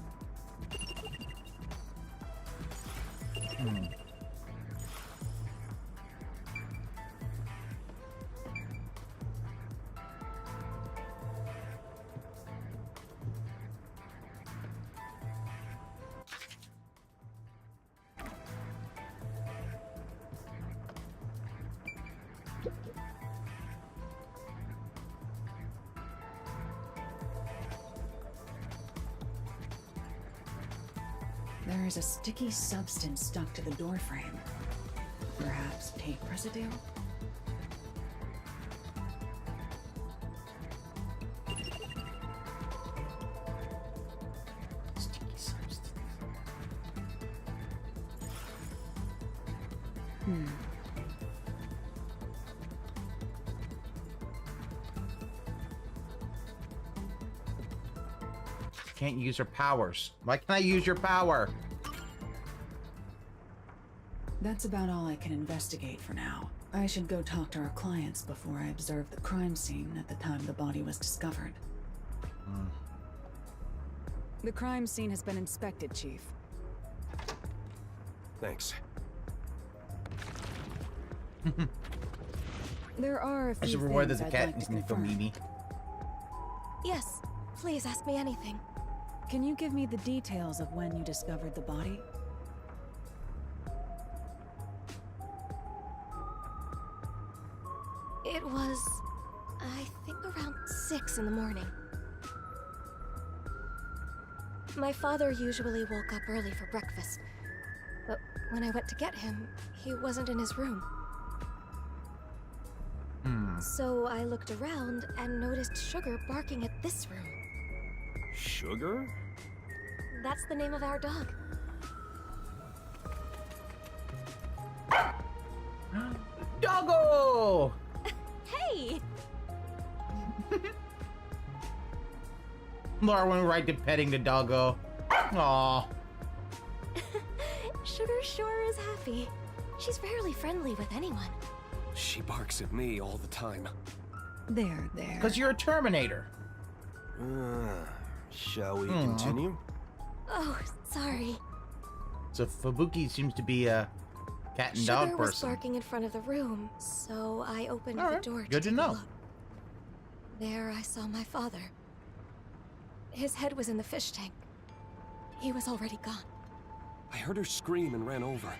There is a sticky substance stuck to the doorframe. Perhaps tape residue? Sticky substance. Can't use her powers. Why can't I use your power? That's about all I can investigate for now. I should go talk to our clients before I observe the crime scene at the time the body was discovered. The crime scene has been inspected, Chief. Thanks. There are a I few should reward things there's a I'd cat like to named confirm. Mimi. Yes, please ask me anything. Can you give me the details of when you discovered the body? It was, I think, around 6 in the morning. My father usually woke up early for breakfast, but when I went to get him, he wasn't in his room. So I looked around and noticed Sugar barking at this room. Sugar? That's the name of our dog. Doggo! Hey! Laura went right to petting the doggo. Aww. Sugar sure is happy. She's rarely friendly with anyone. She barks at me all the time. There. Because you're a Terminator. Shall we continue? Oh, sorry. So Fubuki seems to be a cat and dog Sugar was person. barking in front of the room, so I opened the door Good to take a know. look. There I saw my father. His head was in the fish tank. He was already gone. I heard her scream and ran over.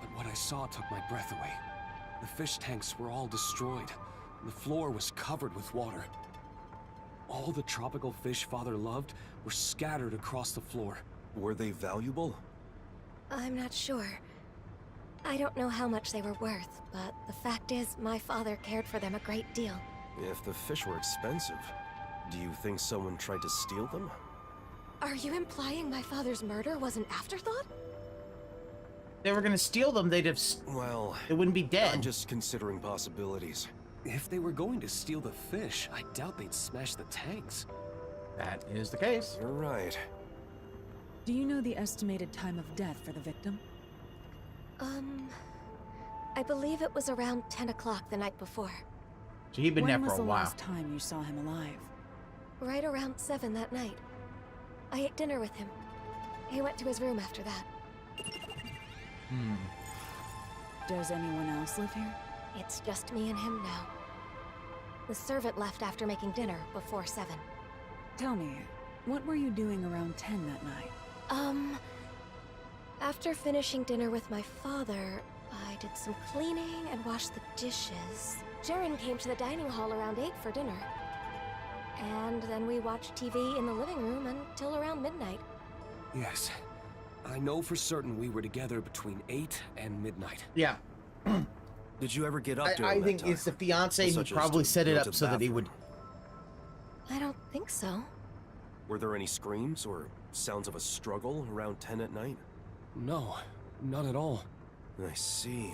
But what I saw took my breath away. The fish tanks were all destroyed. The floor was covered with water. All the tropical fish Father loved were scattered across the floor. Were they valuable? I'm not sure. I don't know how much they were worth, but the fact is, my father cared for them a great deal. If the fish were expensive, do you think someone tried to steal them? Are you implying my father's murder was an afterthought? They were gonna steal them, they'd have. Well, they wouldn't be dead. I'm just considering possibilities. If they were going to steal the fish, I doubt they'd smash the tanks. That is the case. You're right. Do you know the estimated time of death for the victim? I believe it was around 10 o'clock the night before. So he'd been there When for was a the while. last time you saw him alive? Right around 7 that night. I ate dinner with him. He went to his room after that. Does anyone else live here? It's just me and him now. The servant left after making dinner before 7. Tell me, what were you doing around 10 that night? After finishing dinner with my father, I did some cleaning and washed the dishes. Jaren came to the dining hall around 8 for dinner. And then we watched TV in the living room until around midnight. Yes. I know for certain we were together between 8 and midnight. Yeah. Did you ever get up during I that think time? it's the fiance who Such as probably to set it go up to the so that he bathroom? would. I don't think so. Were there any screams or sounds of a struggle around 10 at night? No, not at all. I see.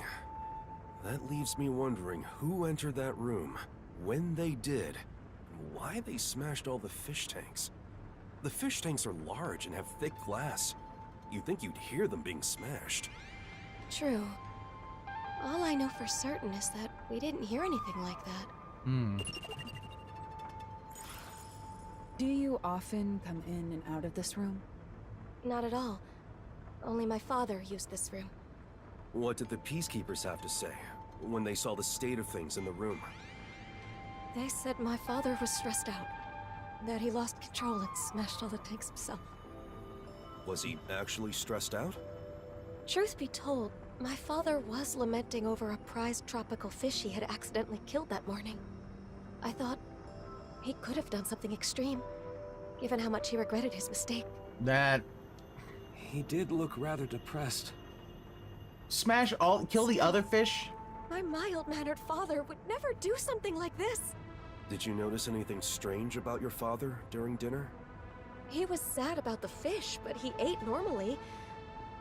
That leaves me wondering who entered that room, when they did, and why they smashed all the fish tanks. The fish tanks are large and have thick glass. You'd think you'd hear them being smashed. True. All I know for certain is that we didn't hear anything like that. Do you often come in and out of this room? Not at all. Only my father used this room. What did the Peacekeepers have to say when they saw the state of things in the room? They said my father was stressed out. That he lost control and smashed all the tanks himself. Was he actually stressed out? Truth be told, my father was lamenting over a prized tropical fish he had accidentally killed that morning. I thought he could have done something extreme, given how much he regretted his mistake. That... He did look rather depressed. Smash all... Kill the other fish? My mild-mannered father would never do something like this. Did you notice anything strange about your father during dinner? He was sad about the fish, but he ate normally.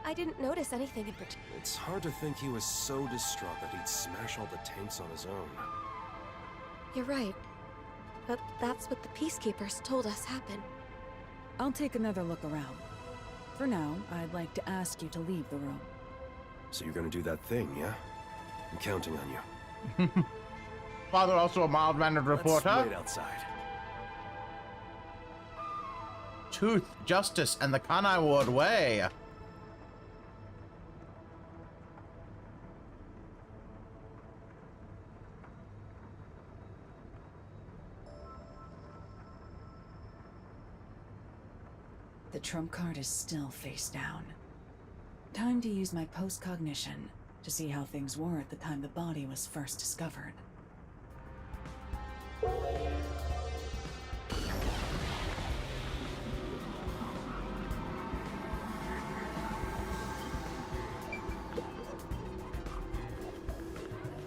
I didn't notice anything in particular. It's hard to think he was so distraught that he'd smash all the tanks on his own. You're right. But that's what the Peacekeepers told us happened. I'll take another look around. For now, I'd like to ask you to leave the room. So you're gonna do that thing, yeah? I'm counting on you. Father also a mild-mannered reporter. Let's wait outside. Truth, justice, and the Kanai Ward way. The trump card is still face down. Time to use my post-cognition to see how things were at the time the body was first discovered.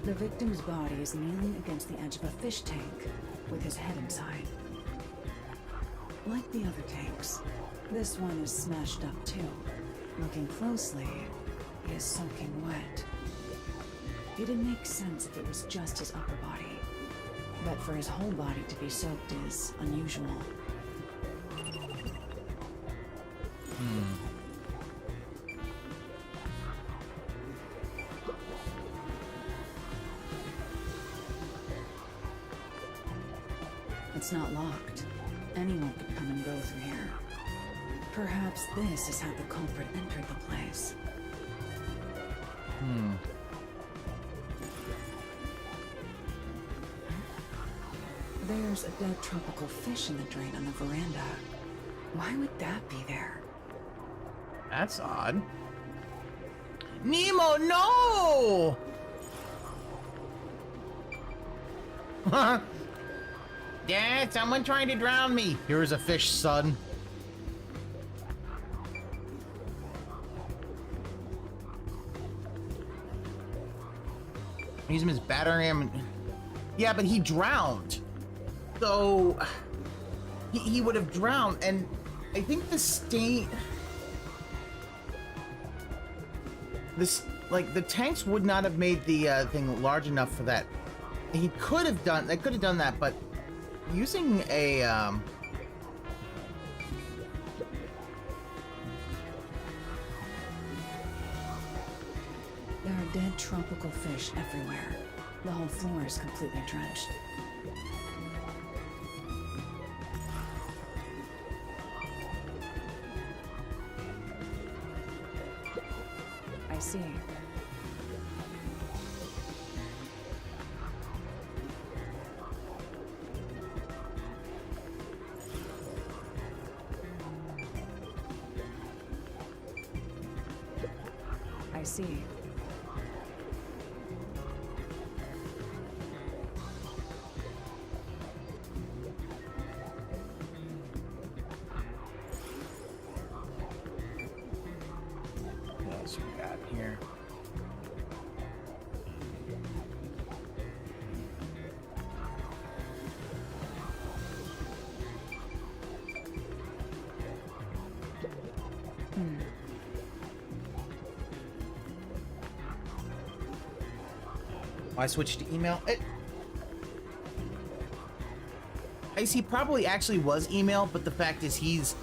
The victim's body is kneeling against the edge of a fish tank, with his head inside. Like the other tanks, this one is smashed up too. Looking closely, he is soaking wet. It'd make sense if it was just his upper body, but for his whole body to be soaked is unusual. It's not locked. Anyone could come and go through here. Perhaps this is how the culprit entered the place. There's a dead tropical fish in the drain on the veranda. Why would that be there? That's odd. Nemo, no! Dad, someone trying to drown me. Here's a fish, son. Use him as battering him. Yeah, but he drowned. So he would have drowned, and I think the stain. The tanks would not have made the thing large enough for that. He could have done. They could have done that, but using a There are dead tropical fish everywhere. The whole floor is completely drenched. I see. I see. What else we got here? I switched to email. He probably actually was email, but the fact is he's...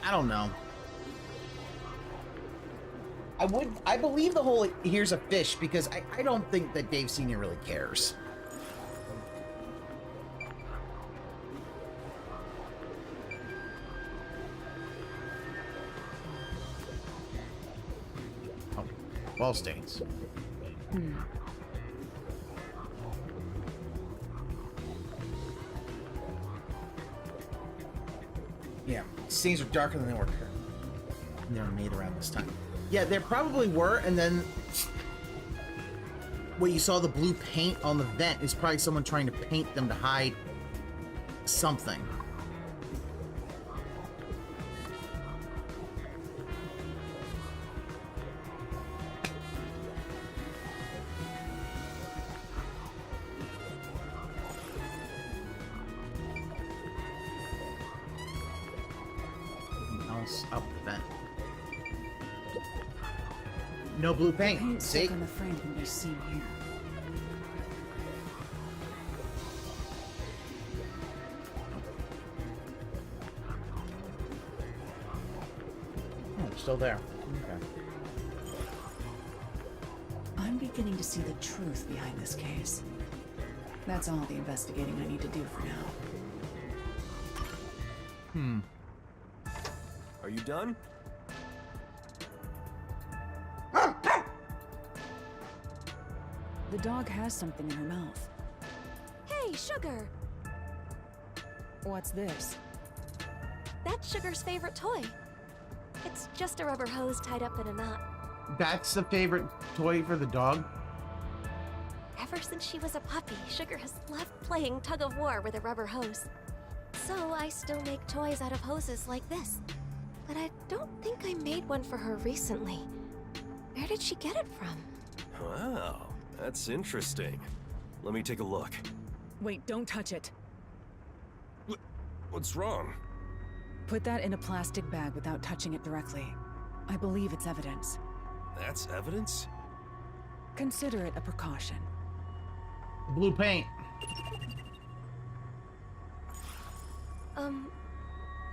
I don't know. I believe the whole here's a fish because I don't think that Dave Sr. really cares. wall stains. Yeah, stains are darker than they were. They were made around this time. Yeah, there probably were, and then what you saw, the blue paint on the vent, is probably someone trying to paint them to hide something. Else up the vent. No blue paint. See? On the frame can be seen here. Oh, they're still there. Okay. I'm beginning to see the truth behind this case. That's all the investigating I need to do for now. Are you done? The dog has something in her mouth. Hey, Sugar! What's this? That's Sugar's favorite toy. It's just a rubber hose tied up in a knot. That's the favorite toy for the dog? Ever since she was a puppy, Sugar has loved playing tug of war with a rubber hose. So I still make toys out of hoses like this. But I don't think I made one for her recently. Where did she get it from? Wow, that's interesting. Let me take a look. Wait, don't touch it. What's wrong? Put that in a plastic bag without touching it directly. I believe it's evidence. That's evidence? Consider it a precaution. Blue paint.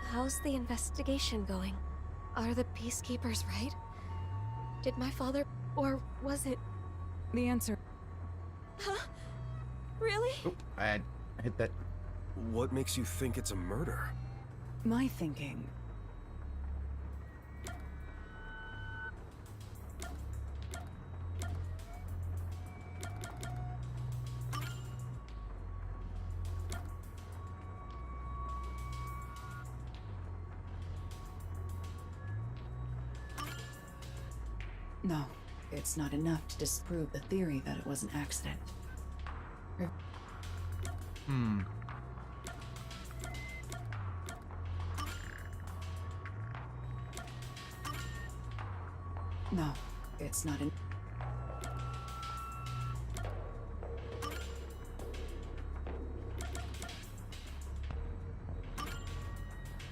How's the investigation going? Are the peacekeepers right? Did my father, or was it... The answer... Huh? Really? Oh, I hit that. What makes you think it's a murder? My thinking... No, it's not enough to disprove the theory that it was an accident. No, it's not an...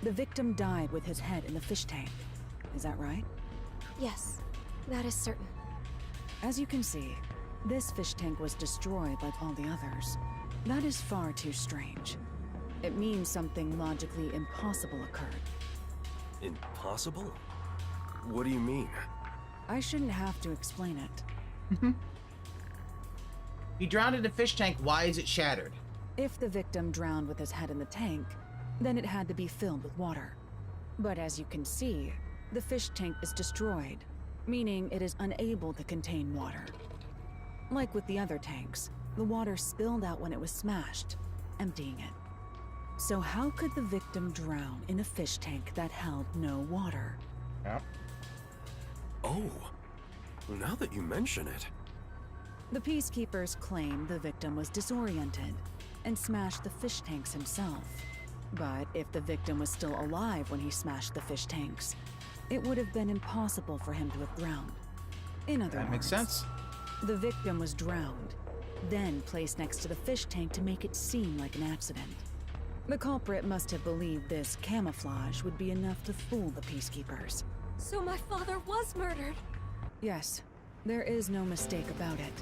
The victim died with his head in the fish tank. Is that right? Yes, that is certain. As you can see, this fish tank was destroyed like all the others. That is far too strange. It means something logically impossible occurred. Impossible? What do you mean? I shouldn't have to explain it. He drowned in a fish tank. Why is it shattered? If the victim drowned with his head in the tank, then it had to be filled with water. But as you can see, the fish tank is destroyed, meaning it is unable to contain water. Like with the other tanks, the water spilled out when it was smashed, emptying it. So how could the victim drown in a fish tank that held no water? Yep. Oh, now that you mention it. The peacekeepers claim the victim was disoriented and smashed the fish tanks himself. But if the victim was still alive when he smashed the fish tanks, it would have been impossible for him to have drowned. In other words, that makes sense. The victim was drowned, then placed next to the fish tank to make it seem like an accident. The culprit must have believed this camouflage would be enough to fool the peacekeepers. So my father was murdered? Yes, there is no mistake about it.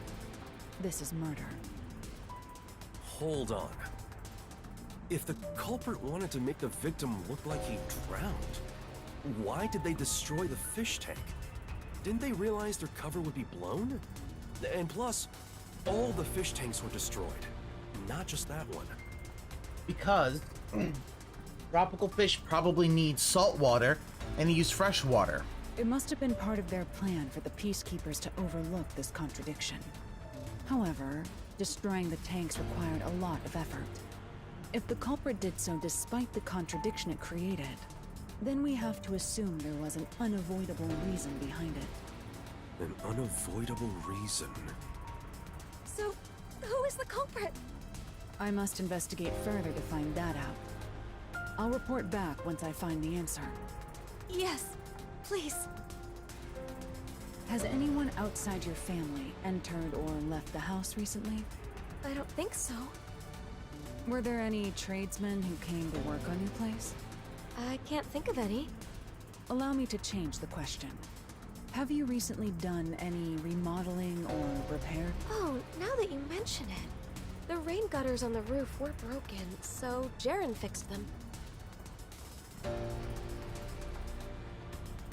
This is murder. Hold on. If the culprit wanted to make the victim look like he drowned, why did they destroy the fish tank? Didn't they realize their cover would be blown? And plus, all the fish tanks were destroyed, not just that one. Because tropical fish probably need salt water, and they use fresh water. It must have been part of their plan for the Peacekeepers to overlook this contradiction. However, destroying the tanks required a lot of effort. If the culprit did so despite the contradiction it created, then we have to assume there was an unavoidable reason behind it. An unavoidable reason? So, who is the culprit? I must investigate further to find that out. I'll report back once I find the answer. Yes, please. Has anyone outside your family entered or left the house recently? I don't think so. Were there any tradesmen who came to work on your place? I can't think of any. Allow me to change the question. Have you recently done any remodeling or repair? Oh, now that you mention it. The rain gutters on the roof were broken, so Jaren fixed them.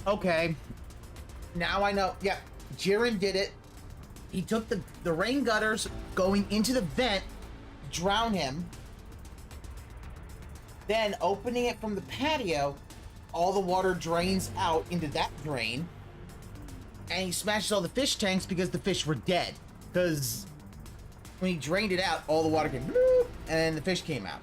Okay. Now I know. Yeah, Jiren did it. He took the rain gutters going into the vent, drown him. Then opening it from the patio, all the water drains out into that drain. And he smashes all the fish tanks because the fish were dead. Because when he drained it out, all the water came, bloop, and the fish came out.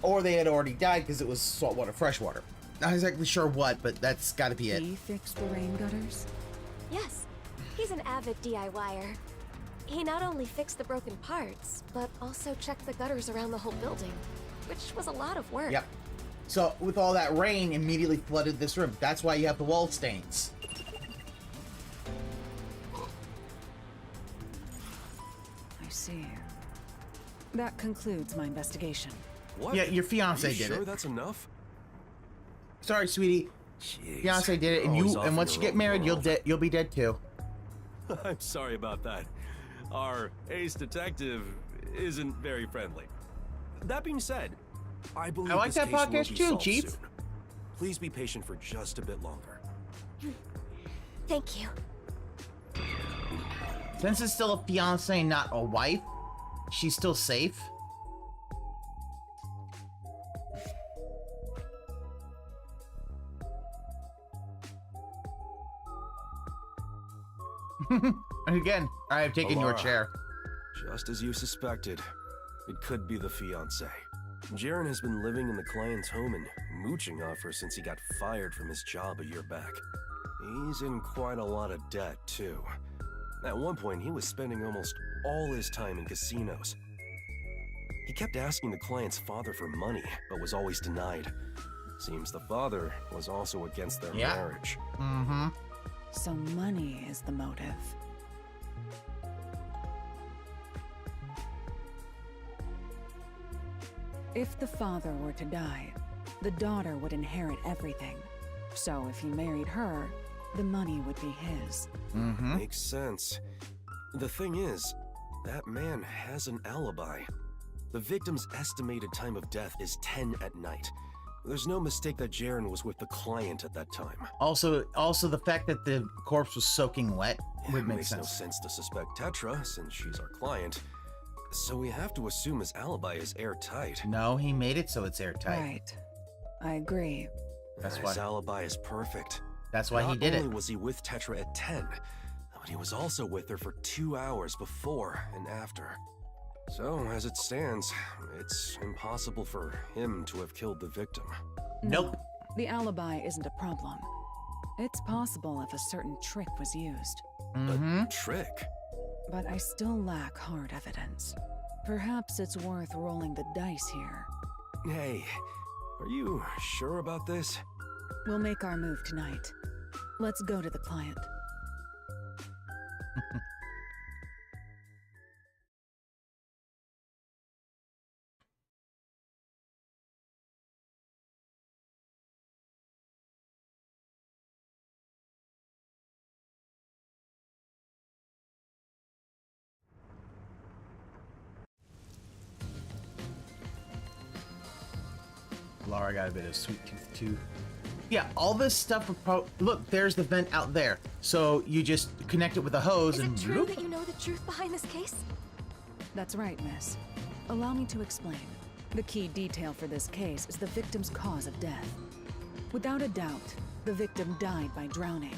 Or they had already died because it was saltwater, freshwater. Not exactly sure what, but that's got to be it. He fixed the rain gutters? Yes, he's an avid DIYer. He not only fixed the broken parts, but also checked the gutters around the whole building, which was a lot of work. Yep. So with all that rain, immediately flooded this room. That's why you have the wall stains. I see. That concludes my investigation. What? Yeah, your fiance Are you did sure it. that's enough? Sorry, sweetie. Jeez. Fiance did it, and Always you. off And in once your you get own married, world. you'll be dead too. I'm sorry about that. Our ace detective isn't very friendly. That being said, I believe I like this that case will podcast be too, solved Chief. soon. Please be patient for just a bit longer. Thank you. Since it's still a fiance, not a wife, she's still safe. Again, I have taken your Alara, chair. Just as you suspected, it could be the fiancé. Jaren has been living in the client's home and mooching off her since he got fired from his job a year back. He's in quite a lot of debt, too. At one point, he was spending almost all his time in casinos. He kept asking the client's father for money, but was always denied. Seems the father was also against their marriage. Mm-hmm. So money is the motive. If the father were to die, the daughter would inherit everything. So if he married her, the money would be his. Mm-hmm. Makes sense. The thing is, that man has an alibi. The victim's estimated time of death is 10 at night. There's no mistake that Jaren was with the client at that time. Also the fact that the corpse was soaking wet would It make makes sense. no sense to suspect Tetra, since she's our client. So we have to assume his alibi is airtight. No, he made it so it's airtight. Right. I agree. That's His why. alibi is perfect. That's why he did Not it. only was he with Tetra at 10, but he was also with her for 2 hours before and after. So, as it stands, it's impossible for him to have killed the victim. Nope. The alibi isn't a problem. It's possible if a certain trick was used. Mm-hmm. A trick? But I still lack hard evidence. Perhaps it's worth rolling the dice here. Hey, are you sure about this? We'll make our move tonight. Let's go to the client. Laura got a bit of sweet tooth too. Yeah, all this stuff would look, there's the vent out there. So you just connect it with a hose Is and it true bloop. that you know the truth behind this case? That's right, miss. Allow me to explain. The key detail for this case is the victim's cause of death. Without a doubt, the victim died by drowning.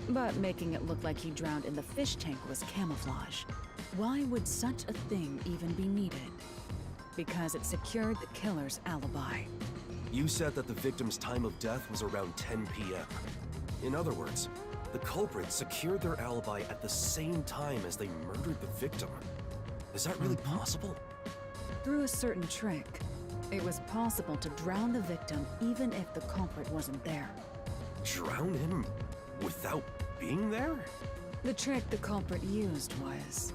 But making it look like he drowned in the fish tank was camouflage. Why would such a thing even be needed? Because it secured the killer's alibi. You said that the victim's time of death was around 10 p.m. In other words, the culprit secured their alibi at the same time as they murdered the victim. Is that really possible? Through a certain trick, it was possible to drown the victim even if the culprit wasn't there. Drown him without being there? The trick the culprit used was...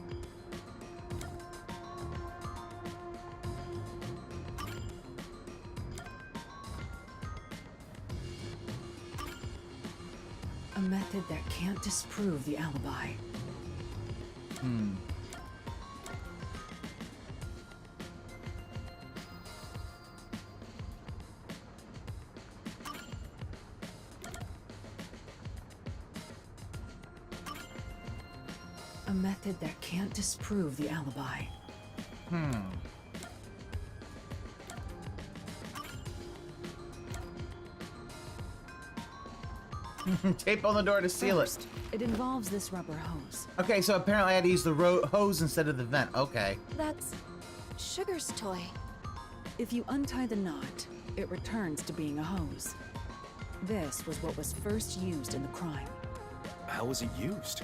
a method that can't disprove the alibi. A method that can't disprove the alibi. Tape on the door to seal First, it involves this rubber hose. Okay, so apparently I had to use the hose instead of the vent. Okay. That's Sugar's toy. If you untie the knot, it returns to being a hose. This was what was first used in the crime. How was it used?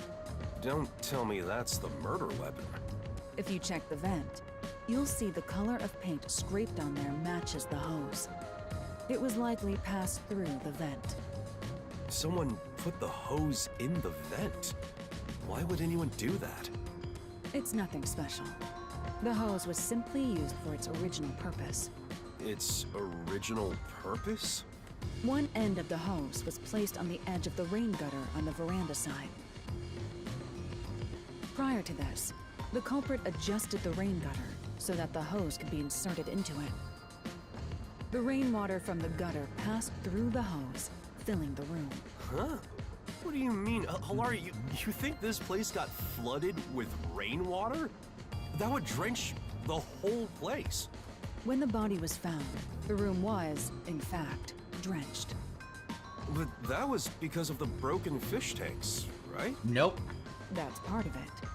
Don't tell me that's the murder weapon. If you check the vent, you'll see the color of paint scraped on there matches the hose. It was likely passed through the vent. Someone put the hose in the vent. Why would anyone do that? It's nothing special. The hose was simply used for its original purpose. Its original purpose? One end of the hose was placed on the edge of the rain gutter on the veranda side. Prior to this, the culprit adjusted the rain gutter so that the hose could be inserted into it. The rainwater from the gutter passed through the hose, filling the room. Huh? What do you mean? Hilari, you think this place got flooded with rainwater? That would drench the whole place. When the body was found, the room was, in fact, drenched. But that was because of the broken fish tanks, right? Nope. That's part of it.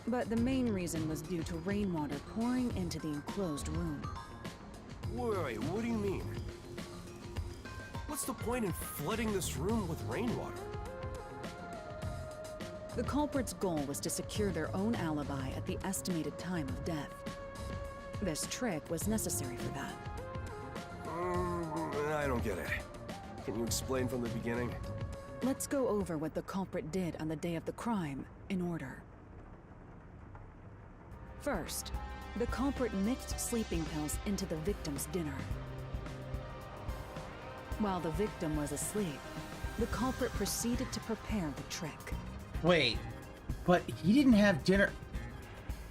But the main reason was due to rainwater pouring into the enclosed room. Wait, what do you mean? What's the point in flooding this room with rainwater? The culprit's goal was to secure their own alibi at the estimated time of death. This trick was necessary for that. I don't get it. Can you explain from the beginning? Let's go over what the culprit did on the day of the crime in order. First, the culprit mixed sleeping pills into the victim's dinner. While the victim was asleep, the culprit proceeded to prepare the trick. Wait, but he didn't have dinner.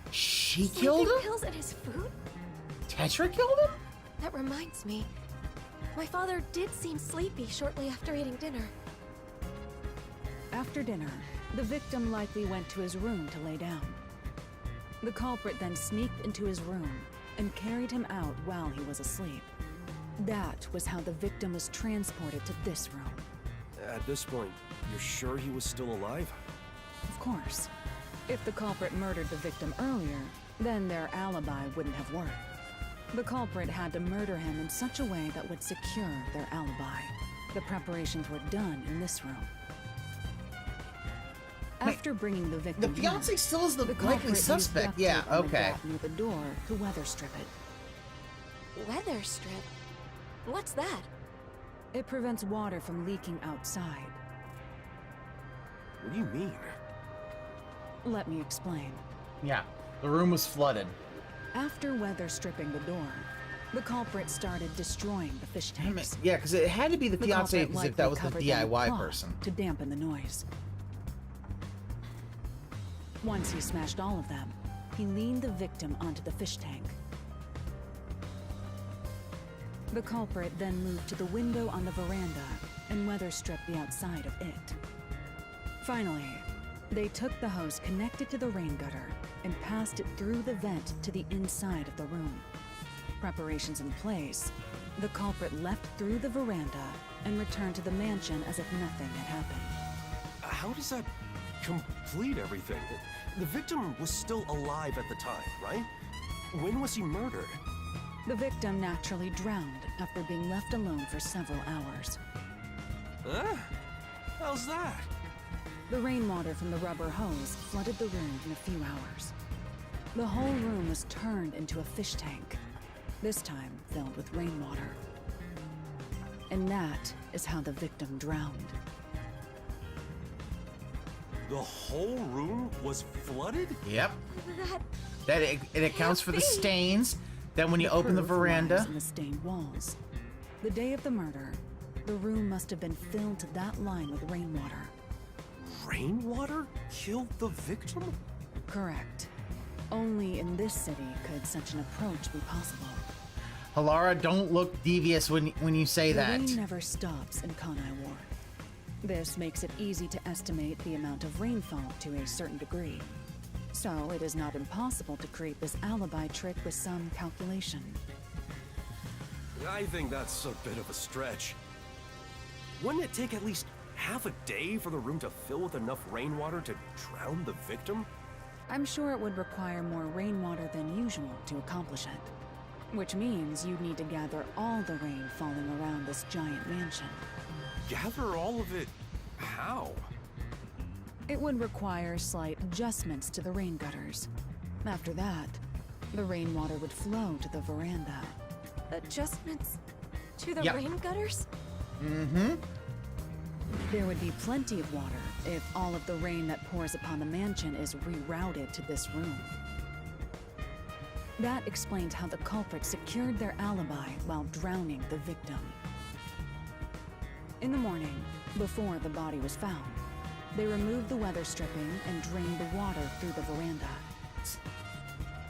She killed him? Sleeping pills in his food? Tetra killed him? That reminds me. My father did seem sleepy shortly after eating dinner. After dinner, the victim likely went to his room to lay down. The culprit then sneaked into his room and carried him out while he was asleep. That was how the victim was transported to this room. At this point, you're sure he was still alive? Of course. If the culprit murdered the victim earlier, then their alibi wouldn't have worked. The culprit had to murder him in such a way that would secure their alibi. The preparations were done in this room. After bringing the victim, The fiance still is the likely culprit suspect. used Yeah, duct tape on the okay. gap near the door to weather strip it. Weather strip? What's that? It prevents water from leaking outside. What do you mean? Let me explain. Yeah, the room was flooded. After weather stripping the door, the culprit started destroying the fish tanks. Yeah, because it had to be the fiance culprit because if that likely was the covered them with DIY cloth person. to dampen the noise. Once he smashed all of them, he leaned the victim onto the fish tank. The culprit then moved to the window on the veranda and weather stripped the outside of it. Finally, they took the hose connected to the rain gutter and passed it through the vent to the inside of the room. Preparations in place, the culprit left through the veranda and returned to the mansion as if nothing had happened. How does that complete everything? The victim was still alive at the time, right? When was he murdered? The victim naturally drowned after being left alone for several hours. Huh? How's that? The rainwater from the rubber hose flooded the room in a few hours. The whole room was turned into a fish tank, this time filled with rainwater. And that is how the victim drowned. The whole room was flooded? Yep. That it accounts for the stains. Then when you open the veranda, And the stained walls. The day of the murder, the room must have been filled to that line with rainwater. Rainwater killed the victim? Correct. Only in this city could such an approach be possible. Halara, don't look devious when you say that. The rain never stops in Kanai Ward. This makes it easy to estimate the amount of rainfall to a certain degree. So it is not impossible to create this alibi trick with some calculation. I think that's a bit of a stretch. Wouldn't it take at least half a day for the room to fill with enough rainwater to drown the victim? I'm sure it would require more rainwater than usual to accomplish it. Which means you'd need to gather all the rain falling around this giant mansion. Gather all of it? How? It would require slight adjustments to the rain gutters. After that, the rainwater would flow to the veranda. Adjustments to the Yep. rain gutters? Mm-hmm. There would be plenty of water if all of the rain that pours upon the mansion is rerouted to this room. That explains how the culprit secured their alibi while drowning the victim. In the morning, before the body was found, they removed the weather stripping and drained the water through the veranda.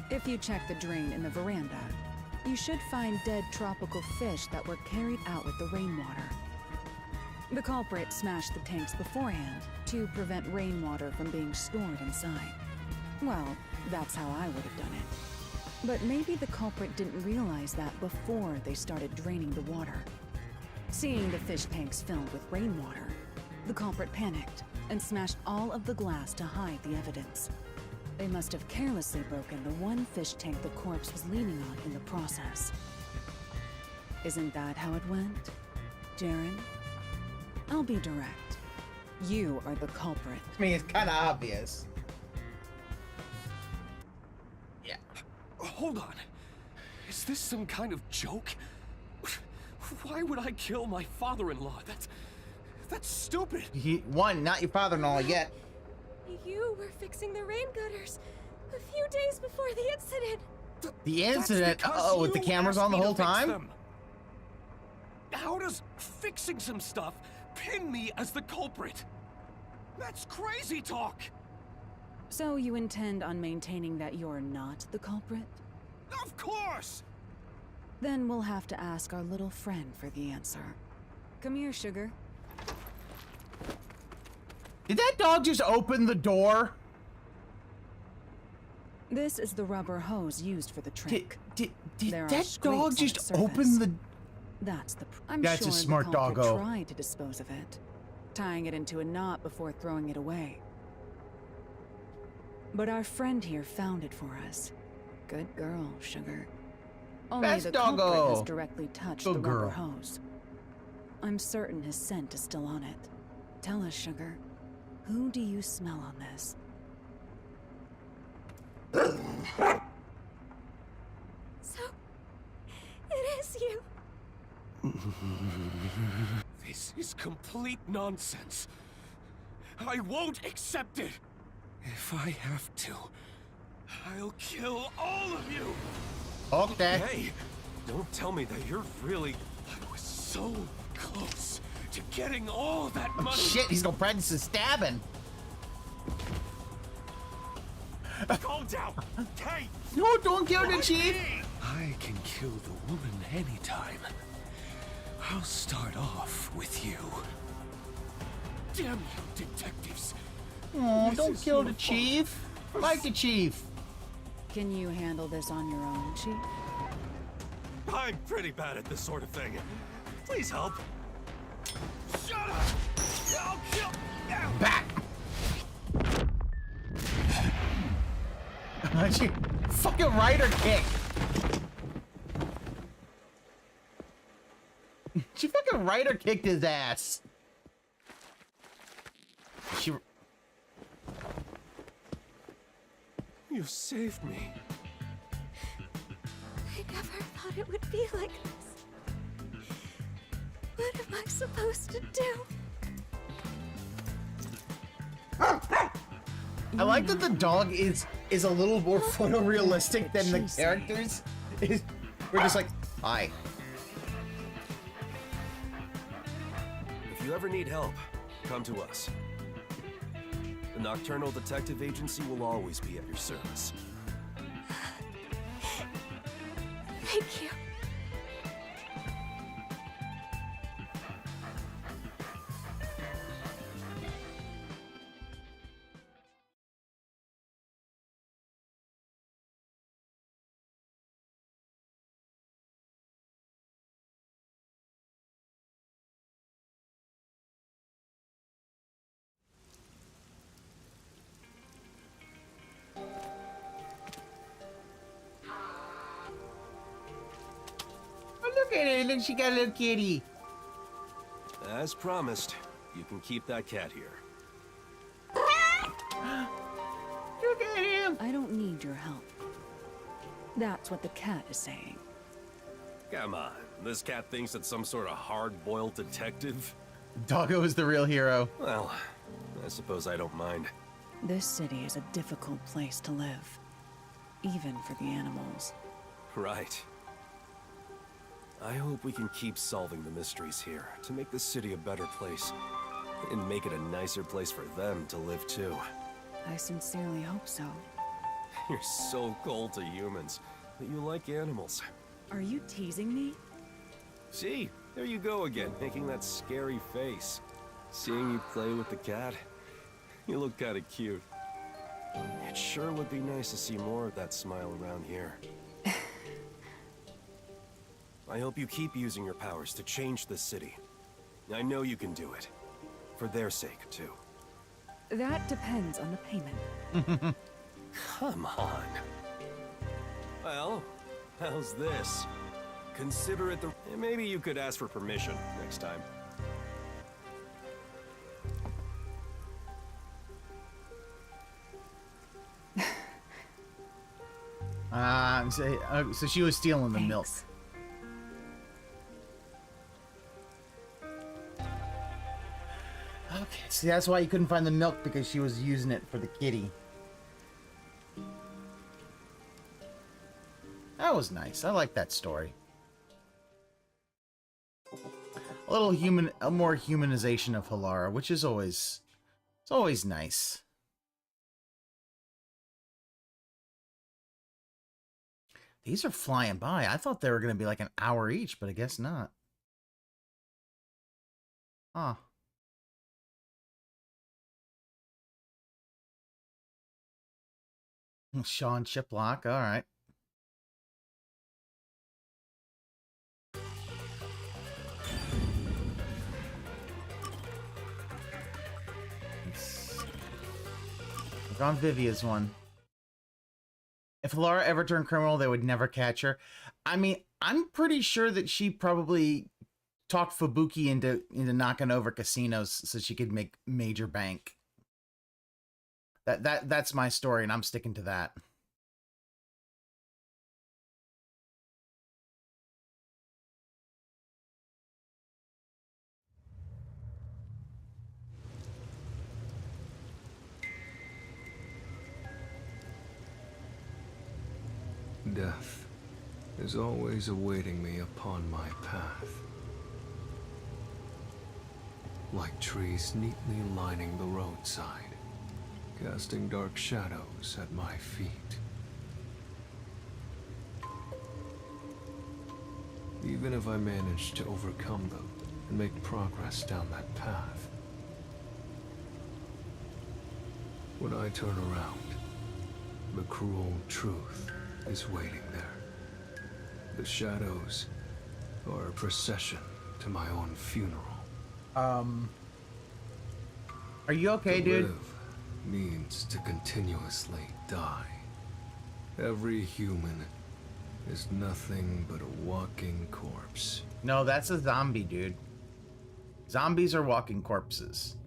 If you check the drain in the veranda, you should find dead tropical fish that were carried out with the rainwater. The culprit smashed the tanks beforehand to prevent rainwater from being stored inside. Well, that's how I would have done it. But maybe the culprit didn't realize that before they started draining the water. Seeing the fish tanks filled with rainwater, the culprit panicked and smashed all of the glass to hide the evidence. They must have carelessly broken the one fish tank the corpse was leaning on in the process. Isn't that how it went, Jaren? I'll be direct. You are the culprit. I mean, it's kind of obvious. Yeah. Hold on. Is this some kind of joke? Why would I kill my father-in-law? That's stupid. One, not your father-in-law yet. You were fixing the rain gutters a few days before the incident. The incident? Oh, with the cameras on the whole time? How does fixing some stuff pin me as the culprit? That's crazy talk! So you intend on maintaining that you're not the culprit? Of course! Then we'll have to ask our little friend for the answer. Come here, Sugar. Did that dog just open the door? This is the rubber hose used for the trick. Did There are that scrapes dog on just its surface. open the... That's the... I'm That's sure a smart the culprit doggo. tried to dispose of it, tying it into a knot before throwing it away. But our friend here found it for us. Good girl, Sugar. Only Best the doggo. culprit has directly touched Good the rubber girl. hose. I'm certain his scent is still on it. Tell us, Sugar, who do you smell on this? So, it is you. This is complete nonsense. I won't accept it. If I have to, I'll kill all of you. Okay. Hey, don't tell me that you're really... I was so close to getting all that Oh, money. shit, he's gonna practice his stabbing. Calm down. Hey! No, don't kill the chief. I can kill the woman anytime. I'll start off with you. Damn you, detectives. Oh, This don't is kill your the chief. I like the chief. Can you handle this on your own, Chief? I'm pretty bad at this sort of thing. Please help. Shut up! I'll kill... Back! She fucking rider kick. She fucking rider kicked his ass. She... You saved me. I never thought it would be like this. What am I supposed to do? I like that the dog is a little more photorealistic than the characters. We're just like, hi. If you ever need help, come to us. The Nocturnal Detective Agency will always be at your service. Thank you. Look at it, look, she got a little kitty. As promised, you can keep that cat here. Look at him. I don't need your help. That's what the cat is saying. Come on, this cat thinks it's some sort of hard-boiled detective? Doggo is the real hero. Well, I suppose I don't mind. This city is a difficult place to live, even for the animals. Right. I hope we can keep solving the mysteries here to make this city a better place. And make it a nicer place for them to live too. I sincerely hope so. You're so cold to humans, but you like animals. Are you teasing me? See, there you go again, making that scary face. Seeing you play with the cat, you look kinda cute. It sure would be nice to see more of that smile around here. I hope you keep using your powers to change this city. I know you can do it. For their sake, too. That depends on the payment. Come on. Well, how's this? Consider it the... Maybe you could ask for permission next time. So she was stealing the milk. Okay, see, that's why you couldn't find the milk, because she was using it for the kitty. That was nice. I like that story. A little more humanization of Halara, which is always, it's always nice. These are flying by. I thought they were going to be like an hour each, but I guess not. Huh. Sean Chiplock, all right. Look on Vivia's one. If Halara ever turned criminal, they would never catch her. I mean, I'm pretty sure that she probably talked Fubuki into knocking over casinos so she could make major bank. That's my story, and I'm sticking to that. Death is always awaiting me upon my path. Like trees neatly lining the roadside, casting dark shadows at my feet. Even if I manage to overcome them and make progress down that path, when I turn around, the cruel truth is waiting there. The shadows or a procession to my own funeral. Are you okay, To dude? live means to continuously die. Every human is nothing but a walking corpse. No, that's a zombie, dude. Zombies are walking corpses.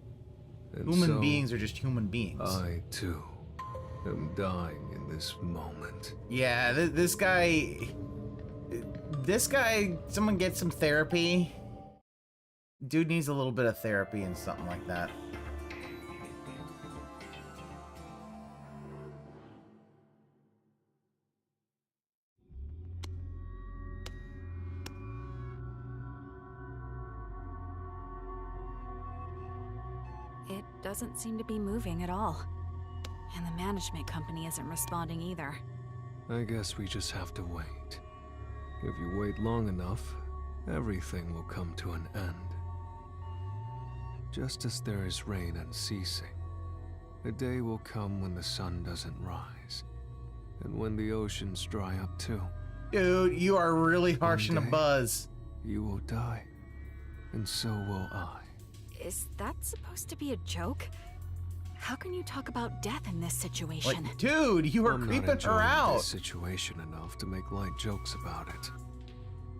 And Human so, beings are just human beings. I, too, am dying in this moment. Yeah, this guy... someone get some therapy. Dude needs a little bit of therapy and something like that. It doesn't seem to be moving at all. And the management company isn't responding either. I guess we just have to wait. If you wait long enough, everything will come to an end. Just as there is rain unceasing, a day will come when the sun doesn't rise, and when the oceans dry up too. Dude, you are really harshing the buzz. You will die, and so will I. Is that supposed to be a joke? How can you talk about death in this situation? Like, dude, you are I'm not creeping her enjoying out. this situation enough to make light jokes about it.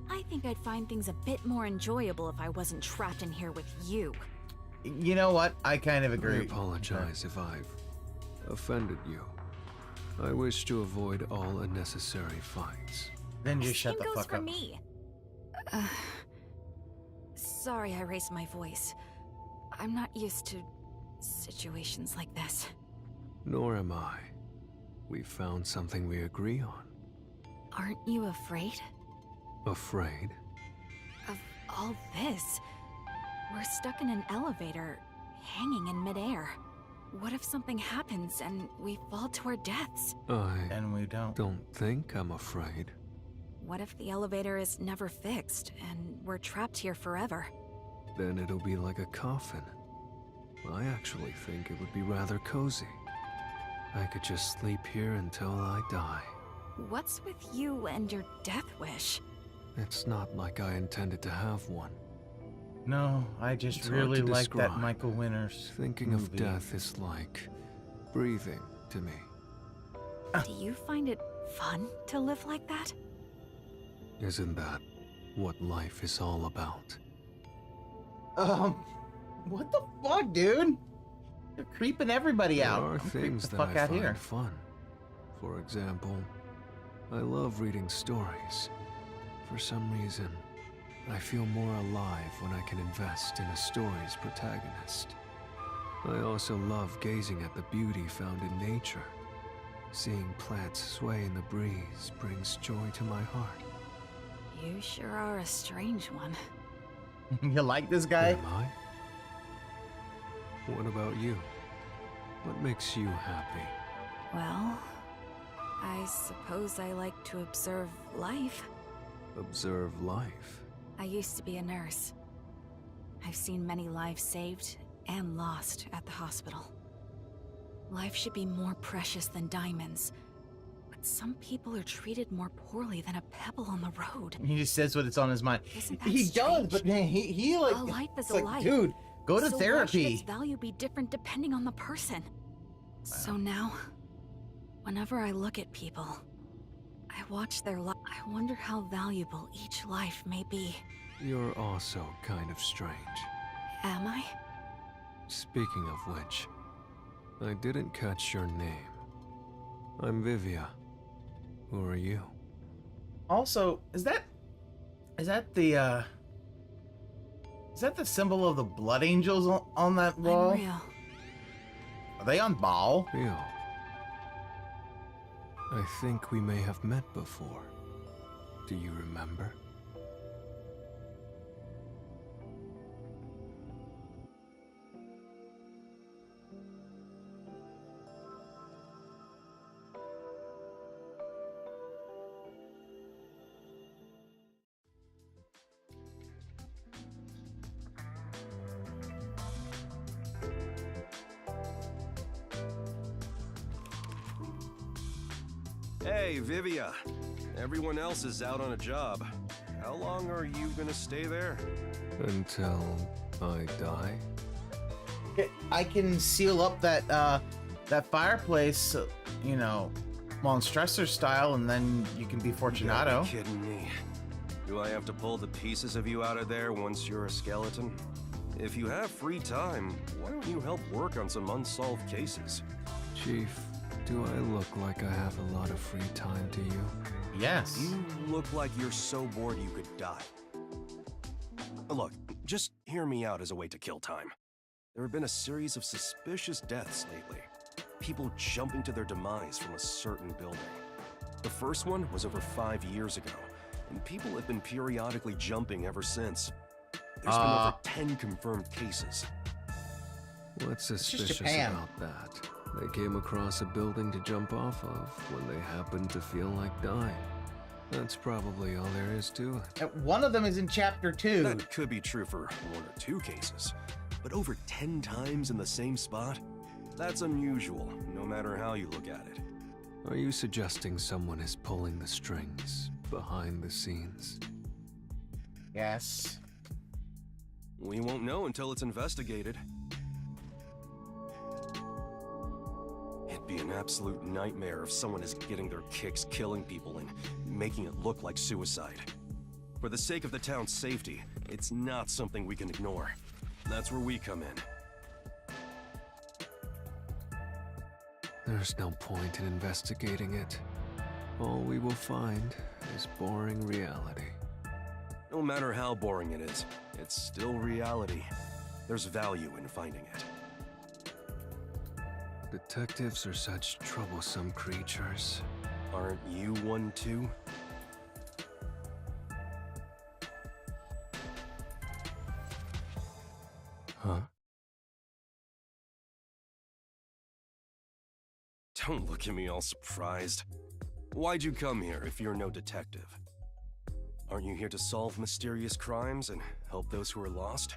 I think I'd find things a bit more enjoyable if I wasn't trapped in here with you. You know what? I kind of agree. I apologize if I've offended you. I wish to avoid all unnecessary fights. Then just shut Same the goes fuck for up. me. Sorry I raised my voice. I'm not used to situations like this. Nor am I. We found something we agree on. Aren't you afraid Afraid? of all this? We're stuck in an elevator, hanging in midair. What if something happens and we fall to our deaths? And we don't think I'm afraid. What if the elevator is never fixed and we're trapped here forever? Then it'll be like a coffin. I actually think it would be rather cozy. I could just sleep here until I die. What's with you and your death wish? It's not like I intended to have one. No, I just It's hard really to like that describe. Michael Winters Thinking movie. of death is like breathing to me. Do you find it fun to live like that? Isn't that what life is all about? What the fuck, dude? You're creeping everybody out. There are I'm creeping things the that fuck I out find here. fun. For example, I love reading stories. For some reason, I feel more alive when I can invest in a story's protagonist. I also love gazing at the beauty found in nature. Seeing plants sway in the breeze brings joy to my heart. You sure are a strange one. You like this guy? Am I? What about you? What makes you happy? Well, I suppose I like to observe life. Observe life. I used to be a nurse. I've seen many lives saved and lost at the hospital. Life should be more precious than diamonds, but some people are treated more poorly than a pebble on the road. He just says what it's on his mind. Isn't that He does, strange? but man, he like, A life is it's a like, life. dude, go to So therapy. why should its value be different depending on the person? So now, whenever I look at people, I watch their life. I wonder how valuable each life may be. You're also kind of strange. Am I? Speaking of which, I didn't catch your name. I'm Vivia. Who are you? Also, is that the symbol of the Blood Angels on that wall? Unreal. Are they on Baal? Rio. I think we may have met before. Do you remember? Hey, Vivia. Everyone else is out on a job. How long are you gonna stay there? Until I die? I can seal up that that fireplace, you know, Monstressor style, and then you can be Fortunato. You kidding me? Do I have to pull the pieces of you out of there once you're a skeleton? If you have free time, why don't you help work on some unsolved cases? Chief, do I look like I have a lot of free time to you? Yes. You look like you're so bored you could die. Look, just hear me out as a way to kill time. There have been a series of suspicious deaths lately. People jumping to their demise from a certain building. The first one was over 5 years ago, and people have been periodically jumping ever since. There's been over 10 confirmed cases. What's suspicious about that? They came across a building to jump off of when they happened to feel like dying. That's probably all there is to it. And one of them is in chapter 2. That could be true for 1 or 2 cases, but over 10 times in the same spot? That's unusual, no matter how you look at it. Are you suggesting someone is pulling the strings behind the scenes? Yes. We won't know until it's investigated. It'd be an absolute nightmare if someone is getting their kicks killing people and making it look like suicide. For the sake of the town's safety, it's not something we can ignore. That's where we come in. There's no point in investigating it. All we will find is boring reality. No matter how boring it is, it's still reality. There's value in finding it. Detectives are such troublesome creatures. Aren't you one too? Huh? Don't look at me all surprised. Why'd you come here if you're no detective? Aren't you here to solve mysterious crimes and help those who are lost?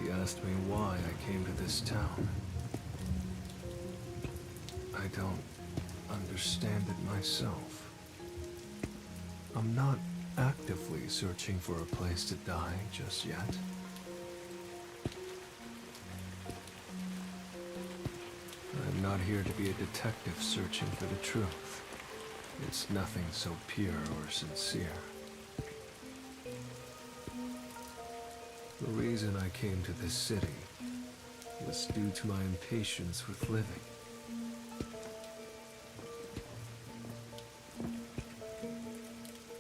He asked me why I came to this town. I don't understand it myself. I'm not actively searching for a place to die just yet. I'm not here to be a detective searching for the truth. It's nothing so pure or sincere. The reason I came to this city was due to my impatience with living.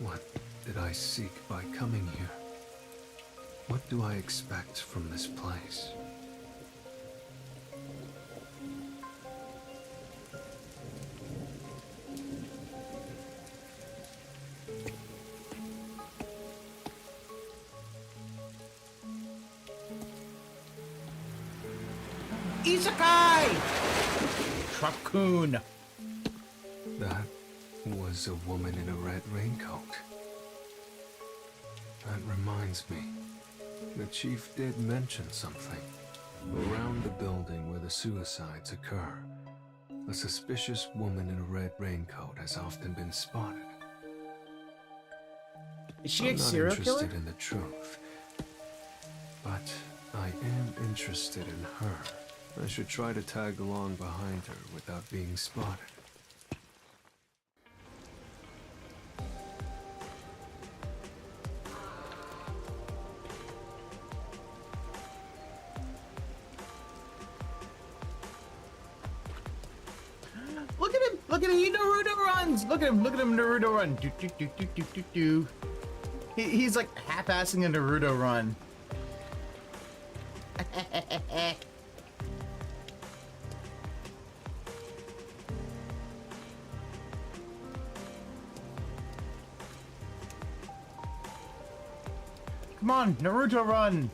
What did I seek by coming here? What do I expect from this place? Isekai! Truck-kun. That was a woman in a red raincoat. That reminds me. The chief did mention something. Around the building where the suicides occur, a suspicious woman in a red raincoat has often been spotted. Is she a serial killer? I'm not interested in the truth, but I am interested in her. I should try to tag along behind her without being spotted. Look at him! Look at him! He Naruto runs! Look at him! Look at him! Naruto run! Do, do, do, do, do, do, do. He's like half-assing a Naruto run. Come on, Naruto run!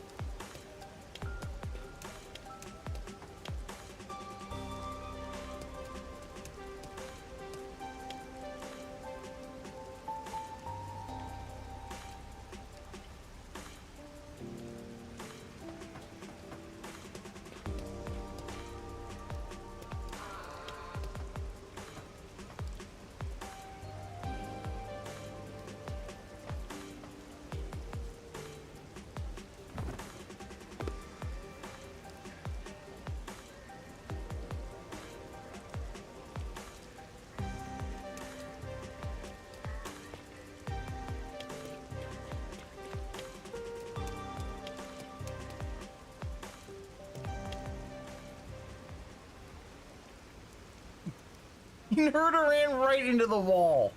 Naruto ran right into the wall.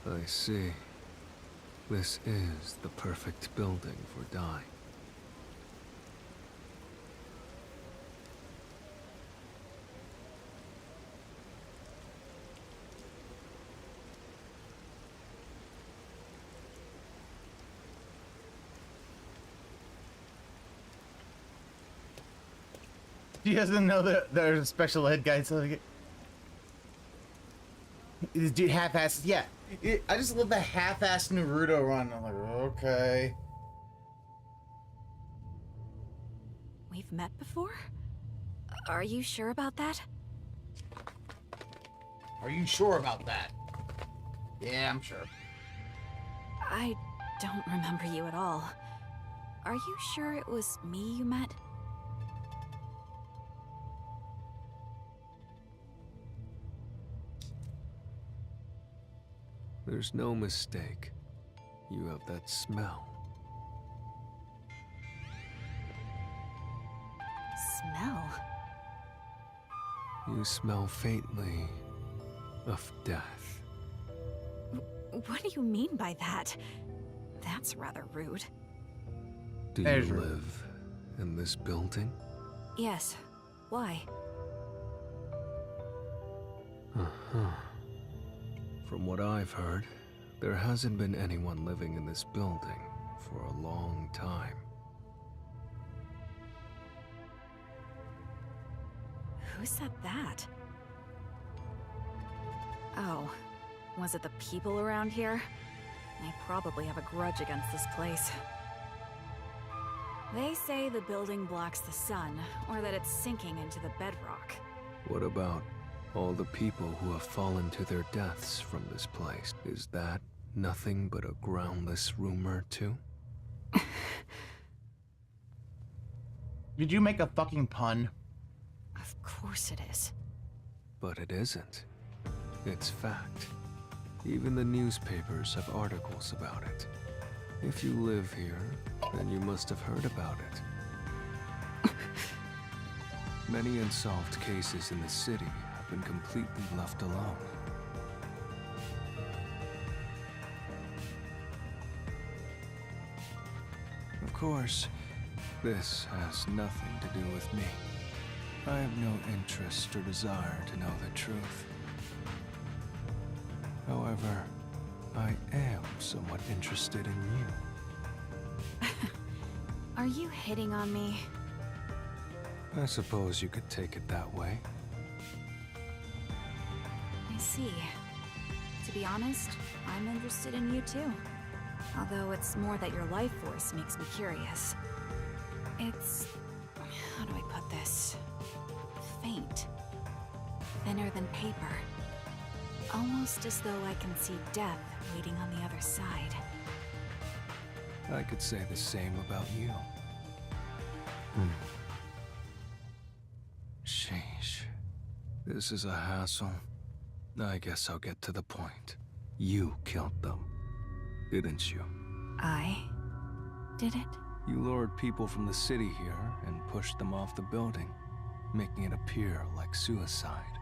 I see. This is the perfect building for Dai. She doesn't know that there's a special ed guy, so this dude half-assed. Yeah, I just love the half-assed Naruto run. I'm like, okay. We've met before? Are you sure about that? Are you sure about that? Yeah, I'm sure. I don't remember you at all. Are you sure it was me you met? There's no mistake. You have that smell. Smell? You smell faintly of death. What do you mean by that? That's rather rude. Do you live in this building? Yes. Why? Uh-huh. From what I've heard, there hasn't been anyone living in this building for a long time. Who said that? Oh, was it the people around here? They probably have a grudge against this place. They say the building blocks the sun, or that it's sinking into the bedrock. What about all the people who have fallen to their deaths from this place? Is that nothing but a groundless rumor, too? Did you make a fucking pun? Of course it is. But it isn't. It's fact. Even the newspapers have articles about it. If you live here, then you must have heard about it. Many unsolved cases in the city have been completely left alone. Of course, this has nothing to do with me. I have no interest or desire to know the truth. However, I am somewhat interested in you. Are you hitting on me? I suppose you could take it that way. I see. To be honest, I'm interested in you too. Although it's more that your life force makes me curious. It's... how do I put this? Faint. Thinner than paper. Almost as though I can see death waiting on the other side. I could say the same about you. Sheesh. This is a hassle. I guess I'll get to the point. You killed them, didn't you? I did it? You lured people from the city here and pushed them off the building, making it appear like suicide.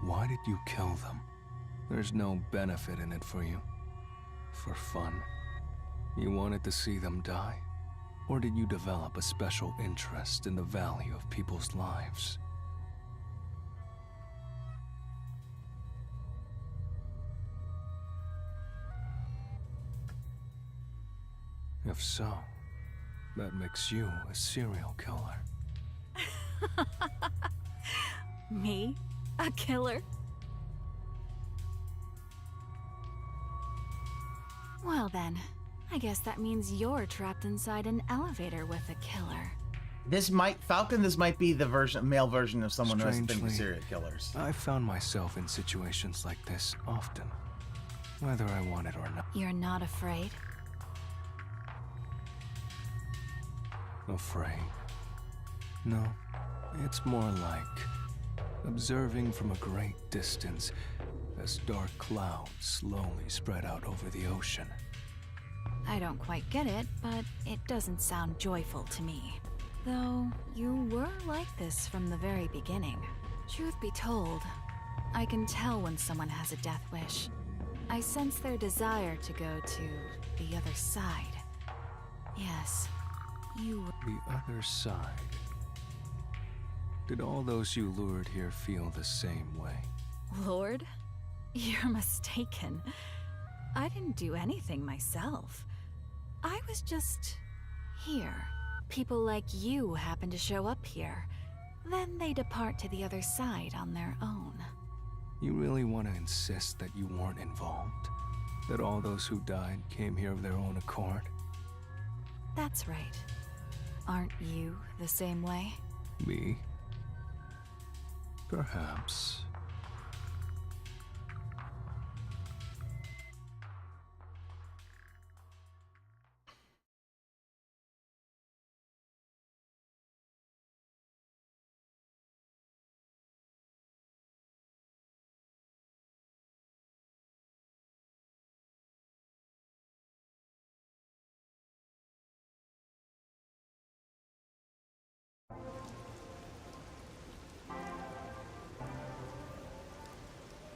Why did you kill them? There's no benefit in it for you. For fun. You wanted to see them die? Or did you develop a special interest in the value of people's lives? If so, that makes you a serial killer. Me? A killer? Well then, I guess that means you're trapped inside an elevator with a killer. This might be the male version of someone who's been Strangely, serial killers. I found myself in situations like this often, whether I want it or not. You're not afraid? Afraid? No, it's more like observing from a great distance as dark clouds slowly spread out over the ocean. I don't quite get it, but it doesn't sound joyful to me. Though, you were like this from the very beginning. Truth be told, I can tell when someone has a death wish. I sense their desire to go to the other side. Yes, you were— The other side. Did all those you lured here feel the same way? Lord? You're mistaken. I didn't do anything myself. I was just here. People like you happen to show up here. Then they depart to the other side on their own. You really want to insist that you weren't involved? That all those who died came here of their own accord? That's right. Aren't you the same way? Me? Perhaps.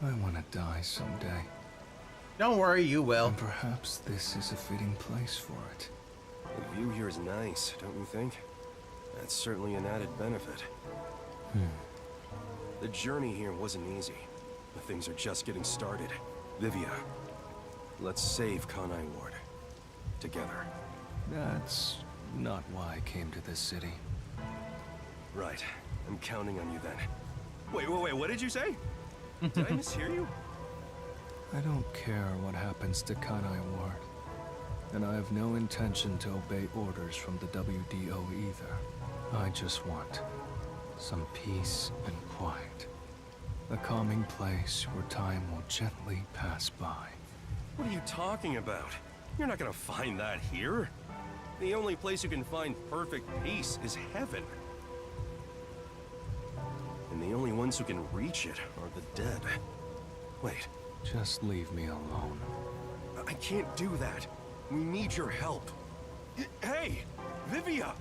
I want to die someday. Don't worry, you will. And perhaps this is a fitting place for it. The view here is nice, don't you think? That's certainly an added benefit. The journey here wasn't easy, but things are just getting started. Vivia, let's save Kanai Ward. Together. That's not why I came to this city. Right. I'm counting on you then. Wait, what did you say? Did I mishear you? I don't care what happens to Kanai Ward. And I have no intention to obey orders from the WDO either. I just want some peace and quiet. A calming place where time will gently pass by. What are you talking about? You're not gonna find that here. The only place you can find perfect peace is heaven. And the only ones who can reach it are the dead. Wait. Just leave me alone. I can't do that. We need your help. Hey! Vivia!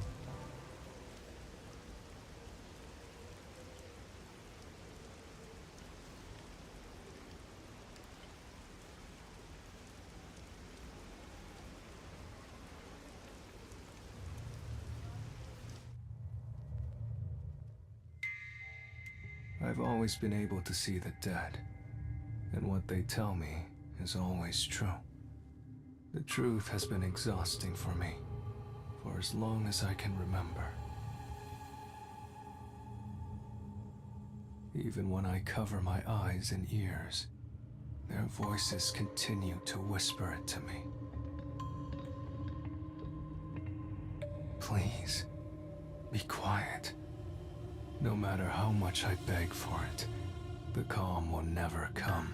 I've always been able to see the dead, and what they tell me is always true. The truth has been exhausting for me, for as long as I can remember. Even when I cover my eyes and ears, their voices continue to whisper it to me. Please, be quiet. No matter how much I beg for it, the calm will never come.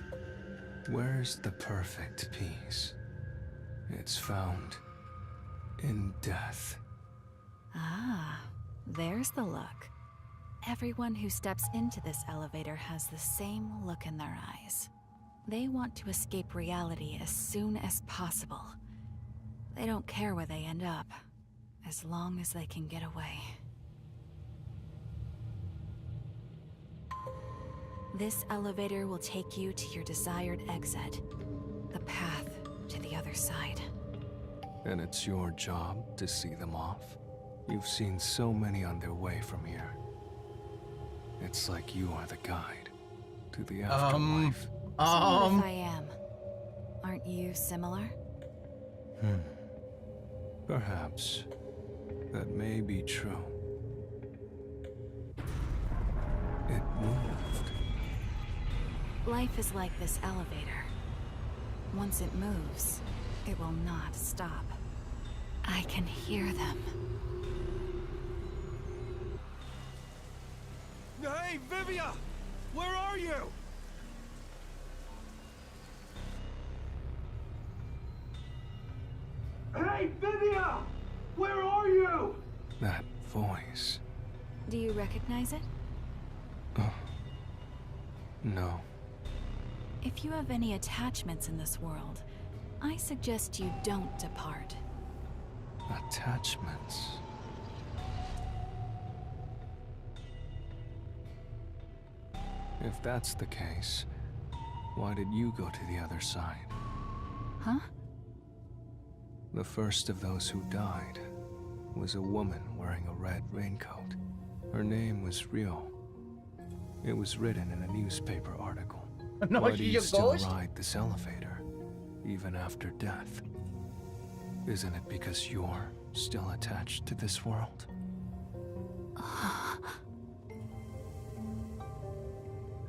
Where's the perfect peace? It's found in death. Ah, there's the look. Everyone who steps into this elevator has the same look in their eyes. They want to escape reality as soon as possible. They don't care where they end up, as long as they can get away. This elevator will take you to your desired exit, the path to the other side. And it's your job to see them off? You've seen so many on their way from here. It's like you are the guide to the afterlife. So what if I am? Aren't you similar? Perhaps that may be true. It moved. Life is like this elevator. Once it moves, it will not stop. I can hear them. Hey, Vivia! Where are you? Hey, Vivia! Where are you? That voice. Do you recognize it? No. If you have any attachments in this world, I suggest you don't depart. Attachments. If that's the case, why did you go to the other side? Huh? The first of those who died was a woman wearing a red raincoat. Her name was Rio. It was written in a newspaper article. No, Why do you she's a still ghost? ride this elevator, even after death? Isn't it because you're still attached to this world?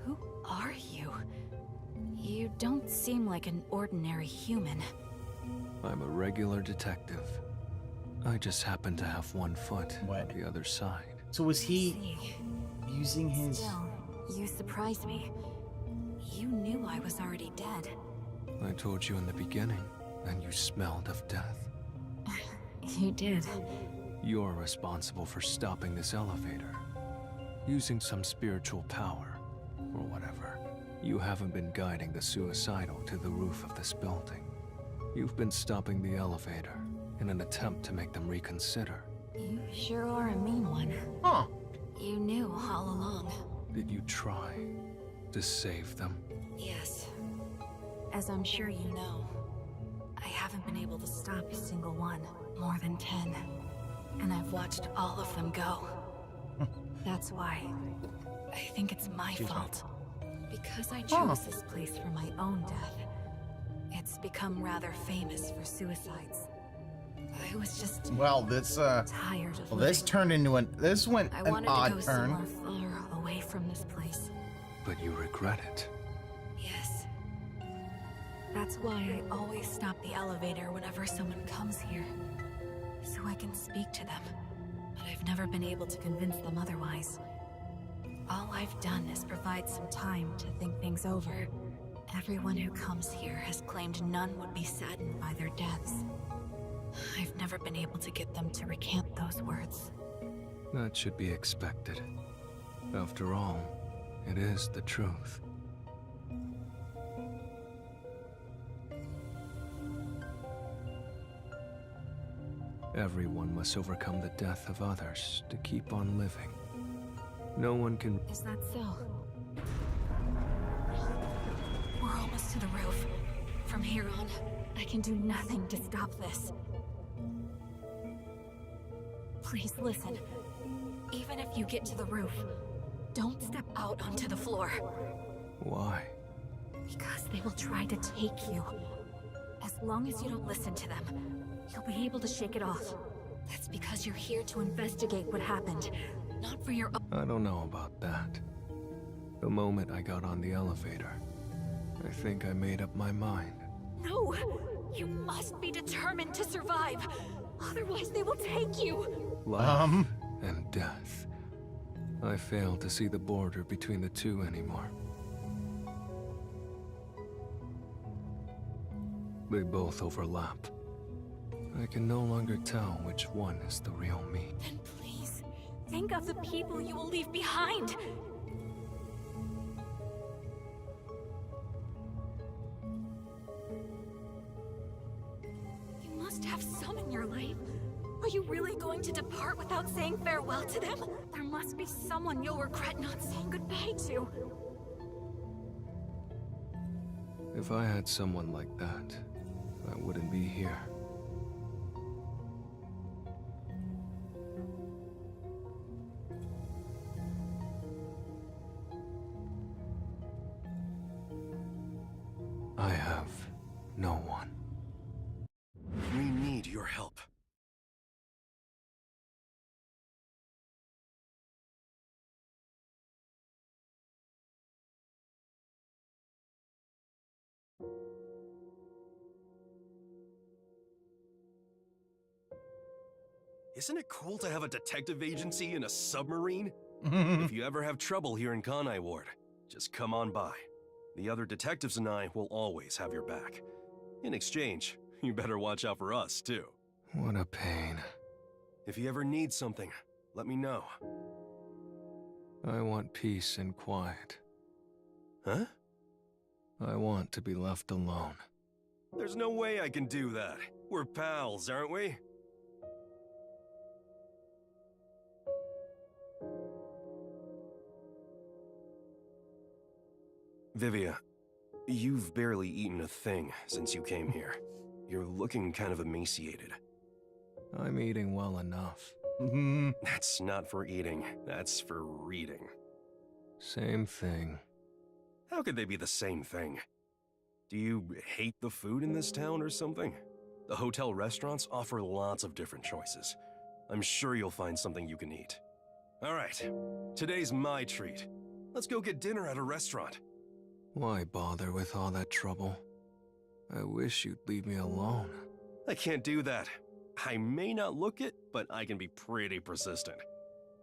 Who are you? You don't seem like an ordinary human. I'm a regular detective. I just happen to have one foot on the other side. So was he using his... Still, you surprised me. You knew I was already dead. I told you in the beginning, and you smelled of death. You did. You're responsible for stopping this elevator. Using some spiritual power, or whatever. You haven't been guiding the suicidal to the roof of this building. You've been stopping the elevator in an attempt to make them reconsider. You sure are a mean one. Huh. You knew all along. Did you try to save them? Yes. As I'm sure you know, I haven't been able to stop a single one. More than 10. And I've watched all of them go. That's why I think it's my fault. Because I chose this place for my own death. It's become rather famous for suicides. I was just Well, this tired of well, this living. turned into an this went I an wanted odd to go turn. somewhere far away from this place. But you regret it. Yes. That's why I always stop the elevator whenever someone comes here. So I can speak to them. But I've never been able to convince them otherwise. All I've done is provide some time to think things over. Everyone who comes here has claimed none would be saddened by their deaths. I've never been able to get them to recant those words. That should be expected. After all, it is the truth. Everyone must overcome the death of others to keep on living. No one can... Is that so? We're almost to the roof. From here on, I can do nothing to stop this. Please listen. Even if you get to the roof, don't step out onto the floor. Why? Because they will try to take you. As long as you don't listen to them, you'll be able to shake it off. That's because you're here to investigate what happened, not for your own. I don't know about that. The moment I got on the elevator, I think I made up my mind. No! You must be determined to survive! Otherwise they will take you! Life and death. I fail to see the border between the two anymore. They both overlap. I can no longer tell which one is the real me. Then please, think of the people you will leave behind! You must have some in your life. Are you really going to depart without saying farewell to them? There must be someone you'll regret not saying goodbye to. If I had someone like that, I wouldn't be here. I have no one. We need your help. Isn't it cool to have a detective agency in a submarine? If you ever have trouble here in Kanai Ward, just come on by. The other detectives and I will always have your back. In exchange, you better watch out for us, too. What a pain. If you ever need something, let me know. I want peace and quiet. Huh? I want to be left alone. There's no way I can do that. We're pals, aren't we? Vivia, you've barely eaten a thing since you came here. You're looking kind of emaciated. I'm eating well enough. That's not for eating, that's for reading. Same thing. How could they be the same thing? Do you hate the food in this town or something? The hotel restaurants offer lots of different choices. I'm sure you'll find something you can eat. All right, today's my treat. Let's go get dinner at a restaurant. Why bother with all that trouble? I wish you'd leave me alone. I can't do that. I may not look it, but I can be pretty persistent.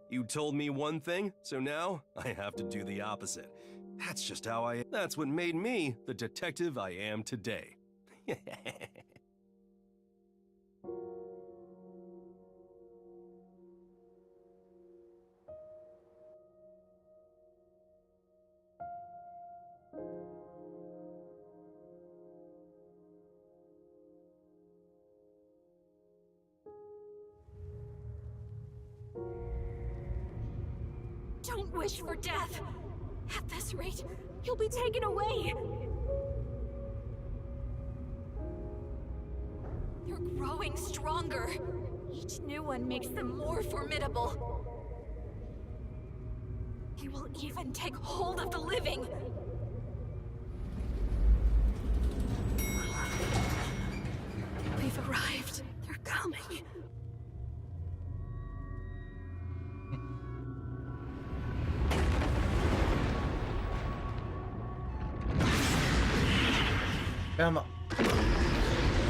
You told me one thing, so now I have to do the opposite. That's just how I am. That's what made me the detective I am today. Don't wish for death! At this rate, he'll be taken away! They're growing stronger. Each new one makes them more formidable. They will even take hold of the living! We've arrived. They're coming. The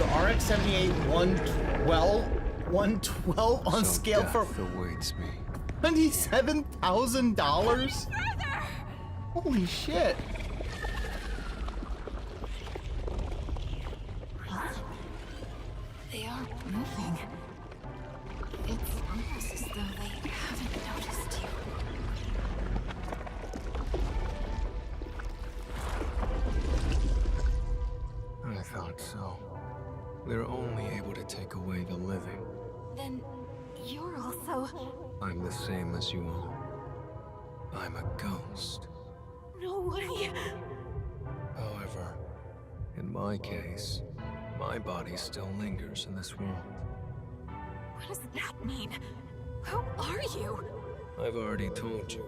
RX-78 112 on scale for awaits me. $27,000? Holy shit. They aren't moving. It's almost as though they haven't noticed you. I thought so. They're only able to take away the living. Then you're also... I'm the same as you all. I'm a ghost. No way! However, in my case, my body still lingers in this world. What does that mean? Who are you? I've already told you.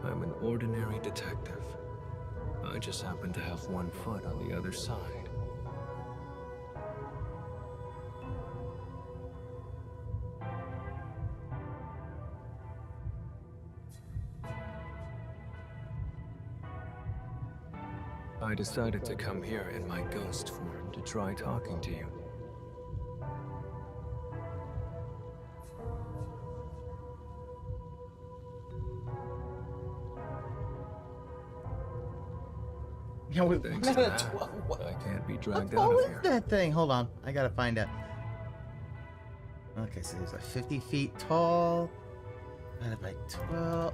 I'm an ordinary detective. I just happen to have one foot on the other side. I decided to come here in my ghost form to try talking to you. Yeah, Thanks to that, I can't be dragged out What of is here. that thing? Hold on, I gotta find out. Okay, so there's like 50 feet tall. Divided by 12.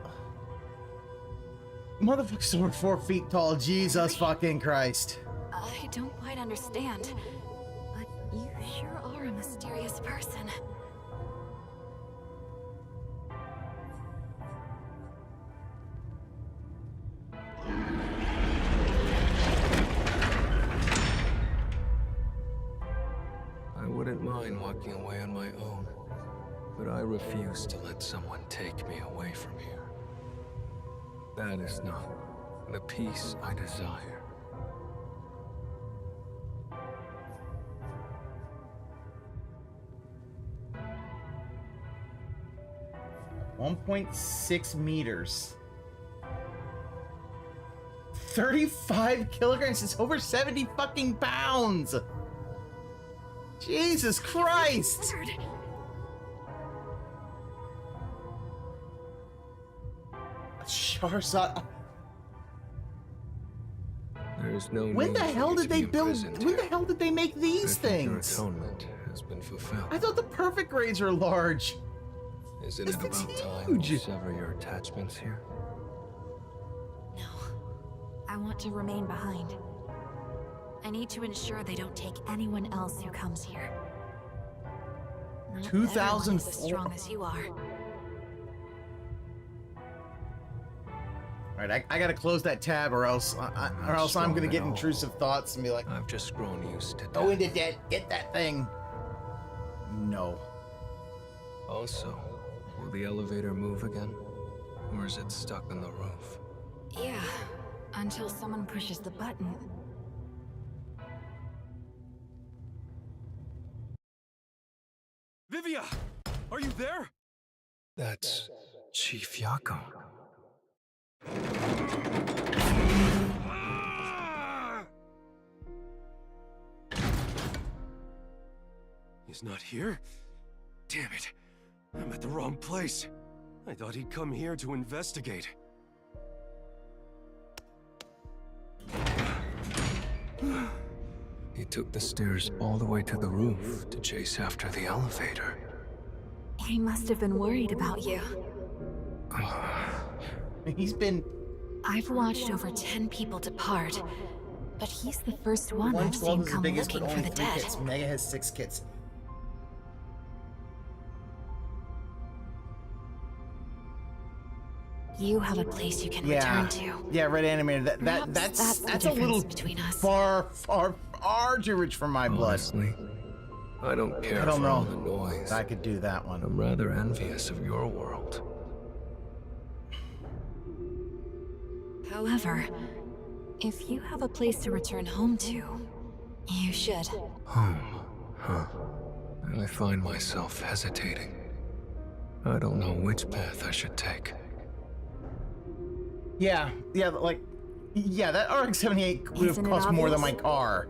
Motherfucker's over 4 feet tall. Jesus fucking Christ. I don't quite understand, but you sure are a mysterious person. I wouldn't mind walking away on my own, but I refuse to let someone take me away from here. That is not the peace I desire. $1.6 meters. 35 kilograms. It's over 70 fucking pounds. Jesus Christ. Charizard. There's no When need the for hell you did to they be build? imprisoned When the here. hell did they make I these think your things? atonement has been fulfilled. I thought the perfect grades are large. Isn't This it thing's about time huge. you sever your attachments here? I want to remain behind. I need to ensure they don't take anyone else who comes here. Not everyone is 2004. as strong as you are. All right, I gotta close that tab, or else I'm gonna get intrusive thoughts and be like, I've just grown used to go into debt, get that thing. No. Also, will the elevator move again? Or is it stuck on the roof? Yeah, until someone pushes the button. Vivia! Are you there? That's Chief Yako. He's not here? Damn it. I'm at the wrong place. I thought he'd come here to investigate. He took the stairs all the way to the roof to chase after the elevator. He must have been worried about you. He's been... I've watched over 10 people depart, but he's the first one I've 112 seen is the come biggest, but looking only for the 3 dead. kits. Mega has 6 kits. You have a place you can return to. Yeah, Red Animator. Perhaps That's that's the a little difference between us. far too rich for my blood. Honestly, I don't care I don't for all know the noise. I could do that one. I'm rather envious of your world. However, if you have a place to return home to, you should. Home, huh? I find myself hesitating. I don't know which path I should take. Yeah, like, yeah, that RX-78 would have Isn't it cost more than my obvious? car.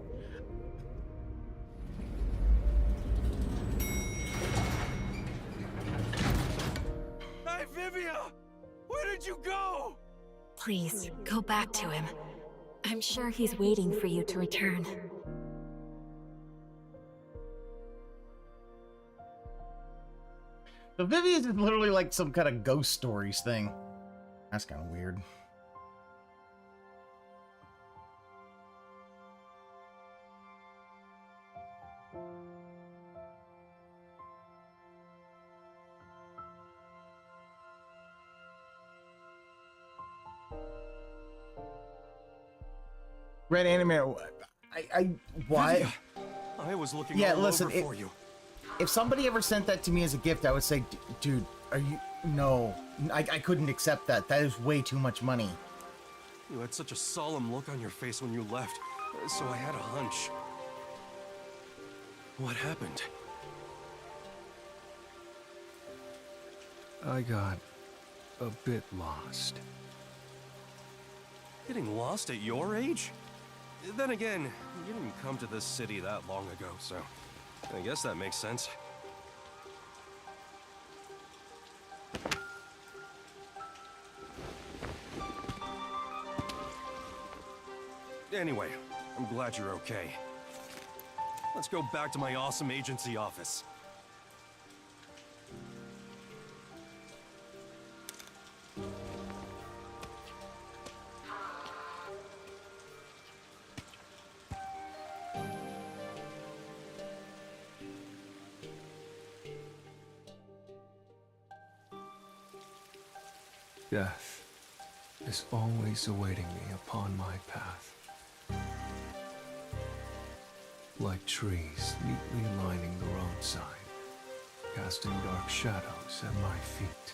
Hey, Vivia! Where did you go? Please, go back to him. I'm sure he's waiting for you to return. So Vivian's is literally like some kind of ghost stories thing. That's kind of weird. Red Animator, why? Vivia, I was looking Yeah, all listen, over for you. If somebody ever sent that to me as a gift, I would say, dude, are you... No, I couldn't accept that. That is way too much money. You had such a solemn look on your face when you left, so I had a hunch. What happened? I got a bit lost. Getting lost at your age? Then again, you didn't come to this city that long ago, so I guess that makes sense. Anyway, I'm glad you're okay. Let's go back to my awesome agency office. Death is always awaiting me upon my path. Like trees neatly lining the roadside, casting dark shadows at my feet.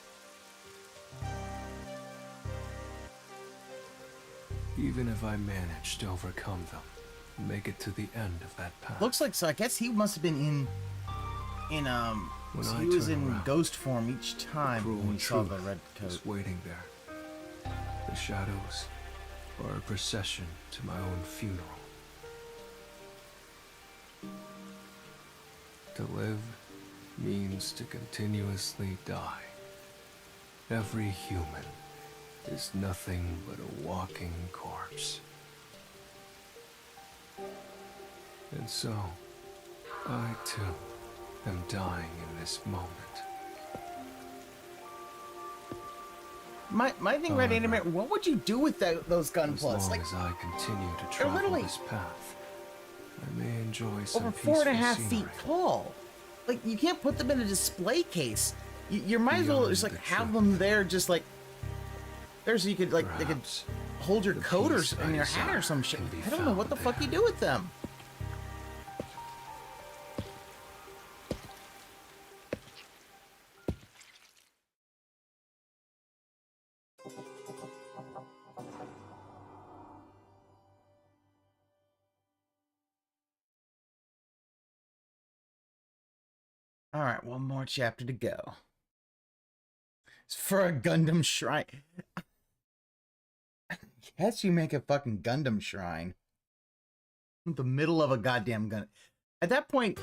Even if I manage to overcome them and make it to the end of that path. Looks like so. I guess he must have been When so I he was turn in around, ghost form each time cruel when we saw the truth red coat. is waiting there. The shadows are a procession to my own funeral. To live means to continuously die. Every human is nothing but a walking corpse. And so, I too am dying in this moment. My thing, Red Animate, what would you do with those gun As plugs? long Like, as I continue to they're travel literally this path, I may enjoy some over peaceful 4.5 feet scenery. tall. Like, you can't put them in a display case. You might as well Beyond just like the have them there, just like there, so you could like they could Perhaps hold your the coat or peace I in your hat or desire some shit. can be I don't know what the found fuck you do with them. All right, one more chapter to go. It's for a Gundam shrine. Yes, you make a fucking Gundam shrine. In the middle of a goddamn gun. At that point,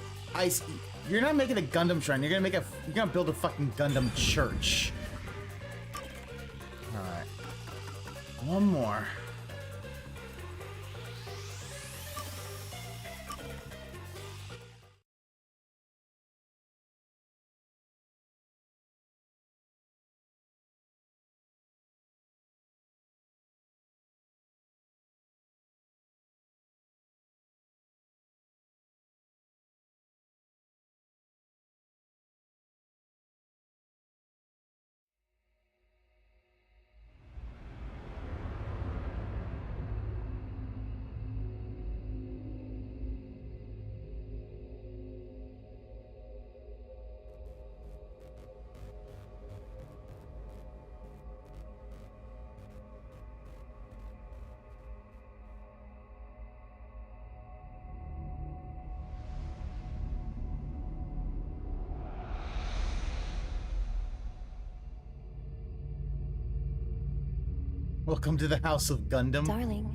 you're not making a Gundam shrine. You're gonna build a fucking Gundam church. All right, one more. Welcome to the House of Gundam. Darling.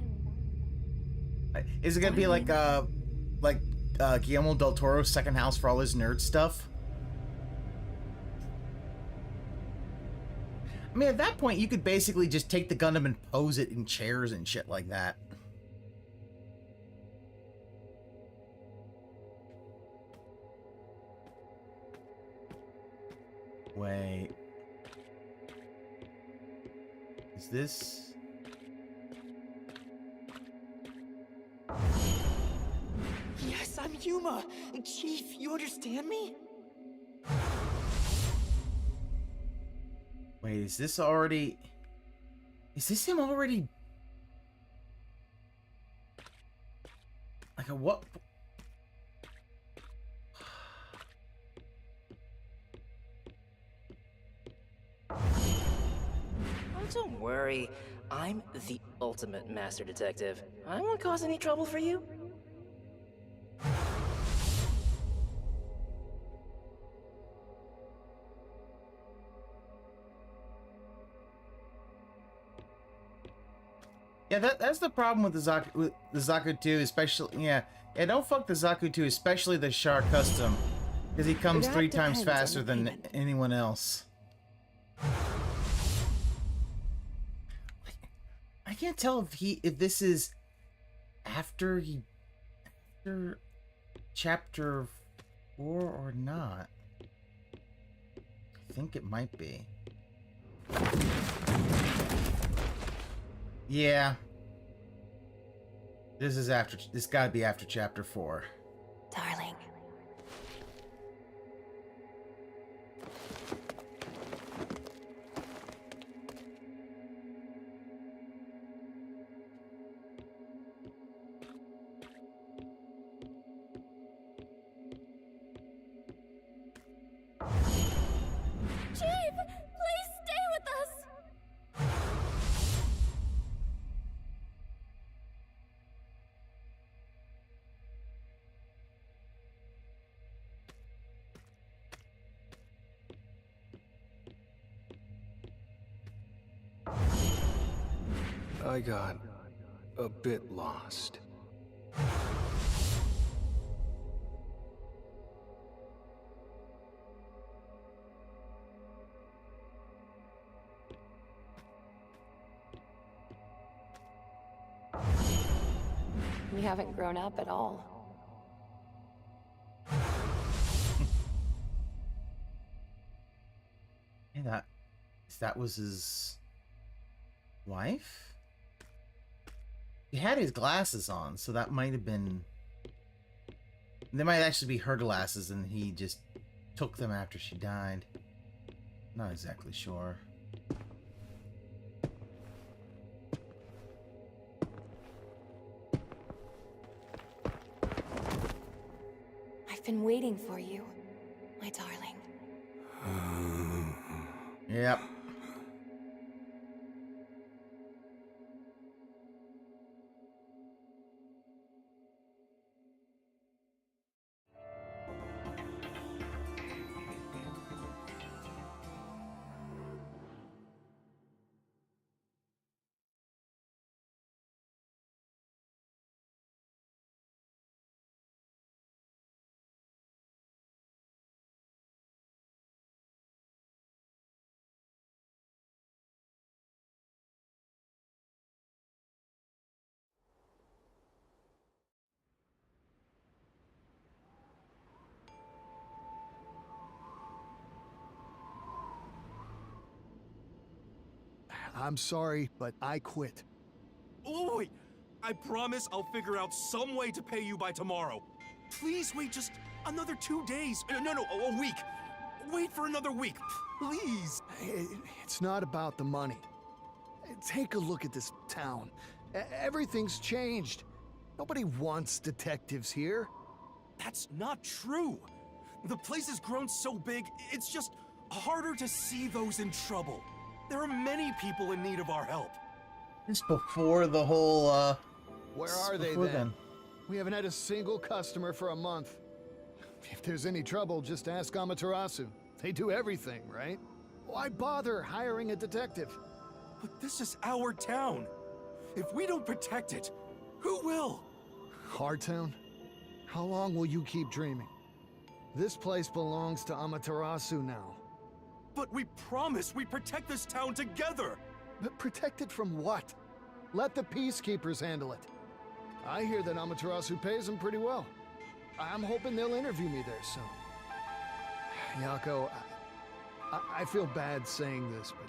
Is it gonna be like Guillermo del Toro's second house for all his nerd stuff? I mean, at that point, you could basically just take the Gundam and pose it in chairs and shit like that. Wait. Is this... Yes, I'm Yuma! Chief, you understand me? Wait, is this already... Is this him already... Like a what... Oh, don't worry. I'm the ultimate master detective. I won't cause any trouble for you. Yeah, that's the problem with the Zaku 2, especially... Yeah, don't fuck the Zaku 2, especially the Char Custom. Because he comes That 3 times depends on faster the than payment. anyone else. I can't tell if this is after chapter 4 or not. I think it might be. Yeah. This gotta be after chapter 4. Darling. Chief, please stay with us. I got a bit lost. You haven't grown up at all. Yeah, that was his wife? He had his glasses on, so that might have been... They might actually be her glasses, and he just took them after she died. Not exactly sure. I've been waiting for you, my darling. Yep. I'm sorry, but I quit. Oh, wait! I promise I'll figure out some way to pay you by tomorrow. Please wait just another 2 days. No, a week. Wait for another week, please. It's not about the money. Take a look at this town. Everything's changed. Nobody wants detectives here. That's not true. The place has grown so big, it's just harder to see those in trouble. There are many people in need of our help. This before the whole, Where are they then? We haven't had a single customer for a month. If there's any trouble, just ask Amaterasu. They do everything, right? Why bother hiring a detective? But this is our town. If we don't protect it, who will? Our town? How long will you keep dreaming? This place belongs to Amaterasu now. But we promise we protect this town together! But protect it from what? Let the peacekeepers handle it. I hear that Amaterasu pays them pretty well. I'm hoping they'll interview me there soon. Yako, I feel bad saying this, but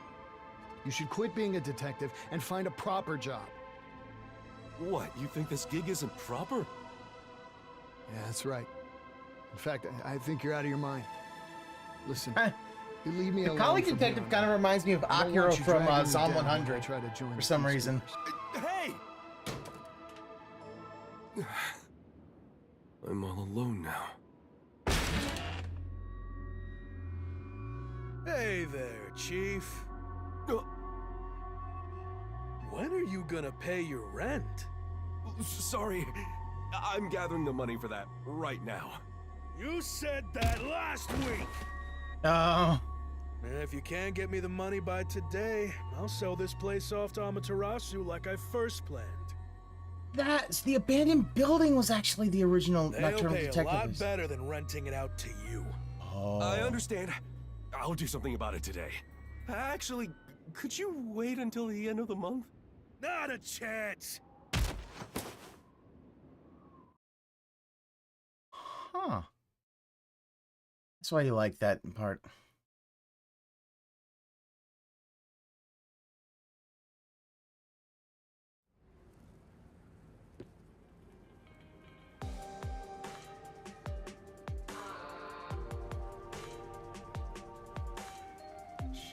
you should quit being a detective and find a proper job. What, you think this gig isn't proper? Yeah, that's right. In fact, I think you're out of your mind. Listen, you leave me the alone. colleague detective kind of reminds me of Akira from Zom 100 try to join for some reason. Hey! I'm all alone now. Hey there, Chief. When are you gonna pay your rent? Sorry, I'm gathering the money for that right now. You said that last week! Oh. And if you can't get me the money by today, I'll sell this place off to Amaterasu like I first planned. That's the abandoned building was actually the original They'll Nocturnal pay Detective. a lot better than renting it out to you. Oh. I understand. I'll do something about it today. Actually, could you wait until the end of the month? Not a chance! Huh. That's why you like that part.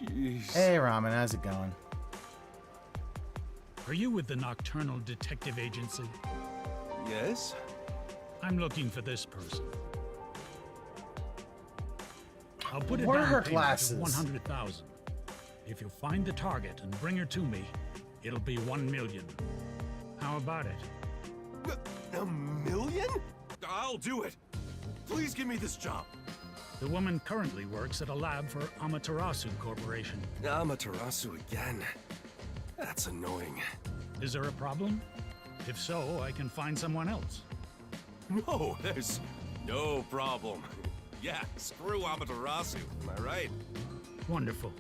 Jeez. Hey, Ramen, how's it going? Are you with the Nocturnal Detective Agency? Yes? I'm looking for this person. I'll put it What are down her payment glasses? of 100,000. If you find the target and bring her to me, it'll be 1 million. How about it? A million? I'll do it. Please give me this job. The woman currently works at a lab for Amaterasu Corporation. Amaterasu again. That's annoying. Is there a problem? If so, I can find someone else. No, there's no problem. Yeah, screw Amaterasu, am I right? Wonderful.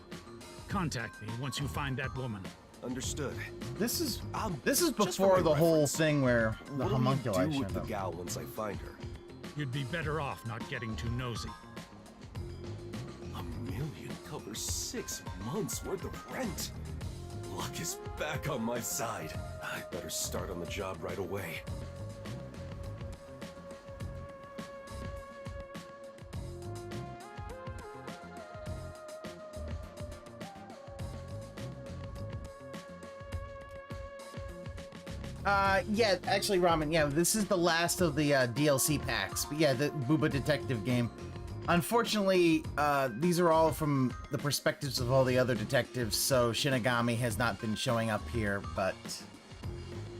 Contact me once you find that woman. Understood. This is just for before my the whole reference, thing where the what do we homunculi do with showed the up. gal once I find her? You'd be better off not getting too nosy. $1 million covers 6 months worth of rent. Luck is back on my side. I better start on the job right away. Yeah, actually, Ramen, yeah, this is the last of the DLC packs. But yeah, the Booba Detective game. Unfortunately, these are all from the perspectives of all the other detectives, so Shinigami has not been showing up here, but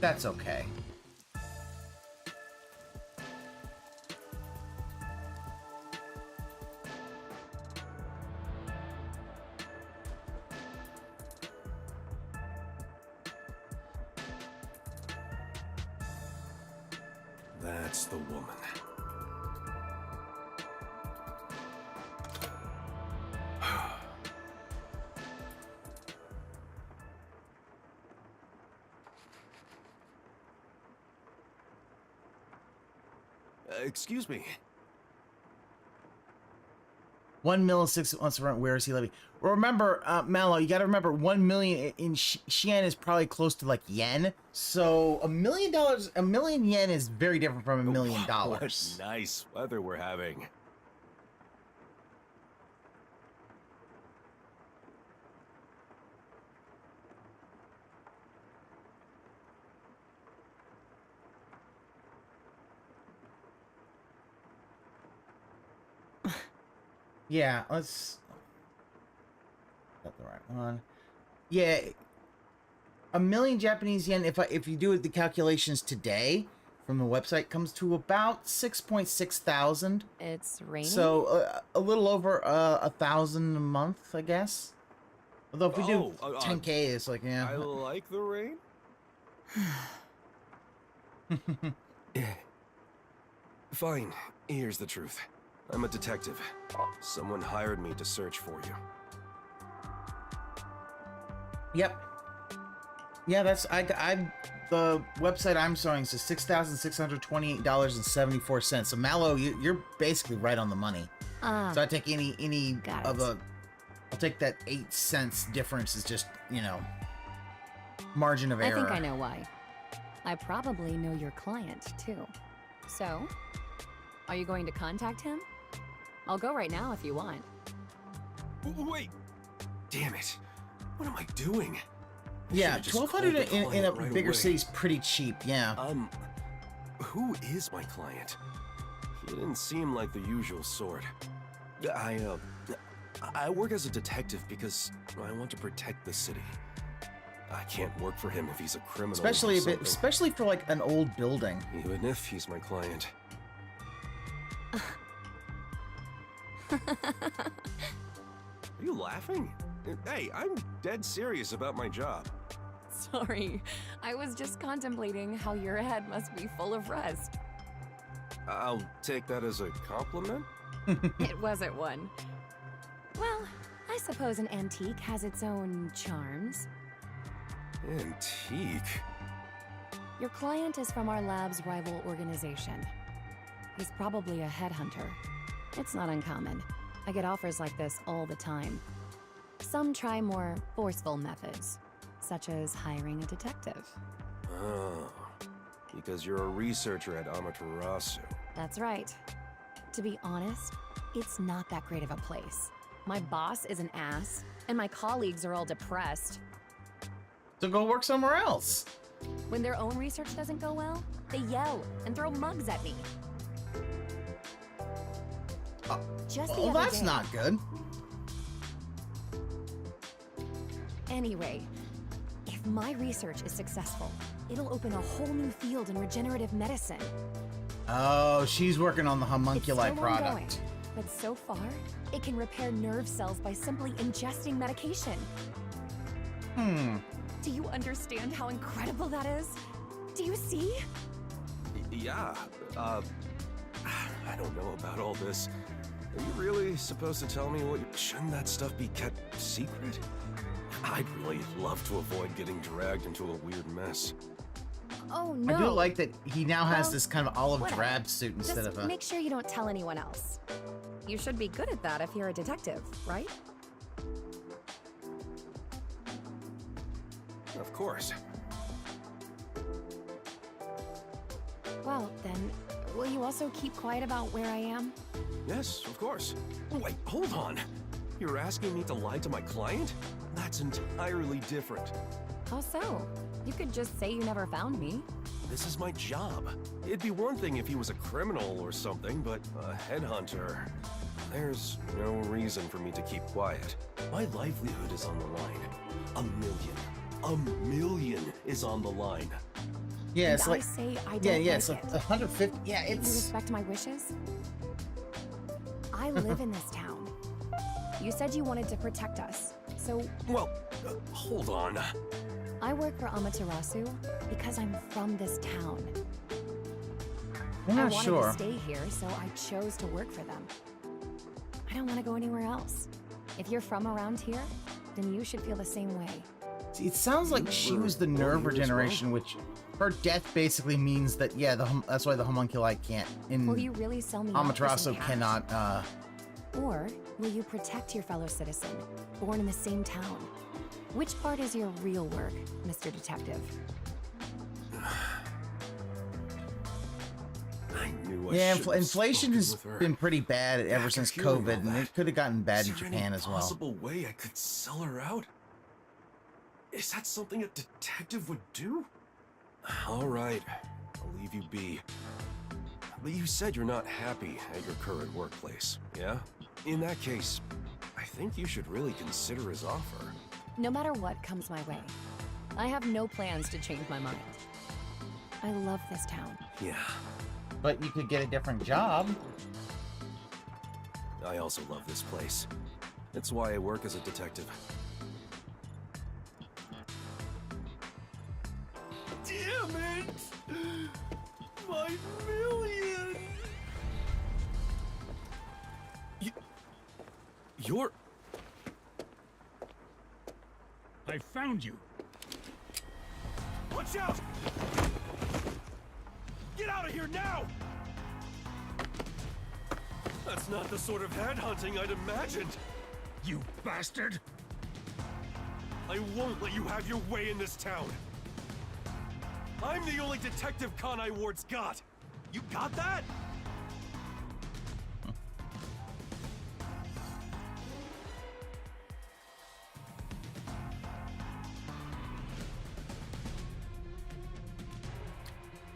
that's okay. That's the woman. Excuse me. 1 mil 6 months rent. Where is he living? Remember, Mallow, you gotta remember 1 million in Xian is probably close to like yen. So $1 million, 1 million yen is very different from $1 million. What nice weather we're having. Yeah, let's. Got the right one. Yeah, 1 million Japanese yen. If you do the calculations today from the website, comes to about 6.6 thousand. It's raining. So a little over 1,000 a month, I guess. Although if we do 10K, it's like yeah. I like the rain. Fine. Here's the truth. I'm a detective. Someone hired me to search for you. Yep. Yeah, that's the website I'm showing says $6,628.74. So Mallow, you're basically right on the money. So I take any of the, I'll take that 8 cents difference is just, you know, margin of error. I think I know why. I probably know your client too. So, are you going to contact him? I'll go right now if you want. Wait! Damn it! What am I doing? Yeah, 1,200 in a bigger city is pretty cheap. Yeah. Who is my client? He didn't seem like the usual sort. I work as a detective because I want to protect the city. I can't work for him if he's a criminal. Especially for like an old building. Even if he's my client. Are you laughing? Hey, I'm dead serious about my job. Sorry, I was just contemplating how your head must be full of rust. I'll take that as a compliment. It wasn't one. Well, I suppose an antique has its own charms. Antique? Your client is from our lab's rival organization. He's probably a headhunter. It's not uncommon. I get offers like this all the time. Some try more forceful methods, such as hiring a detective. Oh, because you're a researcher at Amaterasu. That's right. To be honest, it's not that great of a place. My boss is an ass, and my colleagues are all depressed. So go work somewhere else. When their own research doesn't go well, they yell and throw mugs at me. Just the well, other that's day. not good. Anyway, if my research is successful, it'll open a whole new field in regenerative medicine. Oh, she's working on the homunculi It's still product. ongoing, but so far, it can repair nerve cells by simply ingesting medication. Do you understand how incredible that is? Do you see? Yeah, I don't know about all this. Are you really supposed to tell me what? Shouldn't that stuff be kept secret? I'd really love to avoid getting dragged into a weird mess. Oh no. I do like that he now has Well, this kind of olive whatever. drab suit instead Just of a. make sure you don't tell anyone else. You should be good at that if you're a detective, right? Of course. Well, then, will you also keep quiet about where I am? Yes, of course. Wait, hold on. You're asking me to lie to my client? That's entirely different. How so? You could just say you never found me. This is my job. It'd be one thing if he was a criminal or something, but a headhunter... There's no reason for me to keep quiet. My livelihood is on the line. A million is on the line. Yeah, And it's like. I say I don't Yeah, like it's it. 150. Yeah, You it's. respect my wishes? I live in this town. You said you wanted to protect us, so... Well, hold on. I work for Amaterasu because I'm from this town. I'm I not wanted sure. to stay here, so I chose to work for them. I don't want to go anywhere else. If you're from around here, then you should feel the same way. See, it sounds like she was the nerve regeneration, which her death basically means that that's why the homunculi can't. Will you really sell me out for Amaterasu some cash? cannot. Or will you protect your fellow citizen, born in the same town? Which part is your real work, Mr. Detective? I knew I Yeah, should have inflation spoken has with her. been pretty bad ever since After hearing COVID, all and that, it could have gotten bad in is there Japan any as well. possible way I could sell her out? Is that something a detective would do? All right, I'll leave you be. But you said you're not happy at your current workplace, yeah? In that case, I think you should really consider his offer. No matter what comes my way, I have no plans to change my mind. I love this town. Yeah, But you could get a different job. I also love this place. It's why I work as a detective. Damn it! My million! You're... I found you. Watch out! Get out of here now! That's not the sort of headhunting I'd imagined. You bastard! I won't let you have your way in this town. I'm the only detective Kanai Ward's got. You got that?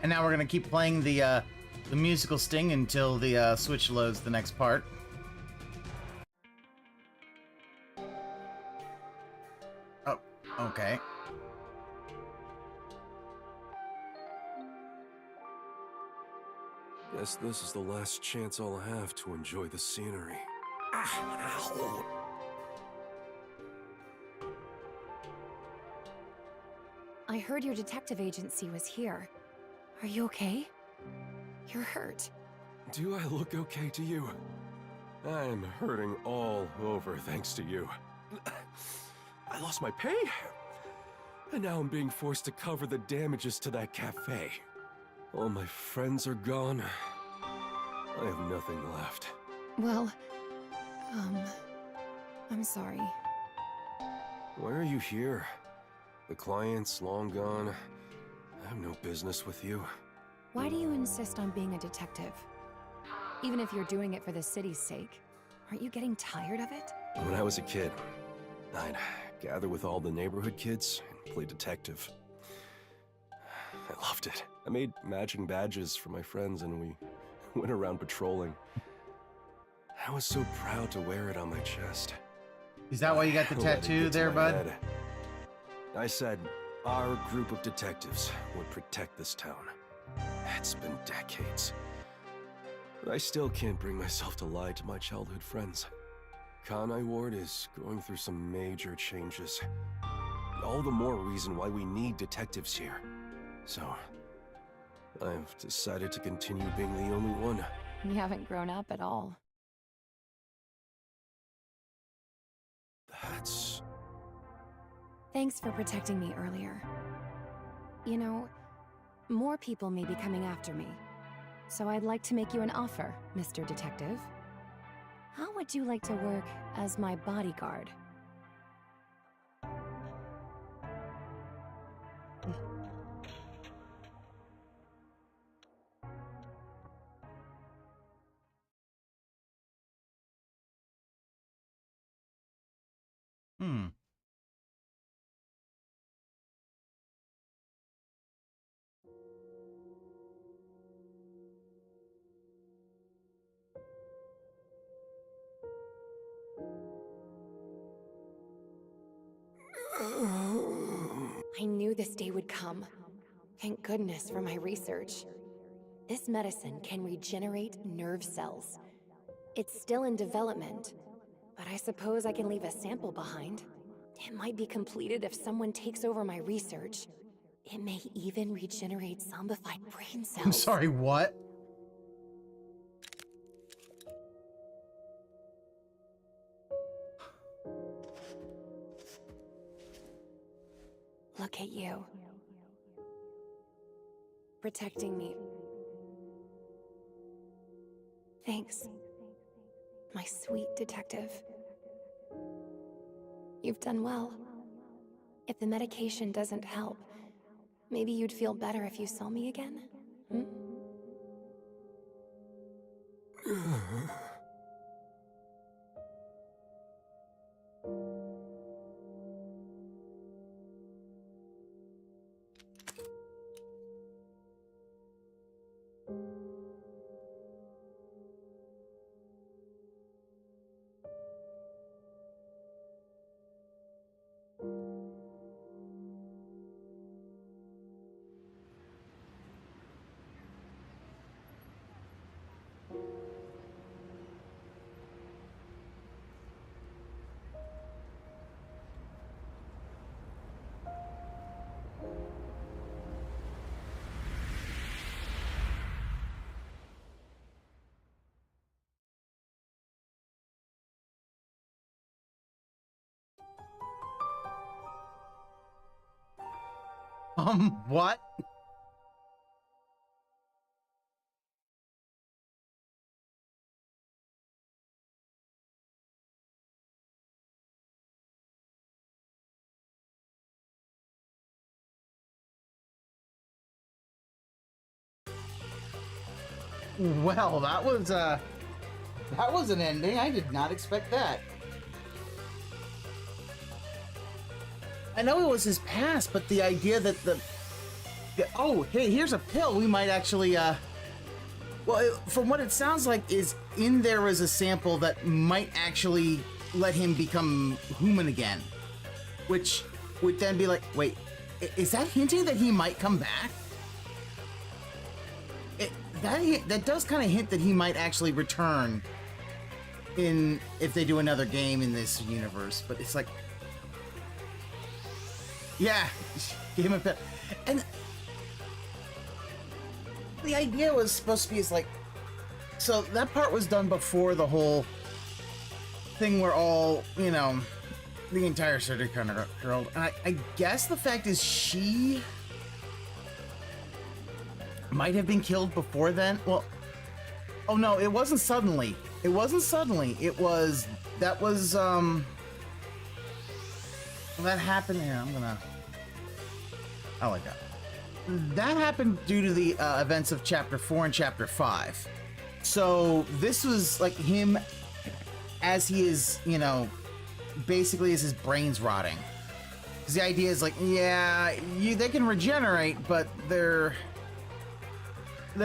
And now we're gonna keep playing the musical sting until the Switch loads the next part. Oh, okay. Guess this is the last chance I'll have to enjoy the scenery. I heard your detective agency was here. Are you okay? You're hurt. Do I look okay to you? I'm hurting all over thanks to you. I lost my pay, and now I'm being forced to cover the damages to that cafe. All my friends are gone. I have nothing left. Well, I'm sorry. Why are you here? The client's long gone. I have no business with you. Why do you insist on being a detective? Even if you're doing it for the city's sake, aren't you getting tired of it? When I was a kid, I'd gather with all the neighborhood kids and play detective. I loved it. I made matching badges for my friends and we went around patrolling. I was so proud to wear it on my chest. Is that why you got the Let it tattoo get to there, my bud? head. I said our group of detectives would protect this town. It's been decades. But I still can't bring myself to lie to my childhood friends. Kanai Ward is going through some major changes. All the more reason why we need detectives here. So, I've decided to continue being the only one. You haven't grown up at all. Thanks for protecting me earlier. You know, more people may be coming after me. So I'd like to make you an offer, Mr. Detective. How would you like to work as my bodyguard? Hmm. I knew this day would come. Thank goodness for my research. This medicine can regenerate nerve cells. It's still in development, but I suppose I can leave a sample behind. It might be completed if someone takes over my research. It may even regenerate zombified brain cells. I'm sorry, what? Look at you. Protecting me. Thanks, my sweet detective. You've done well. If the medication doesn't help, maybe you'd feel better if you saw me again? Hmm? What? Well, that was an ending. I did not expect that. I know it was his past, but the idea that oh, hey, here's a pill. We might actually, well, from what it sounds like, is in there as a sample that might actually let him become human again. Which would then be like, wait, is that hinting that he might come back? That does kind of hint that he might actually return if they do another game in this universe. But it's like, yeah, give him a pill. And the idea was supposed to be is like, so that part was done before the whole thing where all, you know, the entire city kind of got killed. And I guess the fact is she might have been killed before then. Well, oh no, it wasn't suddenly. It wasn't suddenly. That happened here. I like that. That happened due to the events of Chapter 4 and Chapter 5. So this was like him as he is, you know, basically as his brain's rotting. Because the idea is like, yeah, they can regenerate, but their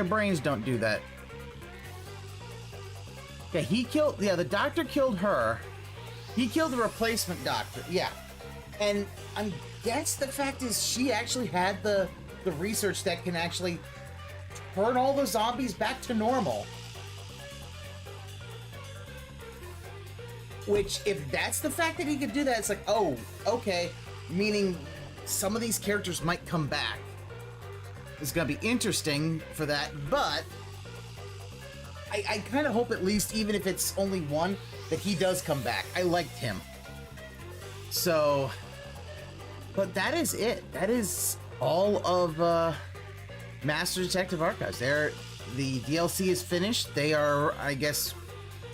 brains don't do that. Okay, the doctor killed her. He killed the replacement doctor, yeah. And I guess the fact is she actually had the research that can actually turn all the zombies back to normal. Which, if that's the fact that he could do that, it's like, oh, okay. Meaning some of these characters might come back. It's gonna be interesting for that, but I kind of hope at least, even if it's only one, that he does come back. I liked him. So, But that is it. That is all of Master Detective Archives. The DLC is finished. They are, I guess,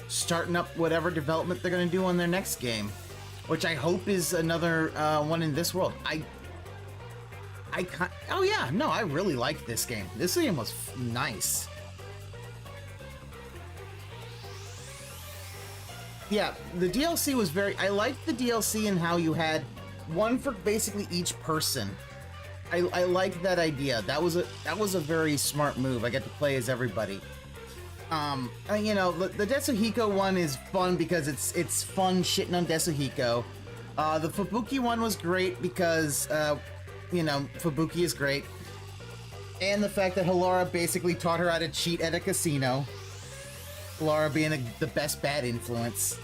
starting up whatever development they're going to do on their next game, which I hope is another one in this world. Oh yeah, no, I really liked this game. This game was nice. Yeah, the DLC was I liked the DLC and how you had one for basically each person. I liked that idea. That was a very smart move. I get to play as everybody. You know, the Tetsuhiko one is fun because it's fun shitting on Tetsuhiko. The Fubuki one was great because, you know, Fubuki is great. And the fact that Halara basically taught her how to cheat at a casino. Halara being the best bad influence.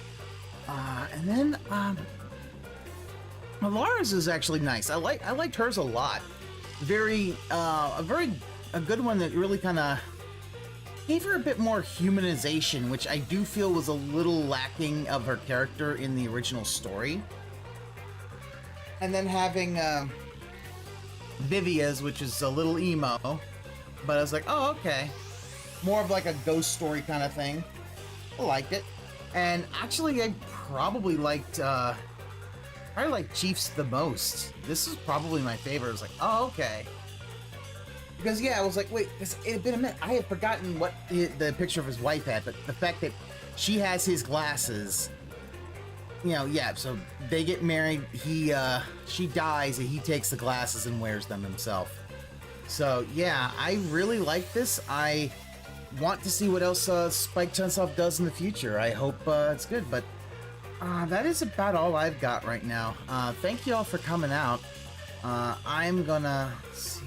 And then, Halara's is actually nice. I liked hers a lot. A good one that really kind of gave her a bit more humanization, which I do feel was a little lacking of her character in the original story. And then having Vivia's, which is a little emo, but I was like, oh, okay. More of like a ghost story kind of thing. I liked it. And actually, I probably liked Chiefs the most. This is probably my favorite. I was like, oh, okay. Because, yeah, I was like, wait, it had been a minute. I had forgotten what the picture of his wife had, but the fact that she has his glasses, you know, yeah, so they get married, she dies, and he takes the glasses and wears them himself. So, yeah, I really like this. I want to see what else Spike Chunsoft does in the future. I hope it's good, but that is about all I've got right now. Thank you all for coming out. I'm gonna see.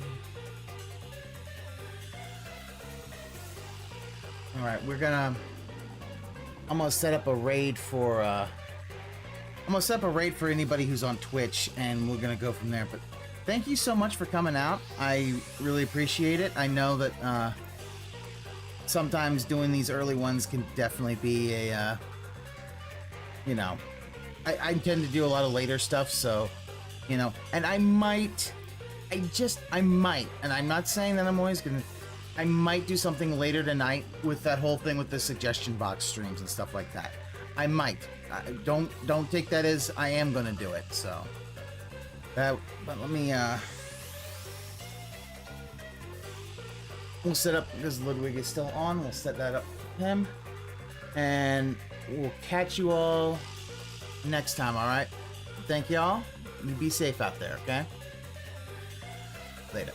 Alright, I'm gonna set up a raid for anybody who's on Twitch, and we're gonna go from there. But thank you so much for coming out. I really appreciate it. I know that sometimes doing these early ones can definitely be a you know, I tend to do a lot of later stuff, so, you know, and I might, and I'm not saying that I'm always gonna, I might do something later tonight with that whole thing with the suggestion box streams and stuff like that. I might. Don't take that as I am gonna do it, so. But let me, we'll set up, because Ludwig is still on, we'll set that up for him. And we'll catch you all next time, alright? Thank y'all. You be safe out there, okay? Later.